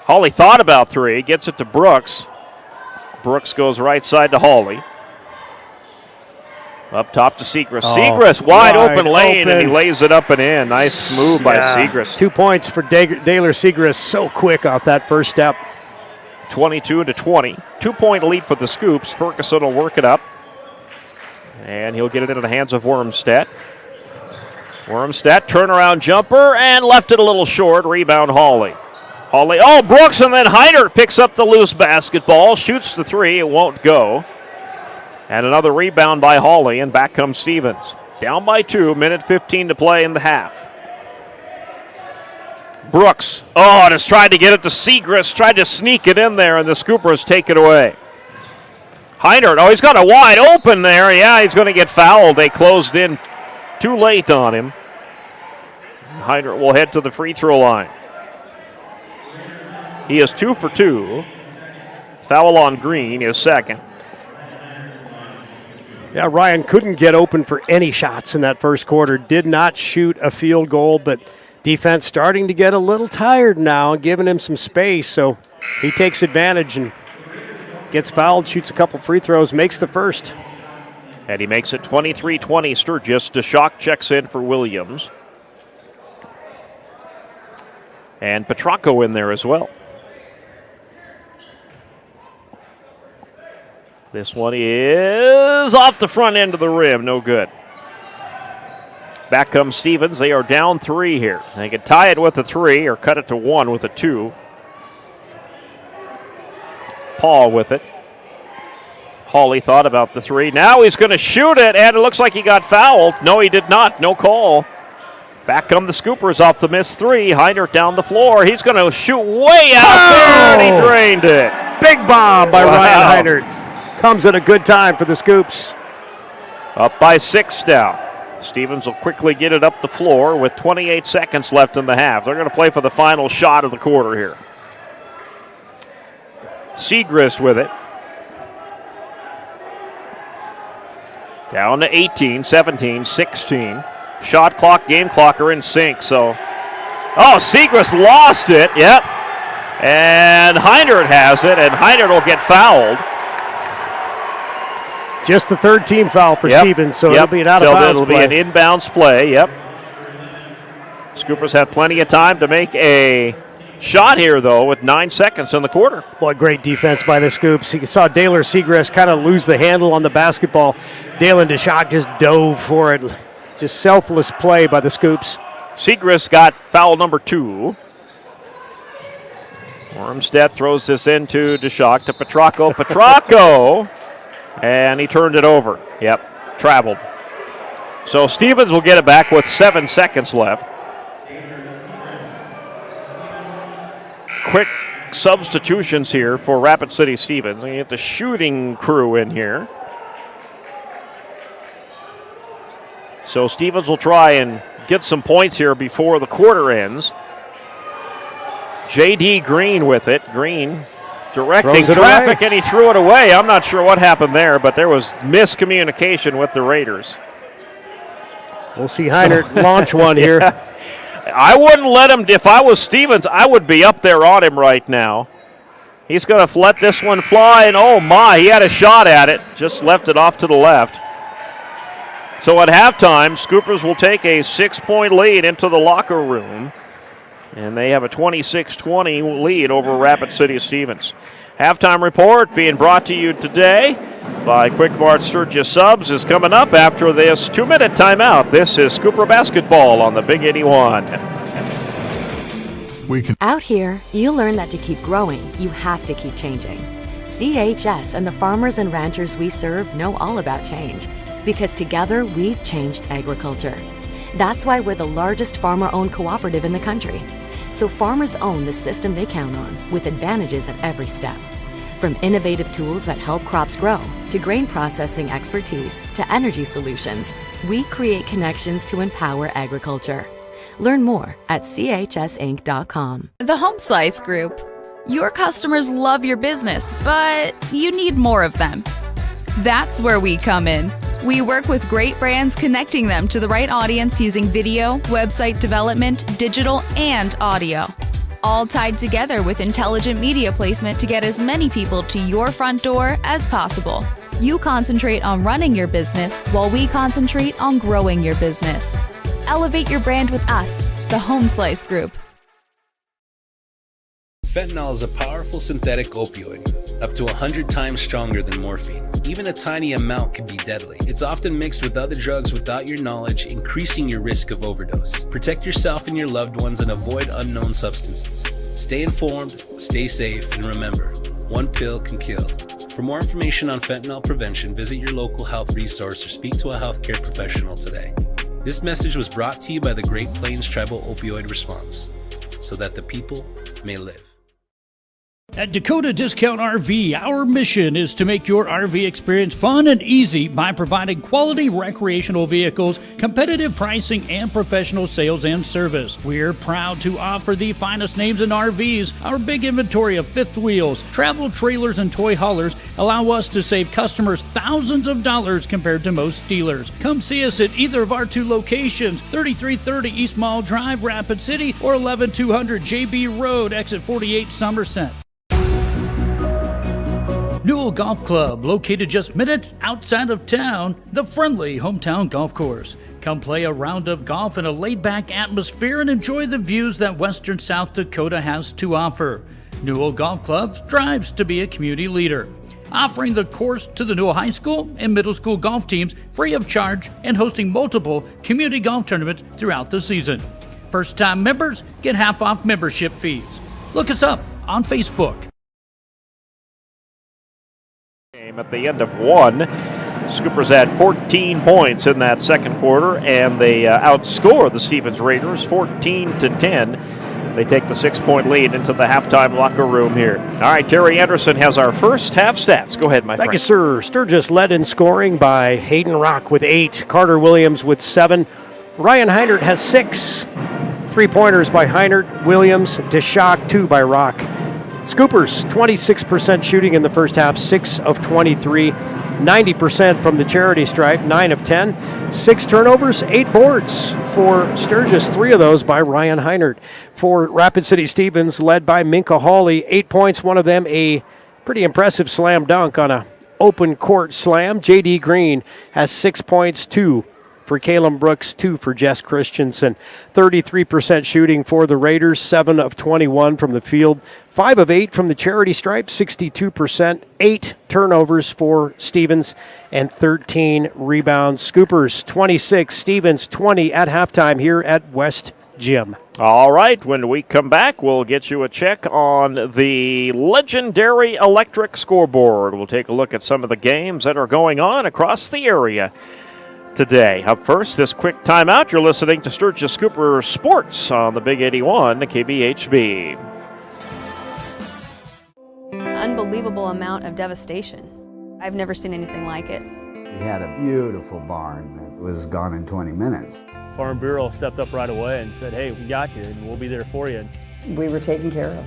Hawley thought about three, gets it to Brooks. Brooks goes right side to Hawley. Up top to Segrist. Segrist, wide open lane, and he lays it up and in. Nice move by Segrist. 2 points for Daylor Segrist. So quick off that first step. 22-20. 2-point lead for the Scoops. Ferguson will work it up. And he'll get it into the hands of Wormstead. Wormstead, turnaround jumper, and left it a little short. Rebound Hawley. Hawley, Brooks, and then Heinert picks up the loose basketball. Shoots the three, it won't go. And another rebound by Hawley, and back comes Stevens. Down by 2, minute 15 to play in the half. Brooks, just tried to get it to Segrist, tried to sneak it in there, and the Scoopers take it away. Heinert, he's got a wide open there. Yeah, he's going to get fouled. They closed in too late on him. Heinert will head to the free throw line. He is 2 for 2. Foul on Green, his second. Yeah, Ryan couldn't get open for any shots in that first quarter. Did not shoot a field goal, but defense starting to get a little tired now, giving him some space. So he takes advantage and gets fouled, shoots a couple free throws, makes the first. And he makes it 23-20 Sturgis. DeShock checks in for Williams. And Petracco in there as well. This one is off the front end of the rim. No good. Back comes Stevens. They are down 3 here. They can tie it with a 3 or cut it to 1 with a 2. Paul with it. Hawley thought about the 3. Now he's going to shoot it, and it looks like he got fouled. No, he did not. No call. Back come the Scoopers off the missed 3. Heinert down the floor. He's going to shoot way out there, and he drained it. Big bomb by Ryan Heinert. Comes at a good time for the Scoops. Up by 6 now. Stevens will quickly get it up the floor with 28 seconds left in the half. They're going to play for the final shot of the quarter here. Siegrist with it. Down to 18, 17, 16. Shot clock, game clock are in sync, so. Siegrist lost it, yep. And Heinert has it, and Heinert will get fouled. Just the third team foul for Stevens, so it'll be an out-of-bounds play. It'll be an inbounds play, yep. Scoopers have plenty of time to make a shot here, though, with 9 seconds in the quarter. Boy, great defense by the Scoops. You saw Daylor Siegrist kind of lose the handle on the basketball. Dalen DeShock just dove for it. Just selfless play by the Scoops. Siegrist got foul number 2. Wormstead throws this into DeShock to Petracco. Petracco! And he turned it over. Yep, traveled. So Stevens will get it back with 7 seconds left. Quick substitutions here for Rapid City Stevens. We get the shooting crew in here. So Stevens will try and get some points here before the quarter ends. J.D. Green with it. Green directing traffic, and he threw it away. I'm not sure what happened there, but there was miscommunication with the Raiders. We'll see Heinert launch one here. I wouldn't let him. If I was Stevens, I would be up there on him right now. He's going to let this one fly, and oh my, he had a shot at it. Just left it off to the left. So at halftime, Scoopers will take a 6-point lead into the locker room. And they have a 26-20 lead over Rapid City Stevens. Halftime report being brought to you today by Quick Mart Sturgis Subs is coming up after this 2-minute timeout. This is Scooper Basketball on the Big 81. Out here, you learn that to keep growing, you have to keep changing. CHS and the farmers and ranchers we serve know all about change, because together we've changed agriculture. That's why we're the largest farmer-owned cooperative in the country. So farmers own the system they count on, with advantages at every step. From innovative tools that help crops grow, to grain processing expertise, to energy solutions, we create connections to empower agriculture. Learn more at chsinc.com. The Home Slice Group. Your customers love your business, but you need more of them. That's where we come in. We work with great brands, connecting them to the right audience using video, website development, digital, and audio. All tied together with intelligent media placement to get as many people to your front door as possible. You concentrate on running your business while we concentrate on growing your business. Elevate your brand with us, the Home Slice Group. Fentanyl is a powerful synthetic opioid, up to 100 times stronger than morphine. Even a tiny amount can be deadly. It's often mixed with other drugs without your knowledge, increasing your risk of overdose. Protect yourself and your loved ones and avoid unknown substances. Stay informed, stay safe, and remember, one pill can kill. For more information on fentanyl prevention, visit your local health resource or speak to a healthcare professional today. This message was brought to you by the Great Plains Tribal Opioid Response, so that the people may live. At Dakota Discount RV, our mission is to make your RV experience fun and easy by providing quality recreational vehicles, competitive pricing, and professional sales and service. We're proud to offer the finest names in RVs. Our big inventory of fifth wheels, travel trailers, and toy haulers allow us to save customers thousands of dollars compared to most dealers. Come see us at either of our two locations, 3330 East Mall Drive, Rapid City, or 11200 JB Road, exit 48, Somerset. Newell Golf Club, located just minutes outside of town, the friendly hometown golf course. Come play a round of golf in a laid-back atmosphere and enjoy the views that western South Dakota has to offer. Newell Golf Club strives to be a community leader, offering the course to the Newell High School and middle school golf teams free of charge and hosting multiple community golf tournaments throughout the season. First-time members get half off membership fees. Look us up on Facebook. At the end of one, Scoopers had 14 points in that second quarter, and they outscore the Stevens Raiders 14-10. They take the 6-point lead into the halftime locker room here. All right, Terry Anderson has our first half stats. Go ahead, my friend. Thank you, sir. Sturgis led in scoring by Hayden Rock with 8, Carter Williams with 7. Ryan Heinert has 6. 3-pointers by Heinert, Williams, DeShock, 2 by Rock. Scoopers, 26% shooting in the first half, 6 of 23, 90% from the charity stripe, 9 of 10, 6 turnovers, 8 boards for Sturgis, 3 of those by Ryan Heinert. For Rapid City Stevens, led by Minka Hawley, 8 points, one of them a pretty impressive slam dunk on a open court slam. J.D. Green has 6 points, 2 for Caleb Brooks, 2 for Jess Christensen. 33% shooting for the Raiders, 7 of 21 from the field, 5 of 8 from the charity stripe, 62%, 8 turnovers for Stevens, and 13 rebounds. Scoopers 26, Stevens 20 at halftime here at West Gym. All right, when we come back, we'll get you a check on the legendary electric scoreboard. We'll take a look at some of the games that are going on across the area today. Up first, this quick timeout. You're listening to Sturgis Scooper Sports on the Big 81 KBHB. Unbelievable amount of devastation. I've never seen anything like it. We had a beautiful barn that was gone in 20 minutes. Farm Bureau stepped up right away and said, hey, we got you and we'll be there for you. We were taken care of.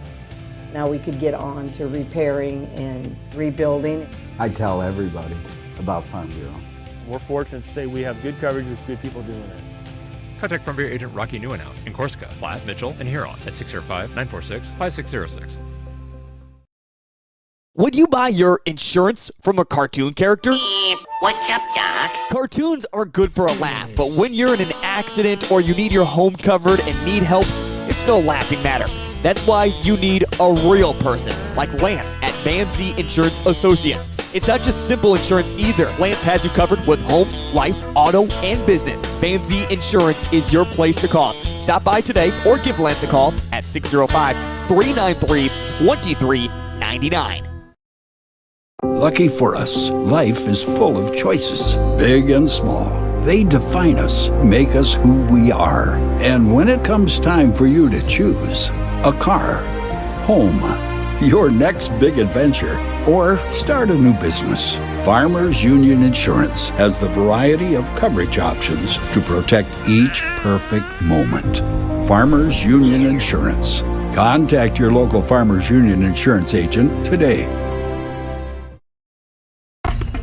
Now we could get on to repairing and rebuilding. I tell everybody about Farm Bureau. We're fortunate to say we have good coverage with good people doing it. Contact Farm Bureau agent Rocky Newenhouse in Corsica, Platte, Mitchell, and Huron at 605-946-5606. Would you buy your insurance from a cartoon character? What's up, Doc? Cartoons are good for a laugh, but when you're in an accident or you need your home covered and need help, it's no laughing matter. That's why you need a real person, like Lance at Van Zee Insurance Associates. It's not just simple insurance either. Lance has you covered with home, life, auto, and business. Van Zee Insurance is your place to call. Stop by today or give Lance a call at 605-393-2399. Lucky for us, life is full of choices, big and small. They define us, make us who we are. And when it comes time for you to choose a car, home, your next big adventure, or start a new business, Farmers Union Insurance has the variety of coverage options to protect each perfect moment. Farmers Union Insurance. Contact your local Farmers Union Insurance agent today.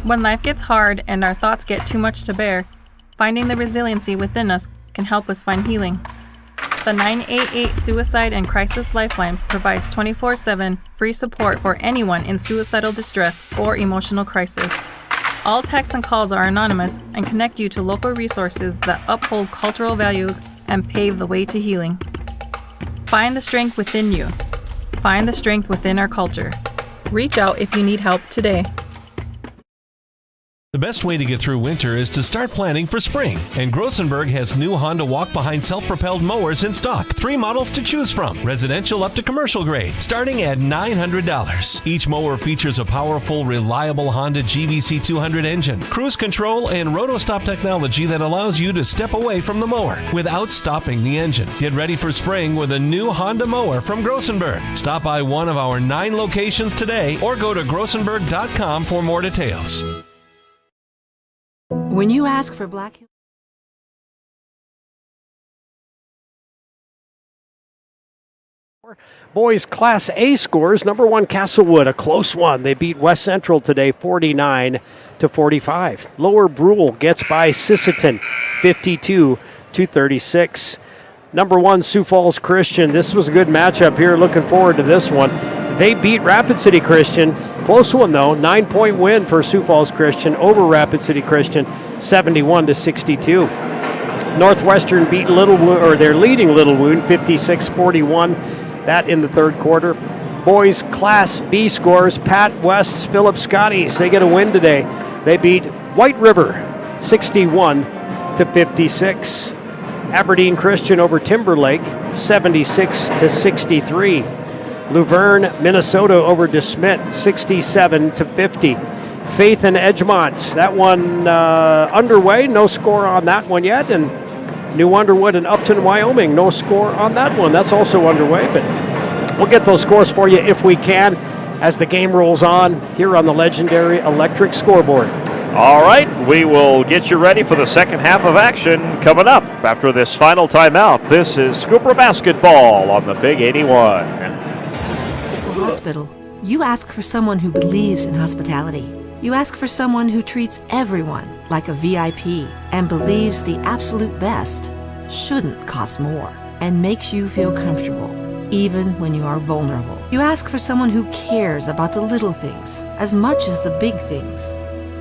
When life gets hard and our thoughts get too much to bear, finding the resiliency within us can help us find healing. The 988 Suicide and Crisis Lifeline provides 24/7 free support for anyone in suicidal distress or emotional crisis. All texts and calls are anonymous and connect you to local resources that uphold cultural values and pave the way to healing. Find the strength within you. Find the strength within our culture. Reach out if you need help today. The best way to get through winter is to start planning for spring. And Grossenberg has new Honda walk-behind self-propelled mowers in stock. 3 models to choose from, residential up to commercial grade, starting at $900. Each mower features a powerful, reliable Honda GVC 200 engine, cruise control, and roto-stop technology that allows you to step away from the mower without stopping the engine. Get ready for spring with a new Honda mower from Grossenberg. Stop by one of our 9 locations today or go to grossenberg.com for more details. When you ask for Black Hills... Boys Class A scores. Number 1, Castlewood, a close one. They beat West Central today 49-45. Lower Brule gets by Sisseton 52-36. Number 1, Sioux Falls Christian. This was a good matchup here. Looking forward to this one. They beat Rapid City Christian. Close one, though. 9-point win for Sioux Falls Christian over Rapid City Christian, 71-62. Northwestern beat Little Wound, or they're leading Little Wound, 56-41. That in the third quarter. Boys Class B scores. Pat West's Philip Scotties. They get a win today. They beat White River, 61-56. Aberdeen Christian over Timberlake, 76-63. Luverne, Minnesota over DeSmet, 67-50. Faith and Edgemont, that one underway, no score on that one yet. And New Underwood and Upton, Wyoming, no score on that one. That's also underway, but we'll get those scores for you if we can as the game rolls on here on the legendary Electric Scoreboard. All right, we will get you ready for the second half of action coming up after this final timeout. This is Scooper Basketball on the Big 81. Hospital. You ask for someone who believes in hospitality. You ask for someone who treats everyone like a VIP and believes the absolute best shouldn't cost more and makes you feel comfortable, even when you are vulnerable. You ask for someone who cares about the little things as much as the big things.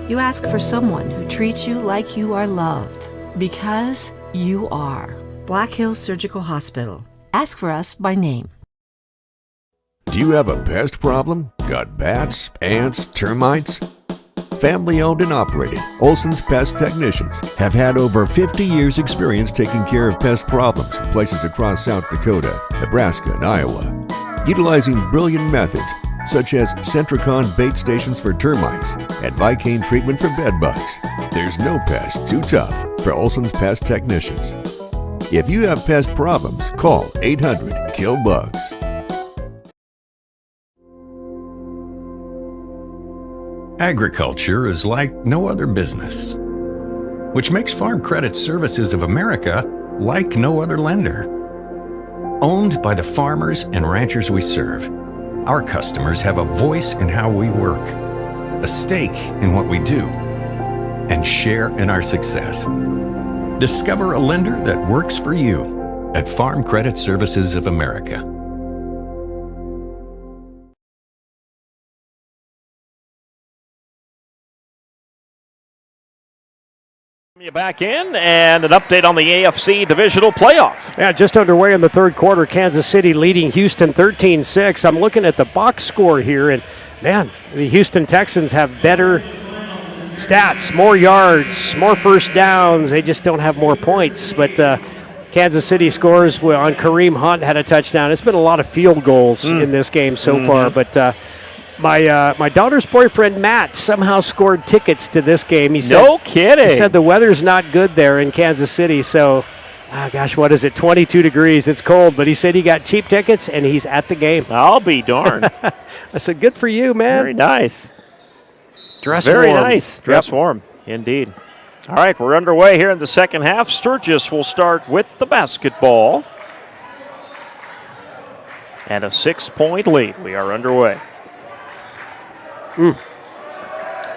You ask for someone who treats you like you are loved, because you are. Black Hills Surgical Hospital. Ask for us by name. Do you have a pest problem? Got bats, ants, termites? Family owned and operated, Olson's Pest Technicians have had over 50 years experience taking care of pest problems in places across South Dakota, Nebraska, and Iowa. Utilizing brilliant methods such as Centricon bait stations for termites and Vicane treatment for bed bugs. There's no pest too tough for Olson's Pest Technicians. If you have pest problems, call 800-KILL-BUGS. Agriculture is like no other business, which makes Farm Credit Services of America like no other lender. Owned by the farmers and ranchers we serve, our customers have a voice in how we work, a stake in what we do, and share in our success. Discover a lender that works for you at Farm Credit Services of America. You back in, and an update on the AFC Divisional Playoff. Yeah, just underway in the third quarter. Kansas City leading Houston 13-6. I'm looking at the box score here, and man, the Houston Texans have better stats, more yards, more first downs. They just don't have more points. But Kansas City scores on Kareem Hunt, had a touchdown. It's been a lot of field goals in this game so far, but my daughter's boyfriend, Matt, somehow scored tickets to this game. He said, no kidding. He said the weather's not good there in Kansas City, so, what is it, 22 degrees. It's cold, but he said he got cheap tickets, and he's at the game. I'll be darned. I said, good for you, man. Very nice. Dress Very warm. nice. Dress warm, indeed. All right, we're underway here in the second half. Sturgis will start with the basketball. And a 6-point lead. We are underway.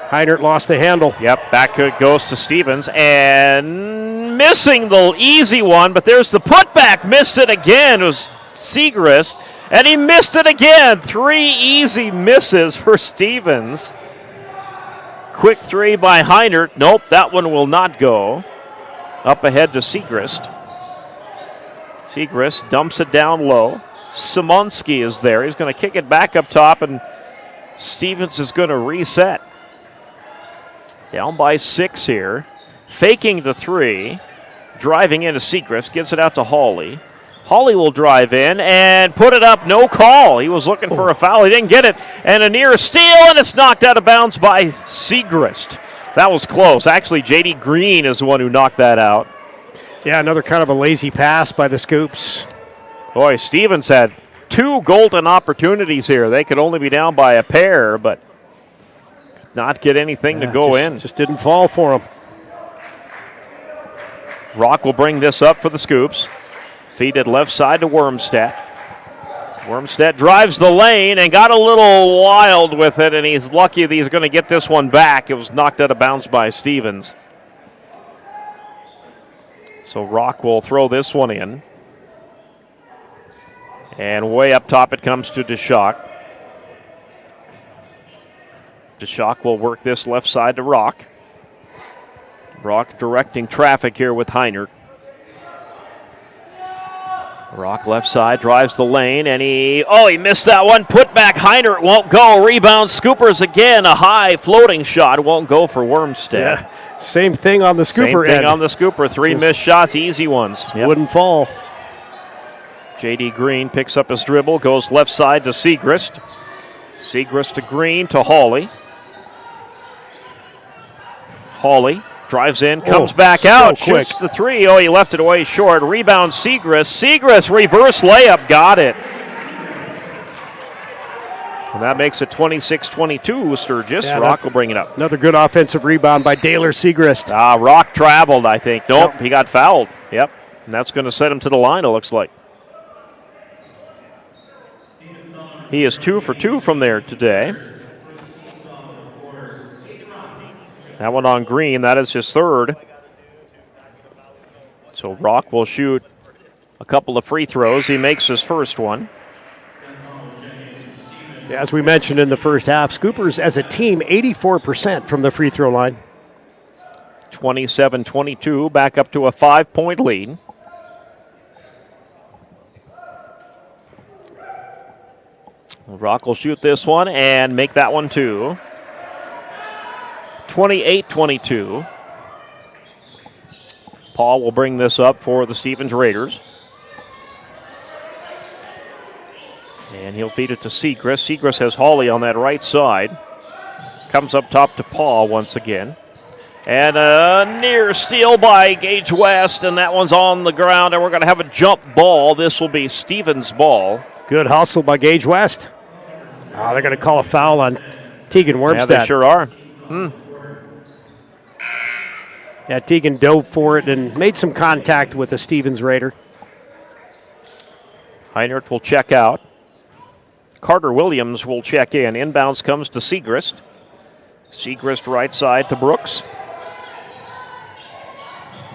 Heinert lost the handle. Yep, back it goes to Stevens, and missing the easy one, but there's the putback. Missed it again. It was Segrist, and he missed it again. 3 easy misses for Stevens. Quick 3 by Heinert. Nope, that one will not go. Up ahead to Segrist. Segrist dumps it down low. Simonski is there. He's going to kick it back up top, and Stevens is going to reset. Down by 6 here. Faking the 3. Driving into Siegrist. Gets it out to Hawley. Hawley will drive in and put it up. No call. He was looking for a foul. He didn't get it. And a near steal, and it's knocked out of bounds by Siegrist. That was close. Actually, J.D. Green is the one who knocked that out. Yeah, another kind of a lazy pass by the Scoops. Boy, Stevens had 2 golden opportunities here. They could only be down by a pair, but not get anything to go in. Just didn't fall for him. Rock will bring this up for the Scoops. Feed it left side to Wormstead. Wormstead drives the lane and got a little wild with it, and he's lucky that he's going to get this one back. It was knocked out of bounds by Stevens. So Rock will throw this one in. And way up top it comes to Deshock. Deshock will work this left side to Rock. Rock directing traffic here with Heinert. Rock left side, drives the lane, and he missed that one. Put back, Heinert won't go. Rebound, Scoopers again. A high floating shot won't go for Wormstead. Yeah, same thing on the Scooper end. Same thing on the Scooper. 3 missed shots, easy ones. Yep. Wouldn't fall. J.D. Green picks up his dribble, goes left side to Siegrist. Siegrist to Green to Hawley. Hawley drives in, comes back out, shoots the 3. He left it away short. Rebound, Siegrist. Siegrist, reverse layup, got it. And that makes it 26-22, Sturgis. Yeah, Rock will bring it up. Another good offensive rebound by Daylor Siegrist. Rock traveled, I think. Nope, He got fouled. Yep, and that's going to set him to the line, it looks like. He is 2 for 2 from there today. That one on Green, that is his 3rd. So Rock will shoot a couple of free throws. He makes his first one. As we mentioned in the first half, Scoopers as a team, 84% from the free throw line. 27-22, back up to a 5-point lead. Rock will shoot this one and make that one too. 28-22. Paul will bring this up for the Stevens Raiders. And he'll feed it to Siegrist. Siegrist has Hawley on that right side. Comes up top to Paul once again. And a near steal by Gage West, and that one's on the ground, and we're going to have a jump ball. This will be Stevens' ball. Good hustle by Gage West. They're going to call a foul on Tegan Wormstead. Yeah, they sure are. Yeah, Tegan dove for it and made some contact with the Stevens Raider. Heinert will check out. Carter Williams will check in. Inbounds comes to Siegrist. Siegrist right side to Brooks.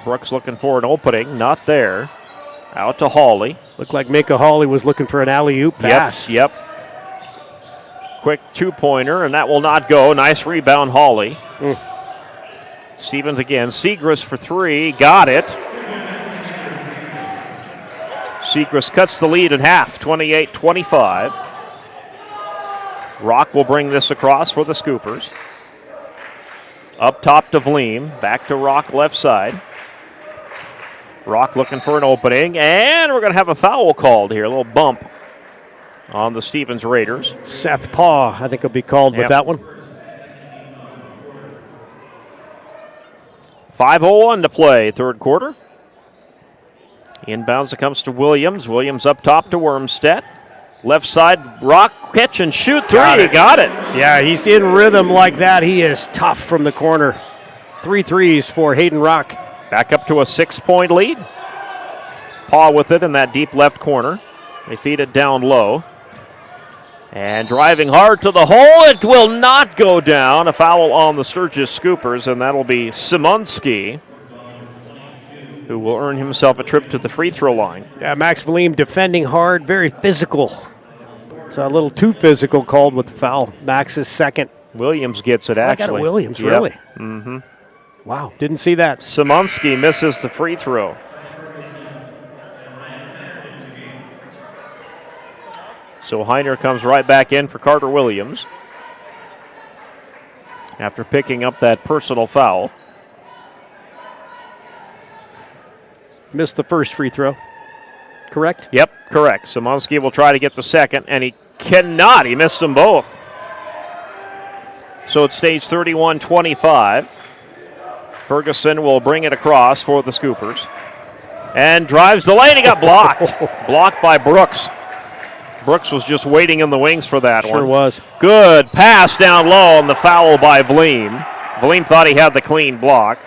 Brooks looking for an opening. Not there. Out to Hawley. Looked like Mika Hawley was looking for an alley-oop pass. Yep. Quick 2-pointer, and that will not go. Nice rebound, Hawley. Stevens again. Siegrist for 3. Got it. Siegrist cuts the lead in half, 28-25. Rock will bring this across for the Scoopers. Up top to Vleem. Back to Rock left side. Rock looking for an opening, and we're going to have a foul called here. A little bump on the Stevens Raiders. Seth Paw, I think, will be called with that one. 5:01 to play, third quarter. Inbounds, it comes to Williams. Williams up top to Wormstead. Left side, Rock, catch and shoot 3. Got it. Yeah, he's in rhythm like that. He is tough from the corner. 3 threes for Hayden Rock. Back up to a 6-point lead. Paw with it in that deep left corner. They feed it down low. And driving hard to the hole, it will not go down. A foul on the Sturgis Scoopers, and that'll be Simonski, who will earn himself a trip to the free throw line. Yeah, Max Vleem defending hard, very physical. It's a little too physical called with the foul. Max's second. Williams gets it, actually. I got it, Williams, really? Mm-hmm. Wow, didn't see that. Simonski misses the free throw. So Heiner comes right back in for Carter Williams. after picking up that personal foul. Missed the first free throw. Correct? Yep, correct. Szymanski will try to get the second, and he cannot. He missed them both. So it stays 31-25. Ferguson will bring it across for the Scoopers. And drives the lane. He got blocked. Blocked by Brooks. Brooks was just waiting in the wings for that one. Sure was. Good pass down low, and the foul by Vleem. Vleem thought he had the clean block.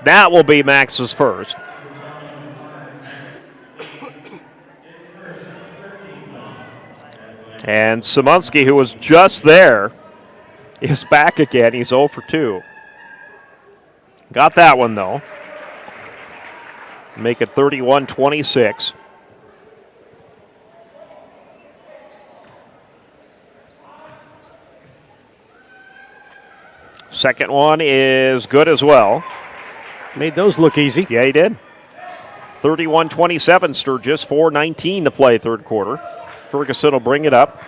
That will be Max's first. And Szymanski, who was just there, is back again. He's 0 for 2. Got that one, though. Make it 31-26. Second one is good as well. Made those look easy. Yeah, he did. 31-27 Sturgis, 4:19 to play third quarter. Ferguson will bring it up.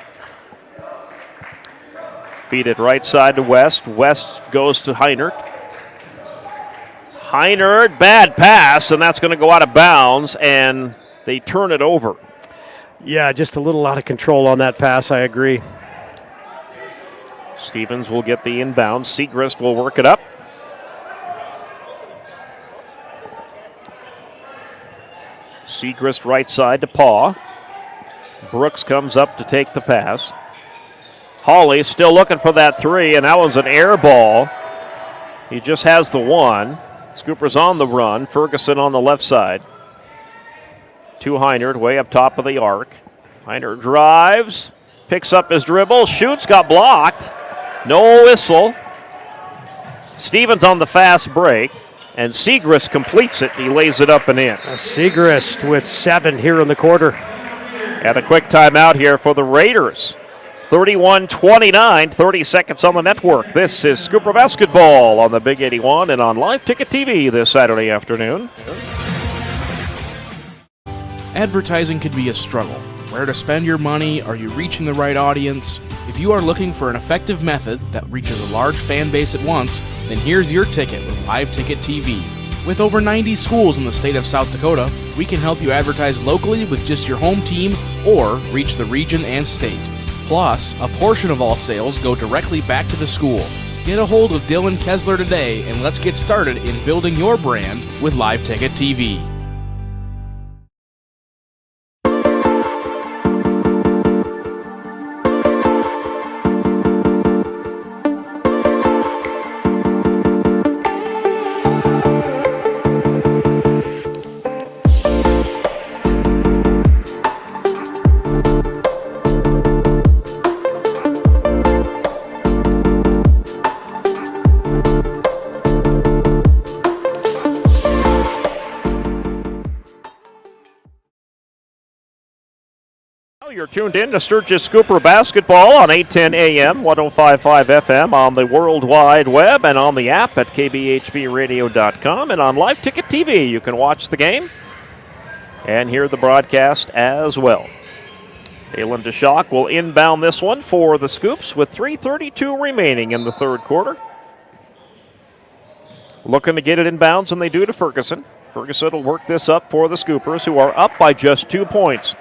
Feed it right side to West. West goes to Heinert. Heinert, bad pass, and that's going to go out of bounds, and they turn it over. Yeah, just a little out of control on that pass, I agree. Stevens will get the inbound. Segrist will work it up. Segrist right side to Paw. Brooks comes up to take the pass. Hawley still looking for that three, and that one's an air ball. He just has the one. Scoopers on the run. Ferguson on the left side. To Heinert, way up top of the arc. Heinert drives, picks up his dribble, shoots, got blocked. No whistle. Stevens on the fast break, and Segrist completes it. He lays it up and in. Segrist with 7 here in the quarter. And a quick timeout here for the Raiders. 31-29, 30 seconds on the network. This is Scooper Basketball on the Big 81 and on Live Ticket TV this Saturday afternoon. Advertising can be a struggle. Where to spend your money? Are you reaching the right audience? If you are looking for an effective method that reaches a large fan base at once, then here's your ticket with Live Ticket TV. With over 90 schools in the state of South Dakota, we can help you advertise locally with just your home team or reach the region and state. Plus, a portion of all sales go directly back to the school. Get a hold of Dylan Kessler today and let's get started in building your brand with Live Ticket TV. You're tuned in to Sturgis Scooper Basketball on 810 AM, 105.5 FM on the World Wide Web and on the app at kbhbradio.com and on Live Ticket TV. You can watch the game and hear the broadcast as well. Alan DeShock will inbound this one for the Scoops with 3:32 remaining in the third quarter. Looking to get it inbounds, and they do to Ferguson. Ferguson will work this up for the Scoopers, who are up by just 2 points.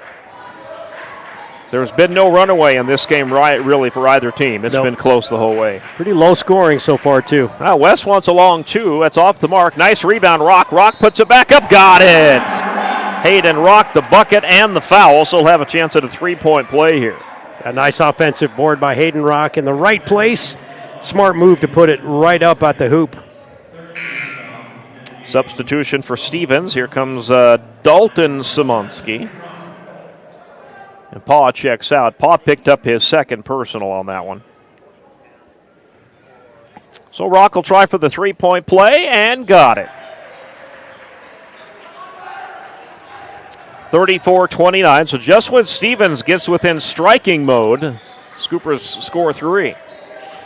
There's been no runaway in this game, really, for either team. It's been close the whole way. Pretty low scoring so far, too. Now, West wants a long two. That's off the mark. Nice rebound, Rock. Rock puts it back up. Got it. Hayden Rock, the bucket and the foul. So he'll have a chance at a three-point play here. A nice offensive board by Hayden Rock in the right place. Smart move to put it right up at the hoop. Substitution for Stevens. Here comes Dalton Szymanski. And Paw checks out. Paw picked up his second personal on that one. So Rock will try for the three-point play and got it. 34-29. So just when Stevens gets within striking mode, Scoopers score three.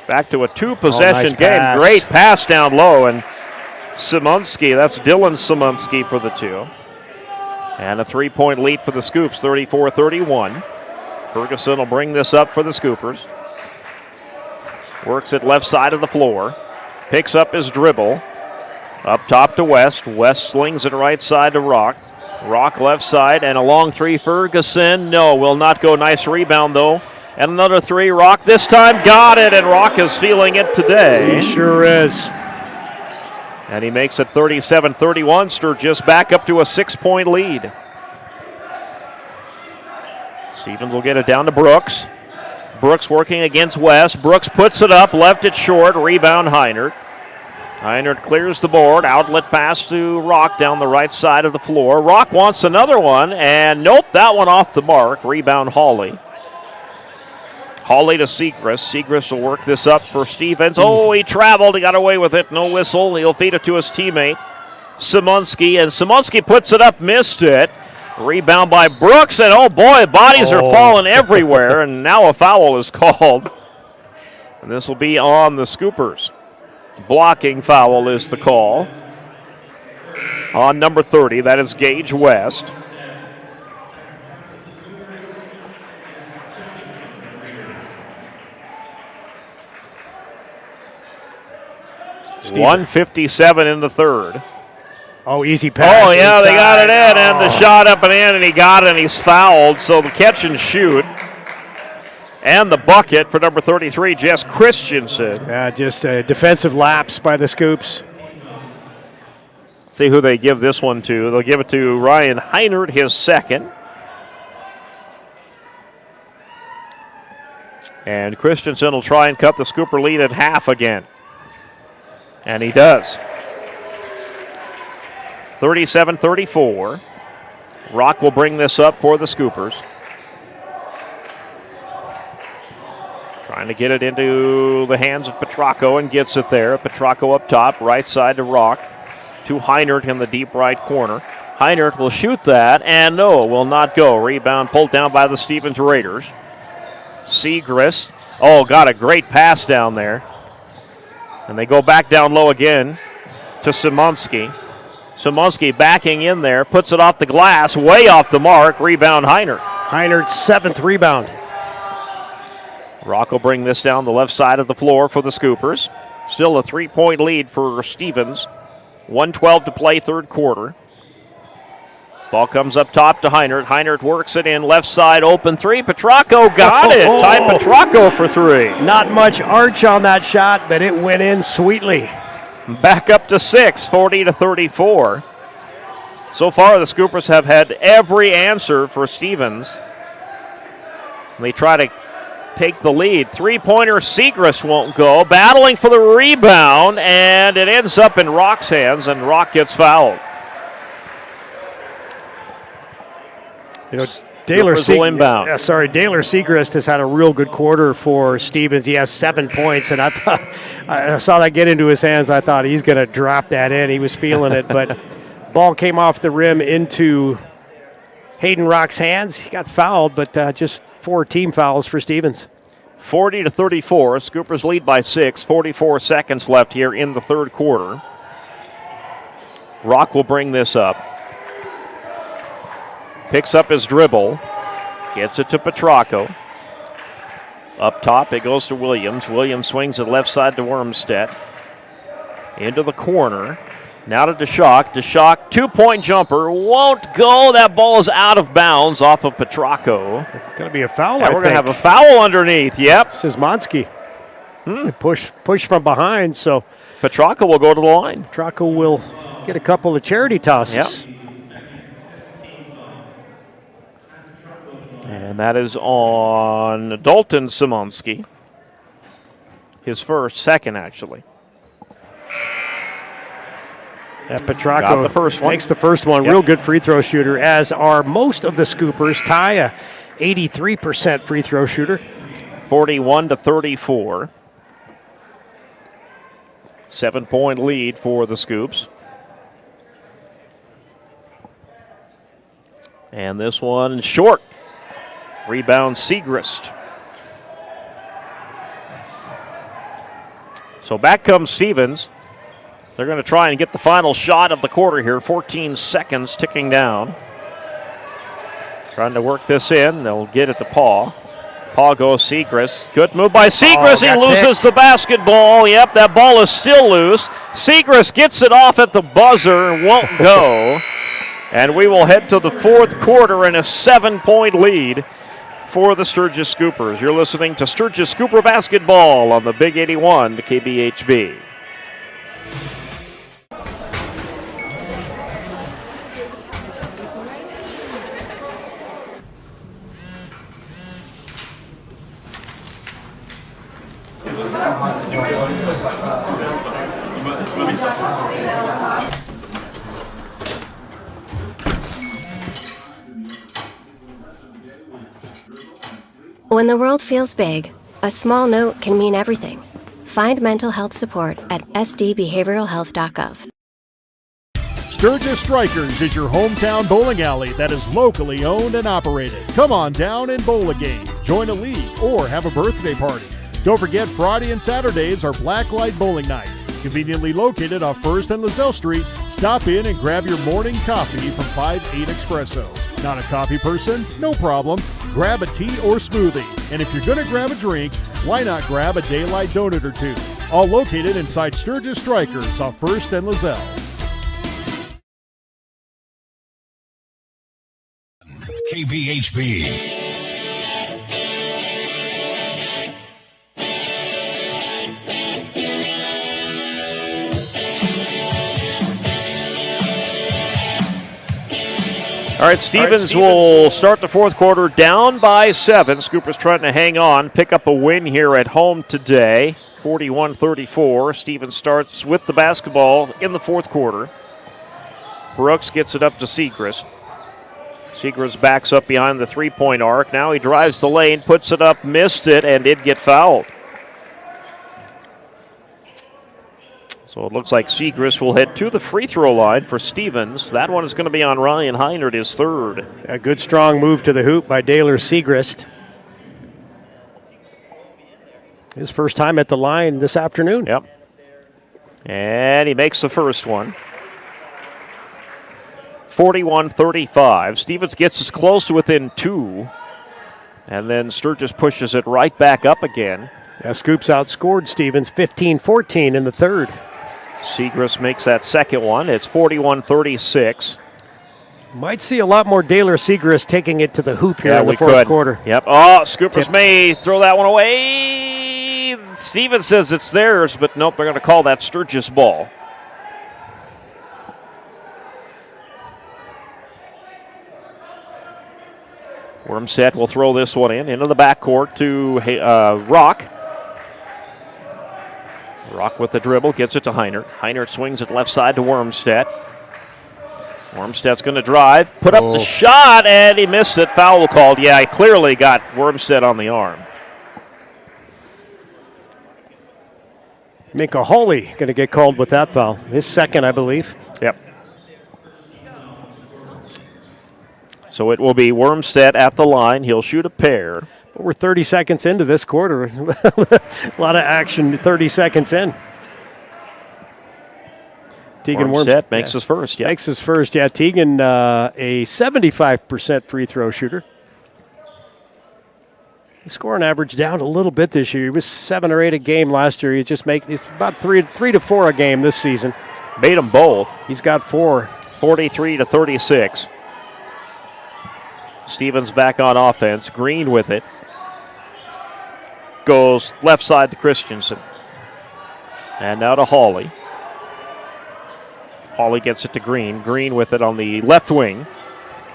Back to a two-possession game. Pass. Great pass down low. And Szymanski, that's Dylan Szymanski for the two. And a three-point lead for the Scoops, 34-31. Ferguson will bring this up for the Scoopers. Works it left side of the floor. Picks up his dribble. Up top to West. West slings it right side to Rock. Rock left side and a long three. Ferguson. No, will not go. Nice rebound though. And another three. Rock this time got it, and Rock is feeling it today. He sure is. And he makes it 37-31. Sturgis back up to a 6-point lead. Stevens will get it down to Brooks. Brooks working against West. Brooks puts it up, left it short. Rebound Heinert. Heinert clears the board. Outlet pass to Rock down the right side of the floor. Rock wants another one, and nope, that one off the mark. Rebound Hawley. Hawley to Siegrist. Siegrist will work this up for Stevens. Oh, he traveled. He got away with it. No whistle. He'll feed it to his teammate, Simonski. And Simonski puts it up, missed it. Rebound by Brooks. And oh boy, bodies are falling everywhere. And now a foul is called. And this will be on the Scoopers. Blocking foul is the call. On number 30, that is Gage West. Steven. 1:57 in the third. Oh, easy pass. Oh, yeah, inside. they got it in, and the shot up and in, and he got it, and he's fouled. So the catch and shoot. And the bucket for number 33, Jess Christensen. Yeah, just a defensive lapse by the Scoops. See who they give this one to. They'll give it to Ryan Heinert, his second. And Christensen will try and cut the Scooper lead at half again. And he does. 37-34. Rock will bring this up for the Scoopers. Trying to get it into the hands of Petracco and gets it there. Petracco up top, right side to Rock. To Heinert in the deep right corner. Heinert will shoot that, and no, will not go. Rebound pulled down by the Stevens Raiders. Siegrist, got a great pass down there. And they go back down low again to Simonski. Simonski backing in there, puts it off the glass, way off the mark. Rebound Heinert. Heinert's 7th rebound. Rock will bring this down the left side of the floor for the Scoopers. Still a 3-point lead for Stevens. 1:12 to play, third quarter. Ball comes up top to Heinert. Heinert works it in, left side, open three. Petracco got it. Ty Petracco for three. Not much arch on that shot, but it went in sweetly. Back up to 6, 40-34. So far, the Scoopers have had every answer for Stevens. They try to take the lead. Three-pointer, Siegrist won't go. Battling for the rebound, and it ends up in Rock's hands, and Rock gets fouled. You know, Daler inbound. Siegrist has had a real good quarter for Stevens. He has 7 points, and I saw that get into his hands. I thought he's going to drop that in. He was feeling it, but ball came off the rim into Hayden Rock's hands. He got fouled, but just 4 team fouls for Stevens. 40-34. Scoopers lead by 6. 44 seconds left here in the third quarter. Rock will bring this up. Picks up his dribble. Gets it to Petracco. Up top, it goes to Williams. Williams swings it left side to Wormstead. Into the corner. Now to DeShock. DeShock, 2-point jumper. Won't go. That ball is out of bounds off of Petracco. Going to be a foul, and we're going to have a foul underneath. Yep. Szymanski. Push from behind, so Petracco will go to the line. Petracco will get a couple of charity tosses. Yep. And that is on Dalton Szymanski. His second actually. Petracco got the first one. makes the first one. Yep. Real good free throw shooter, as are most of the Scoopers. Ty, a 83% free throw shooter. 41-34. 7-point lead for the Scoops. And this one short. Rebound Siegrist. So back comes Stevens. They're going to try and get the final shot of the quarter here. 14 seconds ticking down. Trying to work this in. They'll get it to Paul. Paul goes Siegrist. Good move by Siegrist. He loses picked. the basketball. Yep, that ball is still loose. Siegrist gets it off at the buzzer and won't go. And we will head to the fourth quarter in a 7-point lead for the Sturgis Scoopers. You're listening to Sturgis Scooper Basketball on the Big 81 to KBHB. When the world feels big, a small note can mean everything. Find mental health support at sdbehavioralhealth.gov. Sturgis Strikers is your hometown bowling alley that is locally owned and operated. Come on down and bowl a game, join a league, or have a birthday party. Don't forget Friday and Saturdays are Blacklight Bowling Nights. Conveniently located off 1st and LaSalle Street, stop in and grab your morning coffee from 5-8 Espresso. Not a coffee person? No problem. Grab a tea or smoothie. And if you're going to grab a drink, why not grab a Daylight Donut or two? All located inside Sturgis Strikers off 1st and LaSalle. KBHB. All right, Stevens will start the fourth quarter down by 7. Scoopers trying to hang on, pick up a win here at home today, 41-34. Stevens starts with the basketball in the fourth quarter. Brooks gets it up to Siegrist. Siegrist backs up behind the three-point arc. Now he drives the lane, puts it up, missed it, and did get fouled. So it looks like Siegrist will head to the free throw line for Stevens. That one is going to be on Ryan Heinert, his third. A good strong move to the hoop by Daylor Siegrist. His first time at the line this afternoon. Yep. And he makes the first one. 41-35. Stevens gets as close to within 2. And then Sturgis pushes it right back up again. Scoops outscored Stevens 15-14 in the third. Siegrist makes that second one. It's 41-36. Might see a lot more Daylor Siegrist taking it to the hoop here in the fourth quarter. Yep. Oh, Scoopers may throw that one away. Stevens says it's theirs, but nope, they're going to call that Sturgis ball. Wormstead will throw this one into the backcourt to Rock. Rock with the dribble, gets it to Heinert. Heinert swings it left side to Wormstead. Wormstead's going to drive, put up the shot, and he missed it. Foul called. Yeah, he clearly got Wormstead on the arm. Minka Hawley going to get called with that foul. His second, I believe. Yep. So it will be Wormstead at the line. He'll shoot a pair. But we're 30 seconds into this quarter. A lot of action 30 seconds in. Tegan Wormstead makes his first. Makes his first, yeah. Tegan, a 75% free throw shooter. His scoring average down a little bit this year. He was 7 or 8 a game last year. He's about 3 to 4 a game this season. Made them both. He's got 4. 43-36. Stevens back on offense. Green with it. Goes left side to Christensen. And now to Hawley. Hawley gets it to Green. Green with it on the left wing.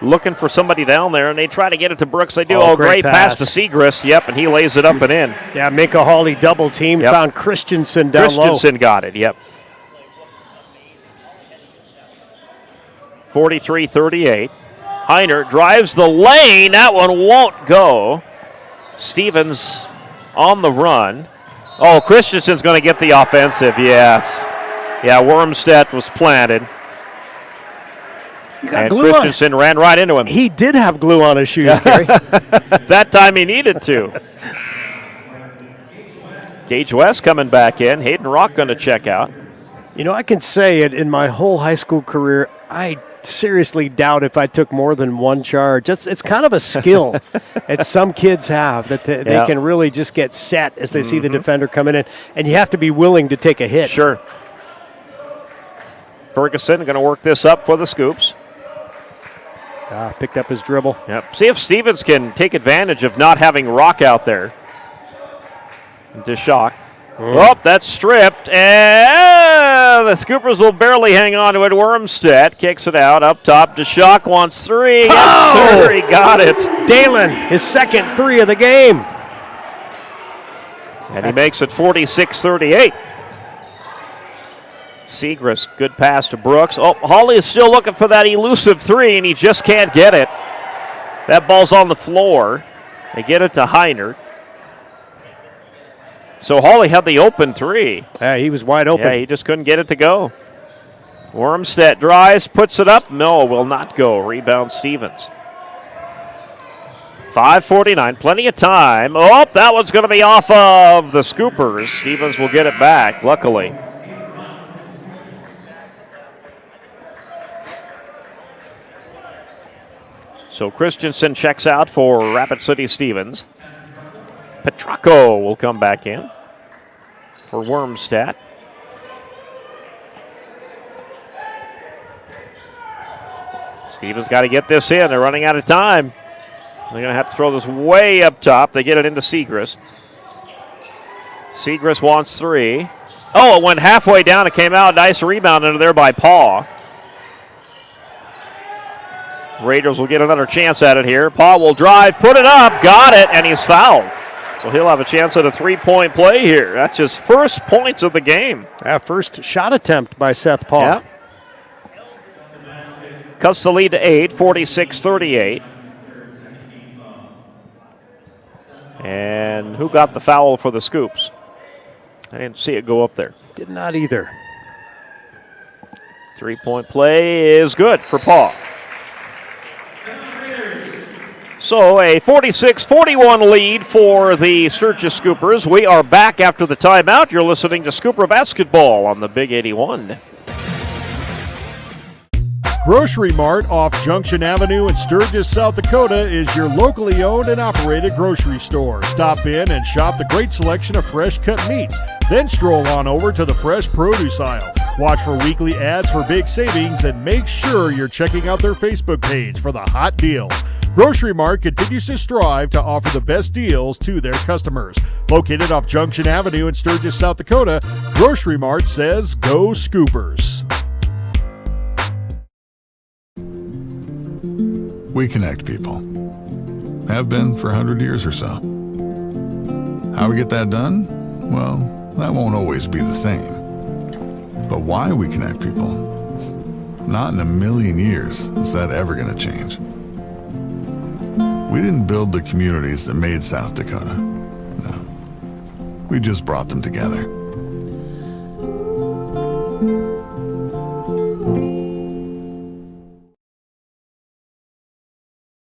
Looking for somebody down there, and they try to get it to Brooks. They do. Great pass to Siegrist. Yep, and he lays it up and in. Yeah, Minka Hawley double team. Yep. Found Christensen down low. Christensen got it, yep. 43-38. Heinert drives the lane. That one won't go. Stevens on the run. Oh, Christensen's going to get the offensive, yes. Yeah, Wormstead was planted. And Christensen ran right into him. He did have glue on his shoes, Gary. That time he needed to. Gage West coming back in. Hayden Rock going to check out. You know, I can say it in my whole high school career, I seriously doubt if I took more than one charge. It's kind of a skill that some kids have that they can really just get set as they see the defender coming in, and you have to be willing to take a hit. Sure. Ferguson going to work this up for the Scoops. Picked up his dribble. Yep. See if Stevens can take advantage of not having Rock out there. DeShock. Oh, that's stripped. And the Scoopers will barely hang on to it. Wormstead kicks it out up top. DeShock wants three. Yes, sir. He got it. Dalen, his second three of the game. And he makes it 46-38. Segrist, good pass to Brooks. Oh, Hawley is still looking for that elusive three, and he just can't get it. That ball's on the floor. They get it to Heinert. So Hawley had the open three. Yeah, he was wide open. Yeah, he just couldn't get it to go. Wormstead drives, puts it up. No, will not go. Rebound Stevens. 5:49, plenty of time. Oh, that one's going to be off of the Scoopers. Stevens will get it back, luckily. So Christensen checks out for Rapid City Stevens. Petracco will come back in for Wormstead. Stevens got to get this in. They're running out of time. They're going to have to throw this way up top. They get it into Segrist. Segrist wants three. Oh, it went halfway down. It came out. Nice rebound under there by Paw. Raiders will get another chance at it here. Paw will drive, put it up, got it, and he's fouled. So he'll have a chance at a three-point play here. That's his first points of the game. First shot attempt by Seth Paw. Yeah. Cuts the lead to 8, 46-38. And who got the foul for the Scoops? I didn't see it go up there. Did not either. Three-point play is good for Paw. So a 46-41 lead for the Sturgis Scoopers. We are back after the timeout. You're listening to Scooper Basketball on the Big 81. Grocery Mart off Junction Avenue in Sturgis, South Dakota is your locally owned and operated grocery store. Stop in and shop the great selection of fresh cut meats. Then stroll on over to the fresh produce aisle. Watch for weekly ads for big savings and make sure you're checking out their Facebook page for the hot deals. Grocery Mart continues to strive to offer the best deals to their customers. Located off Junction Avenue in Sturgis, South Dakota, Grocery Mart says go Scoopers. We connect people. Have been for 100 years or so. How we get that done? Well, that won't always be the same. But why we connect people? Not in a million years is that ever going to change. We didn't build the communities that made South Dakota. No. We just brought them together.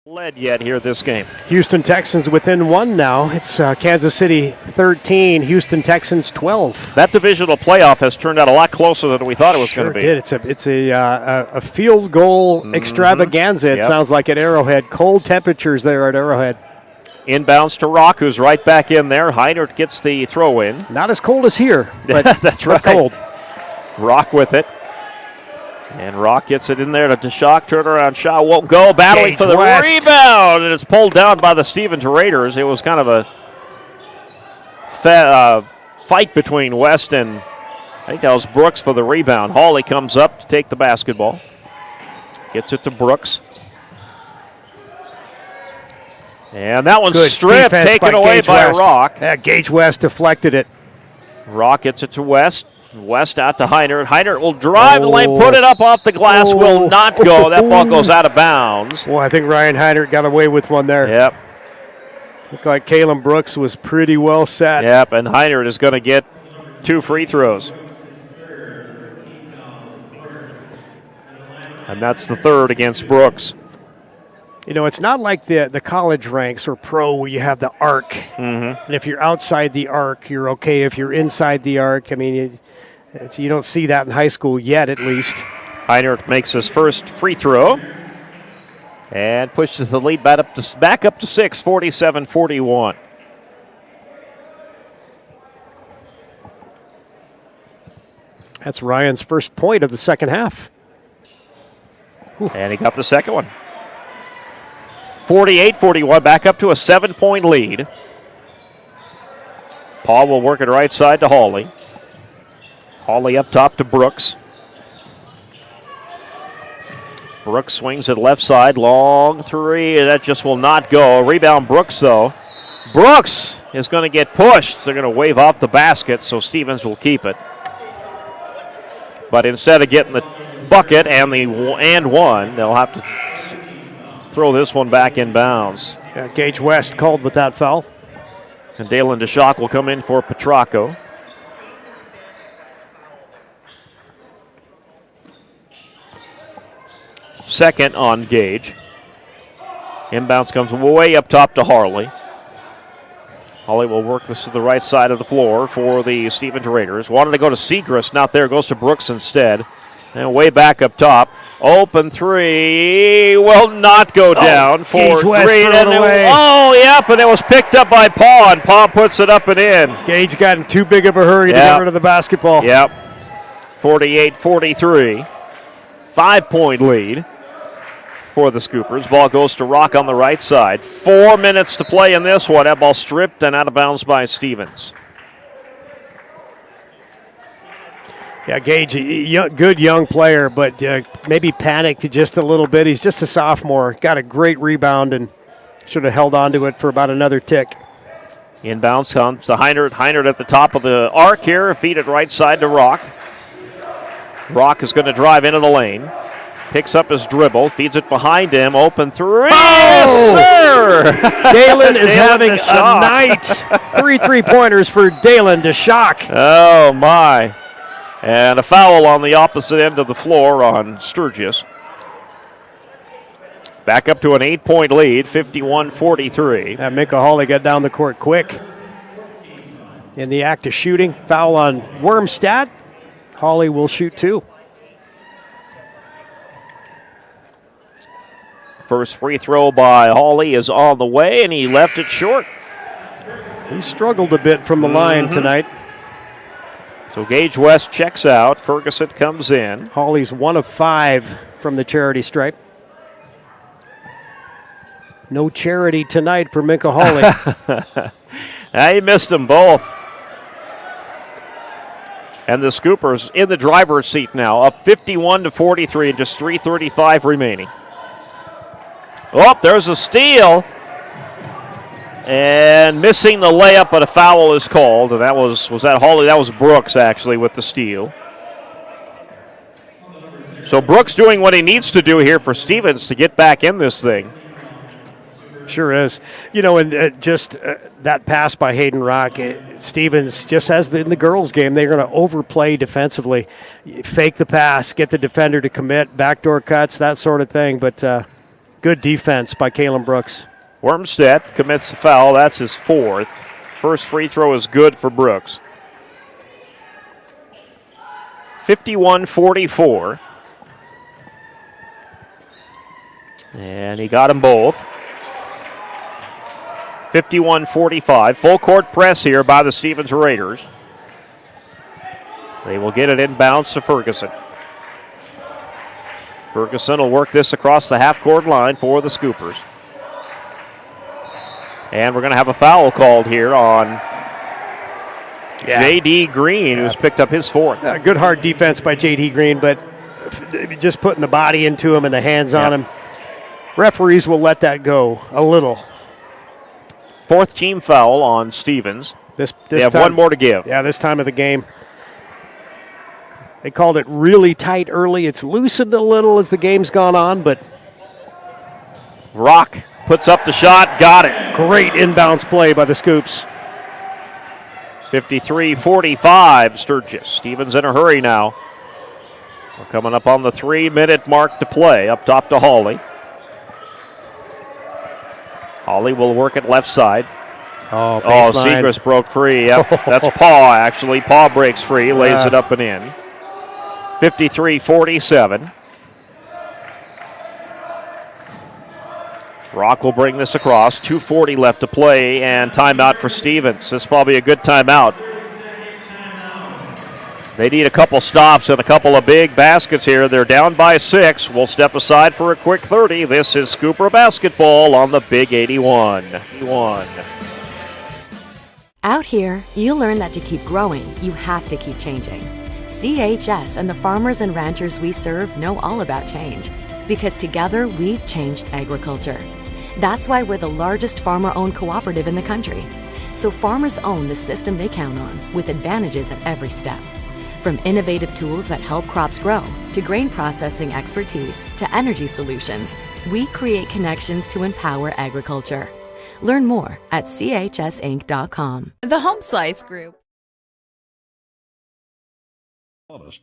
Led yet here this game. Houston Texans within one now. It's Kansas City 13, Houston Texans 12. That divisional playoff has turned out a lot closer than we thought it was going to be. Did. It's a field goal extravaganza, it sounds like, at Arrowhead. Cold temperatures there at Arrowhead. Inbounds to Rock, who's right back in there. Heinert gets the throw in. Not as cold as here, but that's right. Cold. Rock with it. And Rock gets it in there to DeShock. Turnaround shot won't go. Battling for the rebound. And it's pulled down by the Stevens Raiders. It was kind of a fight between West and I think that was Brooks for the rebound. Hawley comes up to take the basketball. Gets it to Brooks. And that one's stripped, taken away by Rock. Gage West deflected it. Rock gets it to West. West out to Heinert. Heinert will drive the lane, put it up off the glass, will not go. That ball goes out of bounds. Well, I think Ryan Heinert got away with one there. Yep. Looked like Kalen Brooks was pretty well set. Yep, and Heinert is going to get 2 free throws. And that's the third against Brooks. You know, it's not like the college ranks or pro where you have the arc. Mm-hmm. And if you're outside the arc, you're okay. If you're inside the arc, I mean, you don't see that in high school yet, at least. Heinert makes his first free throw and pushes the lead back up to 6, 47-41. That's Ryan's first point of the second half. And he got the second one. 48-41, back up to a 7-point lead. Paul will work it right side to Hawley. Hawley up top to Brooks. Brooks swings it left side, long three, that just will not go. Rebound Brooks, though. Brooks is going to get pushed. They're going to wave off the basket, so Stevens will keep it. But instead of getting the bucket and one, they'll have to throw this one back in bounds. Yeah, Gage West called with that foul. And Dalen DeShock will come in for Petracco. Second on Gage. Inbounds comes way up top to Harley. Harley will work this to the right side of the floor for the Stevens Raiders. Wanted to go to Segrist, not there. Goes to Brooks instead. And way back up top. Open three will not go down for Gage West three. threw it away. Yep, and it was picked up by Paul, and Paul puts it up and in. Gage got in too big of a hurry to get rid of the basketball. Yep. 48-43. 5-point lead for the Scoopers. Ball goes to Rock on the right side. 4 minutes to play in this one. That ball stripped and out of bounds by Stevens. Yeah, Gage, good young player, but maybe panicked just a little bit. He's just a sophomore. Got a great rebound and should have held on to it for about another tick. Inbounds comes to Heinert. Heinert at the top of the arc here. Feed it right side to Rock. Rock is going to drive into the lane. Picks up his dribble, feeds it behind him, open three. Yes, sir! Dalen is having a night. 3 3-pointers for Dalen DeShock. Oh, my. And a foul on the opposite end of the floor on Sturgis. Back up to an 8-point lead, 51-43. And Mika Hawley got down the court quick. In the act of shooting, foul on Wormstad. Hawley will shoot 2. First free throw by Hawley is on the way, and he left it short. He struggled a bit from the line tonight. So Gage West checks out. Ferguson comes in. Hawley's 1 of 5 from the charity stripe. No charity tonight for Mika Hawley. He missed them both. And the Scoopers in the driver's seat now, up 51-43 and just 3:35 remaining. Oh, there's a steal. And missing the layup, but a foul is called. And that was that Hawley? That was Brooks, actually, with the steal. So Brooks doing what he needs to do here for Stevens to get back in this thing. Sure is. You know, and just that pass by Hayden Rock, Stevens just has in the girls' game, they're going to overplay defensively. Fake the pass, get the defender to commit, backdoor cuts, that sort of thing. But good defense by Kalen Brooks. Wormstead commits the foul. That's his 4th. First free throw is good for Brooks. 51-44. And he got them both. 51-45. Full court press here by the Stevens Raiders. They will get it inbounds to Ferguson. Ferguson will work this across the half-court line for the Scoopers. And we're going to have a foul called here on J.D. Green, who's picked up his 4th. Good hard defense by J.D. Green, but just putting the body into him and the hands on him. Referees will let that go a little. 4th team foul on Stevens. They have time, 1 more to give. Yeah, this time of the game. They called it really tight early. It's loosened a little as the game's gone on, but Rock puts up the shot, got it. Great inbounds play by the Scoops. 53-45 Sturgis. Stevens in a hurry now. We're coming up on the 3-minute mark to play. Up top to Hawley. Hawley will work it left side. Oh, Segrist broke free. Yep, that's Paw, actually. Paw breaks free, lays it up and in. 53-47. Rock will bring this across. 2:40 left to play, and timeout for Stevens. This is probably a good timeout. They need a couple stops and a couple of big baskets here. They're down by 6. We'll step aside for a quick 30. This is Scooper Basketball on the Big 81. Out here, you learn that to keep growing, you have to keep changing. CHS and the farmers and ranchers we serve know all about change, because together we've changed agriculture. That's why we're the largest farmer-owned cooperative in the country. So farmers own the system they count on, with advantages at every step. From innovative tools that help crops grow, to grain processing expertise, to energy solutions, we create connections to empower agriculture. Learn more at chsinc.com. The Home Slice Group.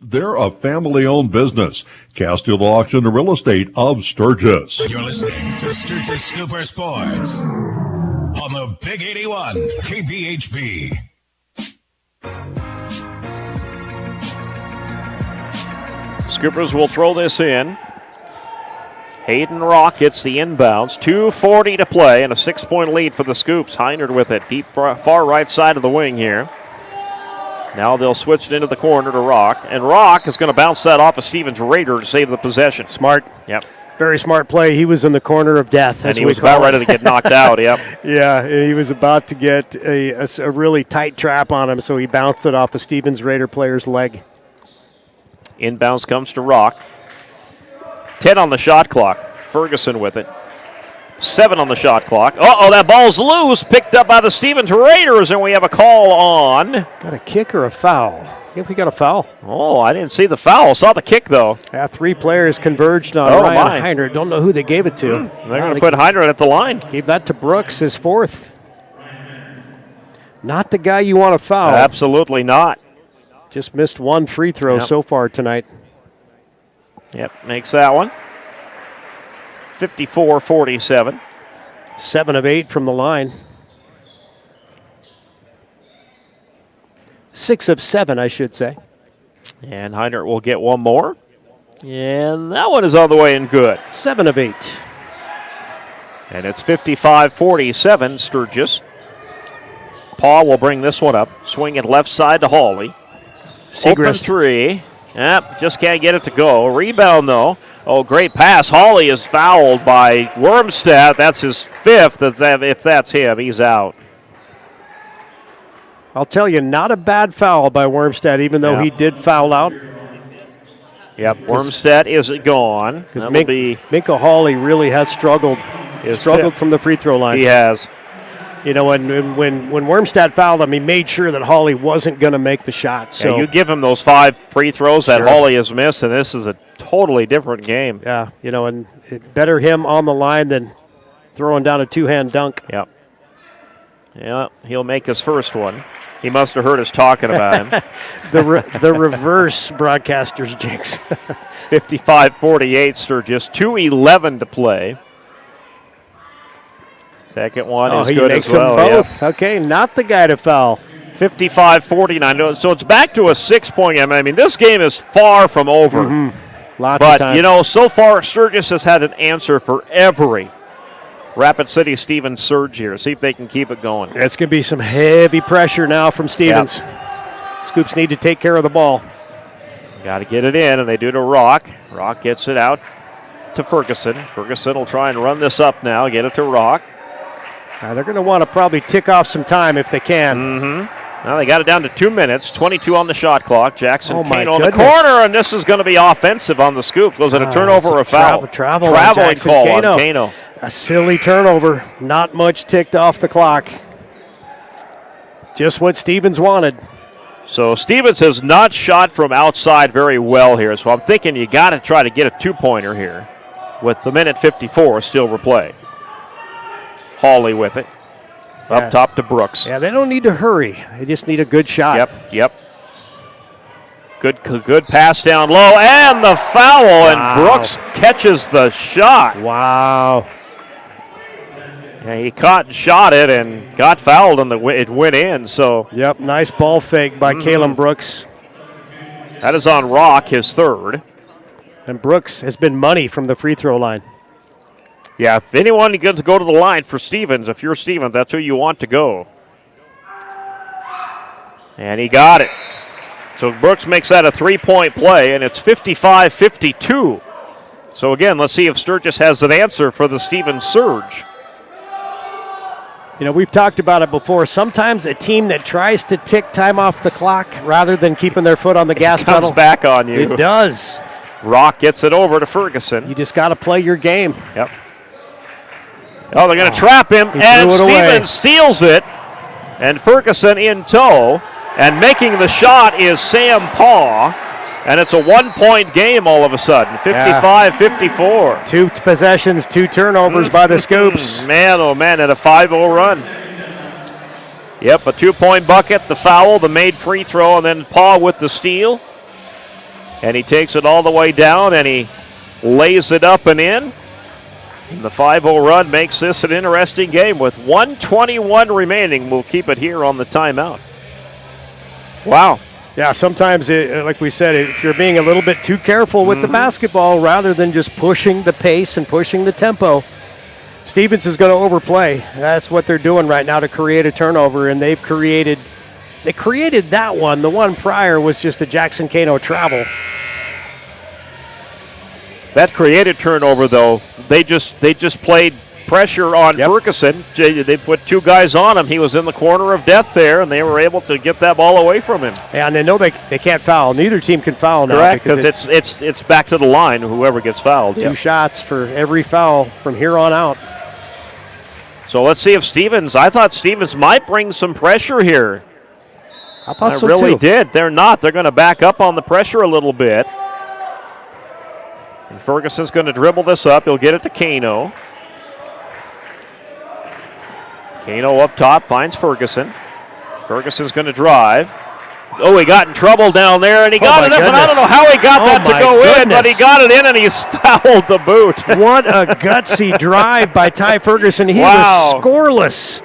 They're a family-owned business. Castile Auction and Real Estate of Sturgis. You're listening to Sturgis Scooper Sports on the Big 81 KBHB. Scoopers will throw this in. Hayden Rock gets the inbounds. 2:40 to play and a 6-point lead for the Scoops. Heinert with it deep far right side of the wing here. Now they'll switch it into the corner to Rock. And Rock is going to bounce that off of Stevens Raider to save the possession. Smart. Yep. Very smart play. He was in the corner of death. And he was about ready to get knocked out, yep. Yeah, he was about to get a really tight trap on him, so he bounced it off a Stevens Raider player's leg. Inbounds comes to Rock. 10 on the shot clock. Ferguson with it. 7 on the shot clock. Uh-oh, that ball's loose. Picked up by the Stevens Raiders, and we have a call on. Got a kick or a foul? I think we got a foul. Oh, I didn't see the foul. Saw the kick, though. Yeah, 3 players converged on Ryan Heinert. Don't know who they gave it to. They're going to put Heinert at the line. Gave that to Brooks, his 4th. Not the guy you want to foul. Absolutely not. Just missed 1 free throw so far tonight. Yep, makes that one. 54-47. 7 of 8 from the line. 6 of 7, I should say. And Heinert will get one more. And that one is on the way and good. 7 of 8. And it's 55-47, Sturgis. Paul will bring this one up. Swing it left side to Hawley. Open 3. Yep, just can't get it to go. Rebound, though. Oh, great pass. Hawley is fouled by Wormstead. That's his 5th. If that's him, he's out. I'll tell you, not a bad foul by Wormstead, even though he did foul out. Yep, Wormstead is gone. Because Minka Hawley really has struggled from the free throw line. He has. You know, when Wormstead fouled him, he made sure that Hawley wasn't going to make the shot. So you give him those 5 free throws that Hawley has missed, and this is a totally different game. Yeah, you know, and better him on the line than throwing down a 2-hand dunk. Yep. Yeah, he'll make his first one. He must have heard us talking about him. the reverse broadcaster's jinx. 55-48, Sturgis. 2:11 to play. Second one is good as well. Both. Yeah. Okay, not the guy to foul. 55-49. So it's back to a 6-point game. I mean, this game is far from over. Mm-hmm. Lots of time. But, you know, so far Sturgis has had an answer for every Rapid City Stevens surge here. See if they can keep it going. It's going to be some heavy pressure now from Stevens. Yep. Scoops need to take care of the ball. Got to get it in, and they do to Rock. Rock gets it out to Ferguson. Ferguson will try and run this up now, get it to Rock. They're going to want to probably tick off some time if they can. Mm-hmm. Now they got it down to 2 minutes, 22 on the shot clock. Jackson Kano in the goodness. corner, and this is going to be offensive on the Scoop. Was it a turnover or a foul? Traveling call on Kano. A silly turnover. Not much ticked off the clock. Just what Stevens wanted. So Stevens has not shot from outside very well here, so I'm thinking you got to try to get a 2-pointer here with the minute 54 still replay. Hawley with it. Up top to Brooks. Yeah, they don't need to hurry. They just need a good shot. Yep. Good pass down low, and the foul, and Brooks catches the shot. Wow. Yeah, he caught and shot it and got fouled, and it went in. So. Yep, nice ball fake by Kalen Brooks. That is on Rock, his 3rd. And Brooks has been money from the free throw line. Yeah, if anyone gets to go to the line for Stevens, if you're Stevens, that's who you want to go. And he got it. So Brooks makes that a 3-point play, and it's 55-52. So again, let's see if Sturgis has an answer for the Stevens surge. You know, we've talked about it before. Sometimes a team that tries to tick time off the clock rather than keeping their foot on the gas pedal. Comes back on you. It does. Rock gets it over to Ferguson. You just got to play your game. Yep. Oh, they're going to trap him, and Stevens steals it, and Ferguson in tow, and making the shot is Sam Paw. And it's a 1-point game all of a sudden, 55-54. 2 possessions, 2 turnovers by the Scoops. Man, oh man, at a 5-0 run. Yep, a 2-point bucket, the foul, the made free throw, and then Paul with the steal. And he takes it all the way down, and he lays it up and in. And the 5-0 run makes this an interesting game. With 1:21 remaining, we'll keep it here on the timeout. Wow. Yeah, sometimes, like we said, if you're being a little bit too careful with the basketball rather than just pushing the pace and pushing the tempo, Stevens is going to overplay. That's what they're doing right now to create a turnover, and they created that one. The one prior was just a Jackson Kano travel. That created turnover, though. They just played pressure on Ferguson. They put 2 guys on him. He was in the corner of death there, and they were able to get that ball away from him. Yeah, and they know they can't foul. Neither team can foul now. Correct, because it's back to the line, whoever gets fouled. 2 shots for every foul from here on out. So let's see if I thought Stevens might bring some pressure here. I thought so, really too. did. They're not. They're going to back up on the pressure a little bit. And Ferguson's going to dribble this up. He'll get it to Kano. Kano up top finds Ferguson. Ferguson's going to drive. Oh, he got in trouble down there, and he got it up, and I don't know how he got that to go in, but he got it in, and he's fouled the boot. What a gutsy drive by Ty Ferguson. He was scoreless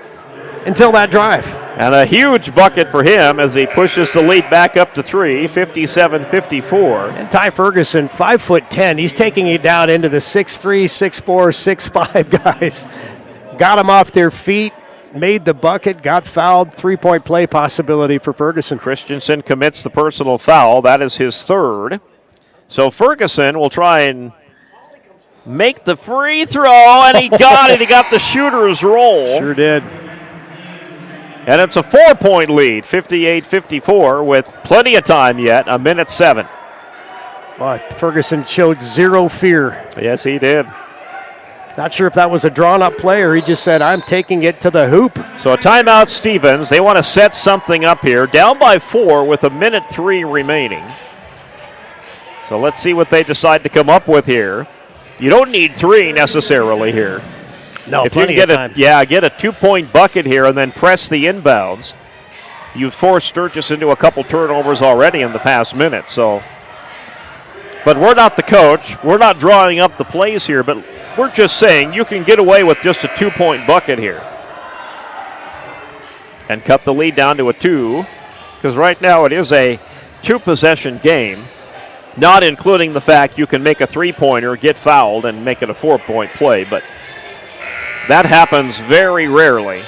until that drive. And a huge bucket for him as he pushes the lead back up to 3, 57-54. And Ty Ferguson, 5'10", he's taking it down into the 6'3", 6'4", 6'5" guys. Got him off their feet. Made the bucket, got fouled, 3-point play possibility for Ferguson. Christensen commits the personal foul. That is his 3rd. So Ferguson will try and make the free throw, and he got it. He got the shooter's roll. Sure did. And it's a 4-point lead, 58-54, with plenty of time yet, 1:07. But Ferguson showed zero fear. Yes, he did. Not sure if that was a drawn-up play or he just said, I'm taking it to the hoop. So a timeout, Stevens. They want to set something up here. Down by 4 with 1:03 remaining. So let's see what they decide to come up with here. You don't need 3 necessarily here. No, if you can get get a 2-point bucket here and then press the inbounds, you've forced Sturgis into a couple turnovers already in the past minute. So, but we're not the coach. We're not drawing up the plays here, but we're just saying you can get away with just a 2-point bucket here and cut the lead down to a 2, because right now it is a 2-possession game, not including the fact you can make a 3-pointer, get fouled, and make it a 4-point play, but that happens very rarely.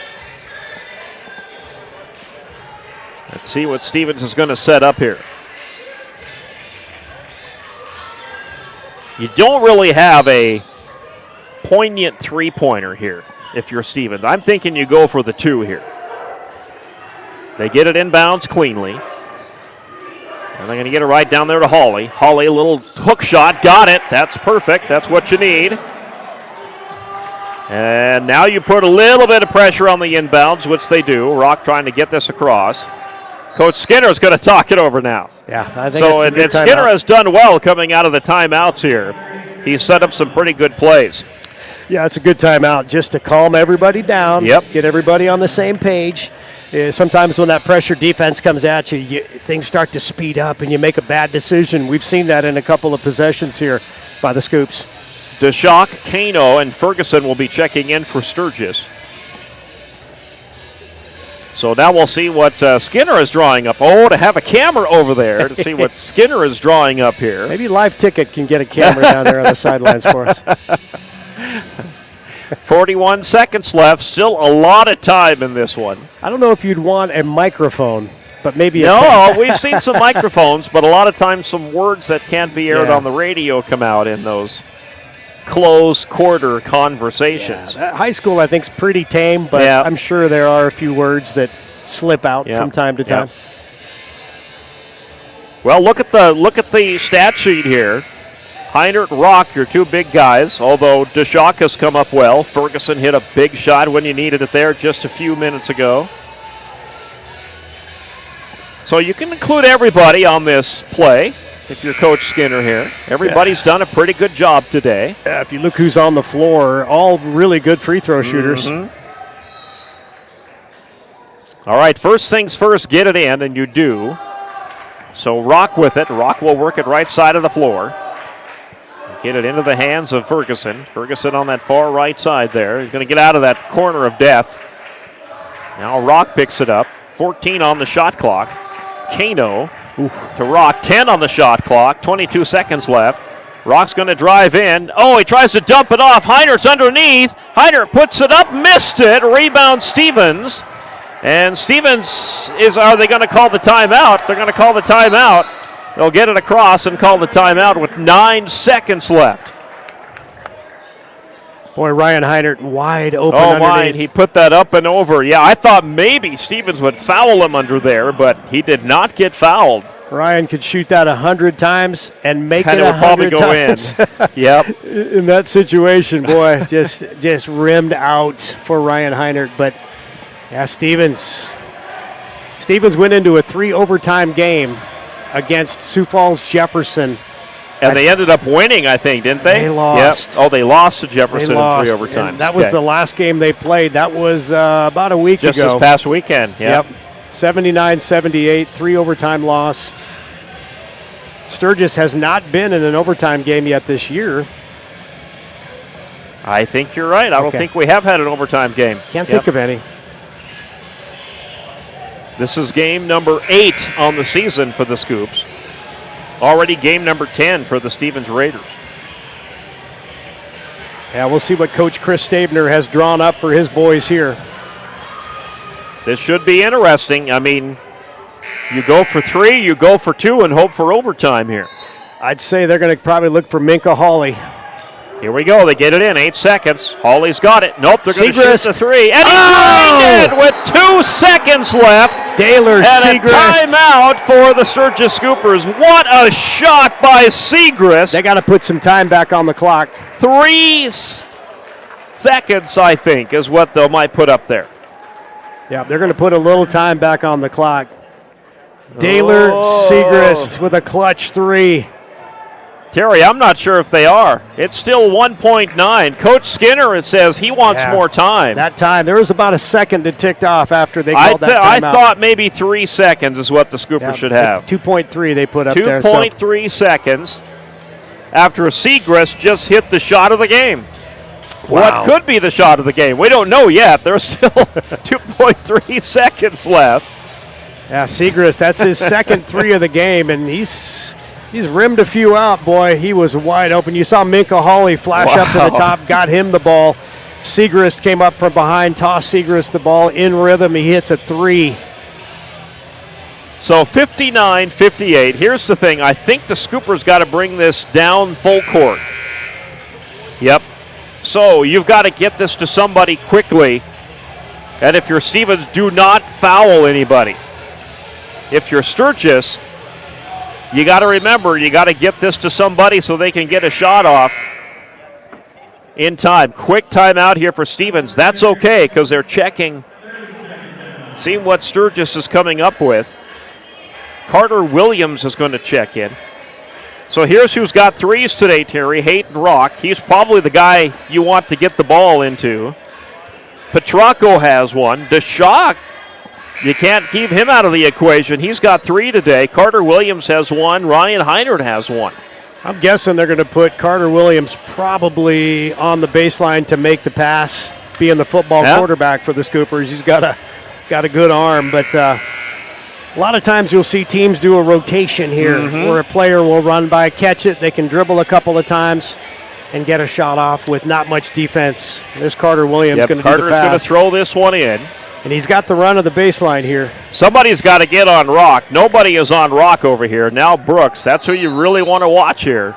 Let's see what Stevens is going to set up here. You don't really have a poignant 3-pointer here if you're Stevens. I'm thinking you go for the 2 here. They get it inbounds cleanly. And they're going to get it right down there to Hawley. Hawley, a little hook shot. Got it. That's perfect. That's what you need. And now you put a little bit of pressure on the inbounds, which they do. Rock trying to get this across. Coach Skinner is going to talk it over now. Yeah, I think it's a good timeout. Skinner has done well coming out of the timeouts here. He's set up some pretty good plays. Yeah, it's a good timeout just to calm everybody down, get everybody on the same page. Sometimes when that pressure defense comes at you, things start to speed up and you make a bad decision. We've seen that in a couple of possessions here by the Scoops. DeShock, Kano, and Ferguson will be checking in for Sturgis. So now we'll see what Skinner is drawing up. Oh, to have a camera over there to see what Skinner is drawing up here. Maybe Live Ticket can get a camera down there on the sidelines for us. 41 seconds left. Still a lot of time in this one. I don't know if you'd want a microphone, but maybe we've seen some microphones, but a lot of times some words that can't be aired on the radio come out in those close quarter conversations. Yeah, high school, I think, is pretty tame, but I'm sure there are a few words that slip out from time to time. Well, look at the stat sheet here. Heinert, Rock, your two big guys, although DeShock has come up well. Ferguson hit a big shot when you needed it there just a few minutes ago. So you can include everybody on this play if you're Coach Skinner here. Everybody's done a pretty good job today. Yeah, if you look who's on the floor, all really good free throw shooters. All right, first things first, get it in, and you do. So Rock with it. Rock will work it right side of the floor. Get it into the hands of Ferguson. Ferguson on that far right side there. He's going to get out of that corner of death. Now Rock picks it up. 14 on the shot clock. Kano to Rock. 10 on the shot clock. 22 seconds left. Rock's going to drive in. Oh, he tries to dump it off. Heinert's underneath. Heinert puts it up, missed it. Rebound Stevens. And Stevens are they going to call the timeout? They're going to call the timeout. They'll get it across and call the timeout with 9 seconds left. Boy, Ryan Heinert wide open underneath. He put that up and over. Yeah, I thought maybe Stevens would foul him under there, but he did not get fouled. Ryan could shoot that 100 times and make it 100 times. Go in. Yep. In that situation, boy, just rimmed out for Ryan Heinert. But, yeah, Stevens went into a 3 overtime game against Sioux Falls Jefferson. And they ended up winning, I think, didn't they? They lost. Yep. Oh, they lost to Jefferson in 3 overtime. And that was the last game they played. That was about a week just ago. Just this past weekend. Yep. 79-78, 3 overtime loss. Sturgis has not been in an overtime game yet this year. I think you're right. I don't think we have had an overtime game. Can't think of any. This is game number 8 on the season for the Scoops. Already game number 10 for the Stevens Raiders. Yeah, we'll see what Coach Chris Stabner has drawn up for his boys here. This should be interesting. I mean, you go for 3, you go for 2, and hope for overtime here. I'd say they're going to probably look for Minka Hawley. Here we go. They get it in. 8 seconds. Hawley's got it. Nope, they're going to shoot the 3. And he drained it with 2 seconds left. Daylor and a timeout for the Sturgis Scoopers. What a shot by Segrist. They got to put some time back on the clock. 3 seconds, I think, is what they might put up there. Yeah, they're going to put a little time back on the clock. Daylor Segrist with a clutch 3. Terry, I'm not sure if they are. It's still 1.9. Coach Skinner, it says he wants more time. That time, there was about a second that ticked off after they called that timeout. I thought maybe 3 seconds is what the Scoopers should have. 2.3 they put up there. 2.3 seconds after Segrist just hit the shot of the game. Wow. What could be the shot of the game? We don't know yet. There's still 2.3 seconds left. Yeah, Segrist, that's his second 3 of the game, and he's rimmed a few out, boy. He was wide open. You saw Minka Hawley flash up to the top, got him the ball. Segrist came up from behind, tossed Segrist the ball in rhythm. He hits a 3. So 59-58. Here's the thing. I think the Scoopers got to bring this down full court. Yep. So you've got to get this to somebody quickly. And if you're Stevens, do not foul anybody. If you're Sturgis, you got to remember, you got to get this to somebody so they can get a shot off in time. Quick timeout here for Stevens. That's okay because they're checking, seeing what Sturgis is coming up with. Carter Williams is going to check in. So here's who's got 3s today, Terry. Hayden Rock. He's probably the guy you want to get the ball into. Petracco has one. DeShock, you can't keep him out of the equation. He's got 3 today. Carter Williams has 1. Ryan Heinert has 1. I'm guessing they're going to put Carter Williams probably on the baseline to make the pass, being the football quarterback for the Scoopers. He's got a good arm, but a lot of times you'll see teams do a rotation here where a player will run by, catch it, they can dribble a couple of times, and get a shot off with not much defense. There's Carter Williams going to do the Carter's pass. going to throw this one in. And he's got the run of the baseline here. Somebody's got to get on rock. Nobody is on rock over here. Now Brooks, that's who you really want to watch here.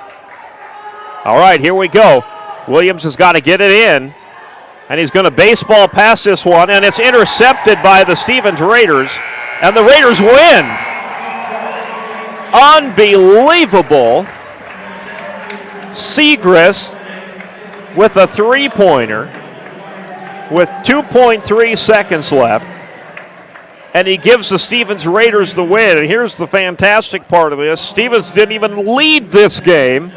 All right, here we go. Williams has got to get it in. And he's going to baseball pass this one, and it's intercepted by the Stevens Raiders. And the Raiders win. Unbelievable. Sturgis with a three-pointer with 2.3 seconds left. And he gives the Stevens Raiders the win. And here's the fantastic part of this. Stevens didn't even lead this game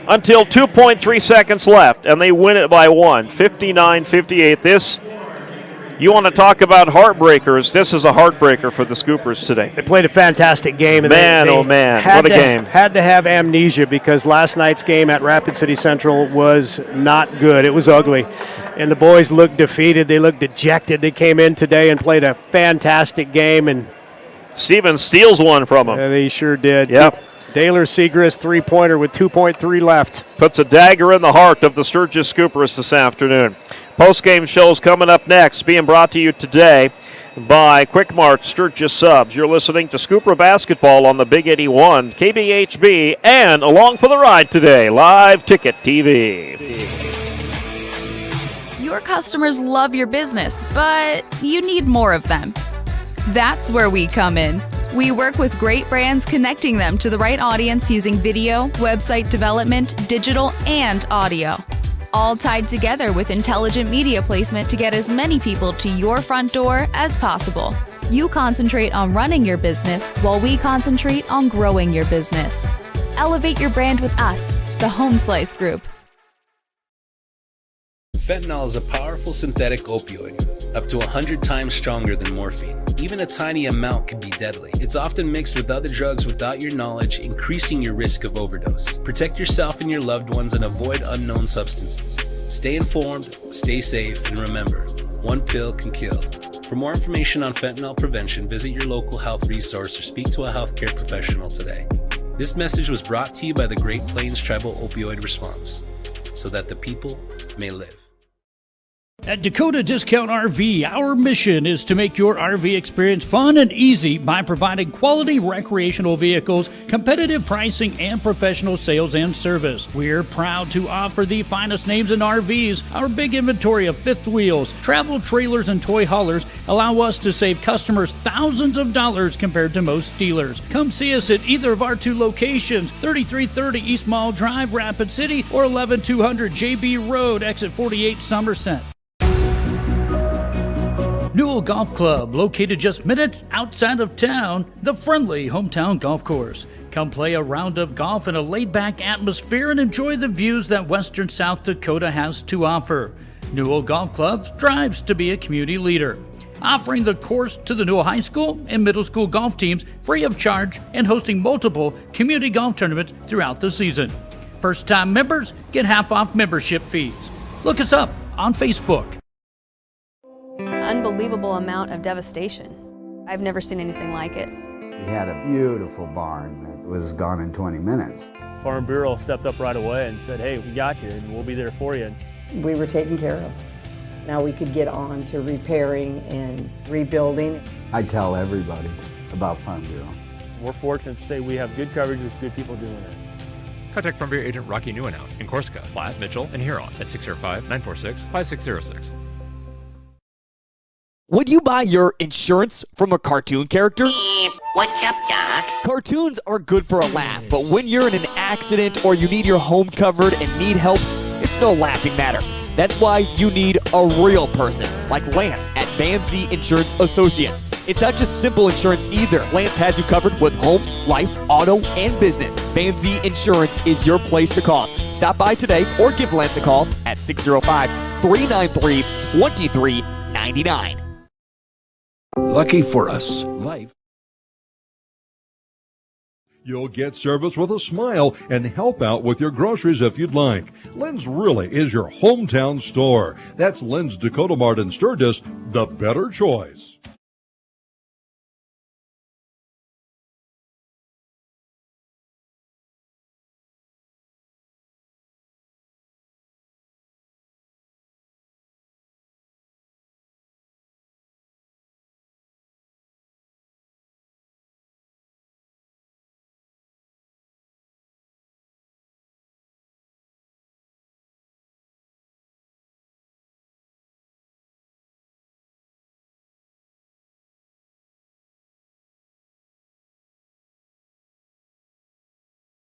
until 2.3 seconds left, and they win it by one, 59-58. This, you want to talk about heartbreakers, this is a heartbreaker for the Scoopers today. They played a fantastic game. And man, they oh man, what a game. Had to have amnesia because last night's game at Rapid City Central was not good. It was ugly. And the boys looked defeated. They looked dejected. They came in today and played a fantastic game. And Stevens steals one from them. They sure did. Yep. Daylor Sturgis three-pointer with 2.3 left. Puts a dagger in the heart of the Sturgis Scoopers this afternoon. Post-game shows coming up next, being brought to you today by Quick Mart Sturgis Subs. You're listening to Scooper Basketball on the Big 81, KBHB, and along for the ride today, Live Ticket TV. Your customers love your business, but you need more of them. That's where we come in. We work with great brands, connecting them to the right audience using video, website development, digital, and audio. All tied together with intelligent media placement to get as many people to your front door as possible. You concentrate on running your business while we concentrate on growing your business. Elevate your brand with us, the Home Slice Group. Fentanyl is a powerful synthetic opioid, up to 100 times stronger than morphine. Even a tiny amount can be deadly. It's often mixed with other drugs without your knowledge, increasing your risk of overdose. Protect yourself and your loved ones and avoid unknown substances. Stay informed, stay safe, and remember, one pill can kill. For more information on fentanyl prevention, visit your local health resource or speak to a healthcare professional today. This message was brought to you by the Great Plains Tribal Opioid Response, so that the people may live. At Dakota Discount RV, our mission is to make your RV experience fun and easy by providing quality recreational vehicles, competitive pricing, and professional sales and service. We're proud to offer the finest names in RVs. Our big inventory of fifth wheels, travel trailers, and toy haulers allow us to save customers thousands of dollars compared to most dealers. Come see us at either of our two locations, 3330 East Mall Drive, Rapid City, or 11200 JB Road, exit 48, Somerset. Newell Golf Club, located just minutes outside of town, the friendly hometown golf course. Come play a round of golf in a laid-back atmosphere and enjoy the views that western South Dakota has to offer. Newell Golf Club strives to be a community leader, offering the course to the Newell High School and middle school golf teams free of charge and hosting multiple community golf tournaments throughout the season. First-time members get half off membership fees. Look us up on Facebook. Unbelievable amount of devastation. I've never seen anything like it. We had a beautiful barn that was gone in 20 minutes. Farm Bureau stepped up right away and said, hey, we got you and we'll be there for you. We were taken care of. Now we could get on to repairing and rebuilding. I tell everybody about Farm Bureau. We're fortunate to say we have good coverage with good people doing it. Contact Farm Bureau agent Rocky Newenhouse in Corsica, Platte, Mitchell, and Huron at 605-946-5606. Would you buy your insurance from a cartoon character? What's up, Doc? Cartoons are good for a laugh, but when you're in an accident or you need your home covered and need help, it's no laughing matter. That's why you need a real person, like Lance at Van Z Insurance Associates. It's not just simple insurance either. Lance has you covered with home, life, auto, and business. Van Z Insurance is your place to call. Stop by today or give Lance a call at 605-393-2399. Lucky for us, life. You'll get service with a smile and help out with your groceries if you'd like. Lynn's really is your hometown store. That's Lynn's Dakota Mart in Sturgis, the better choice.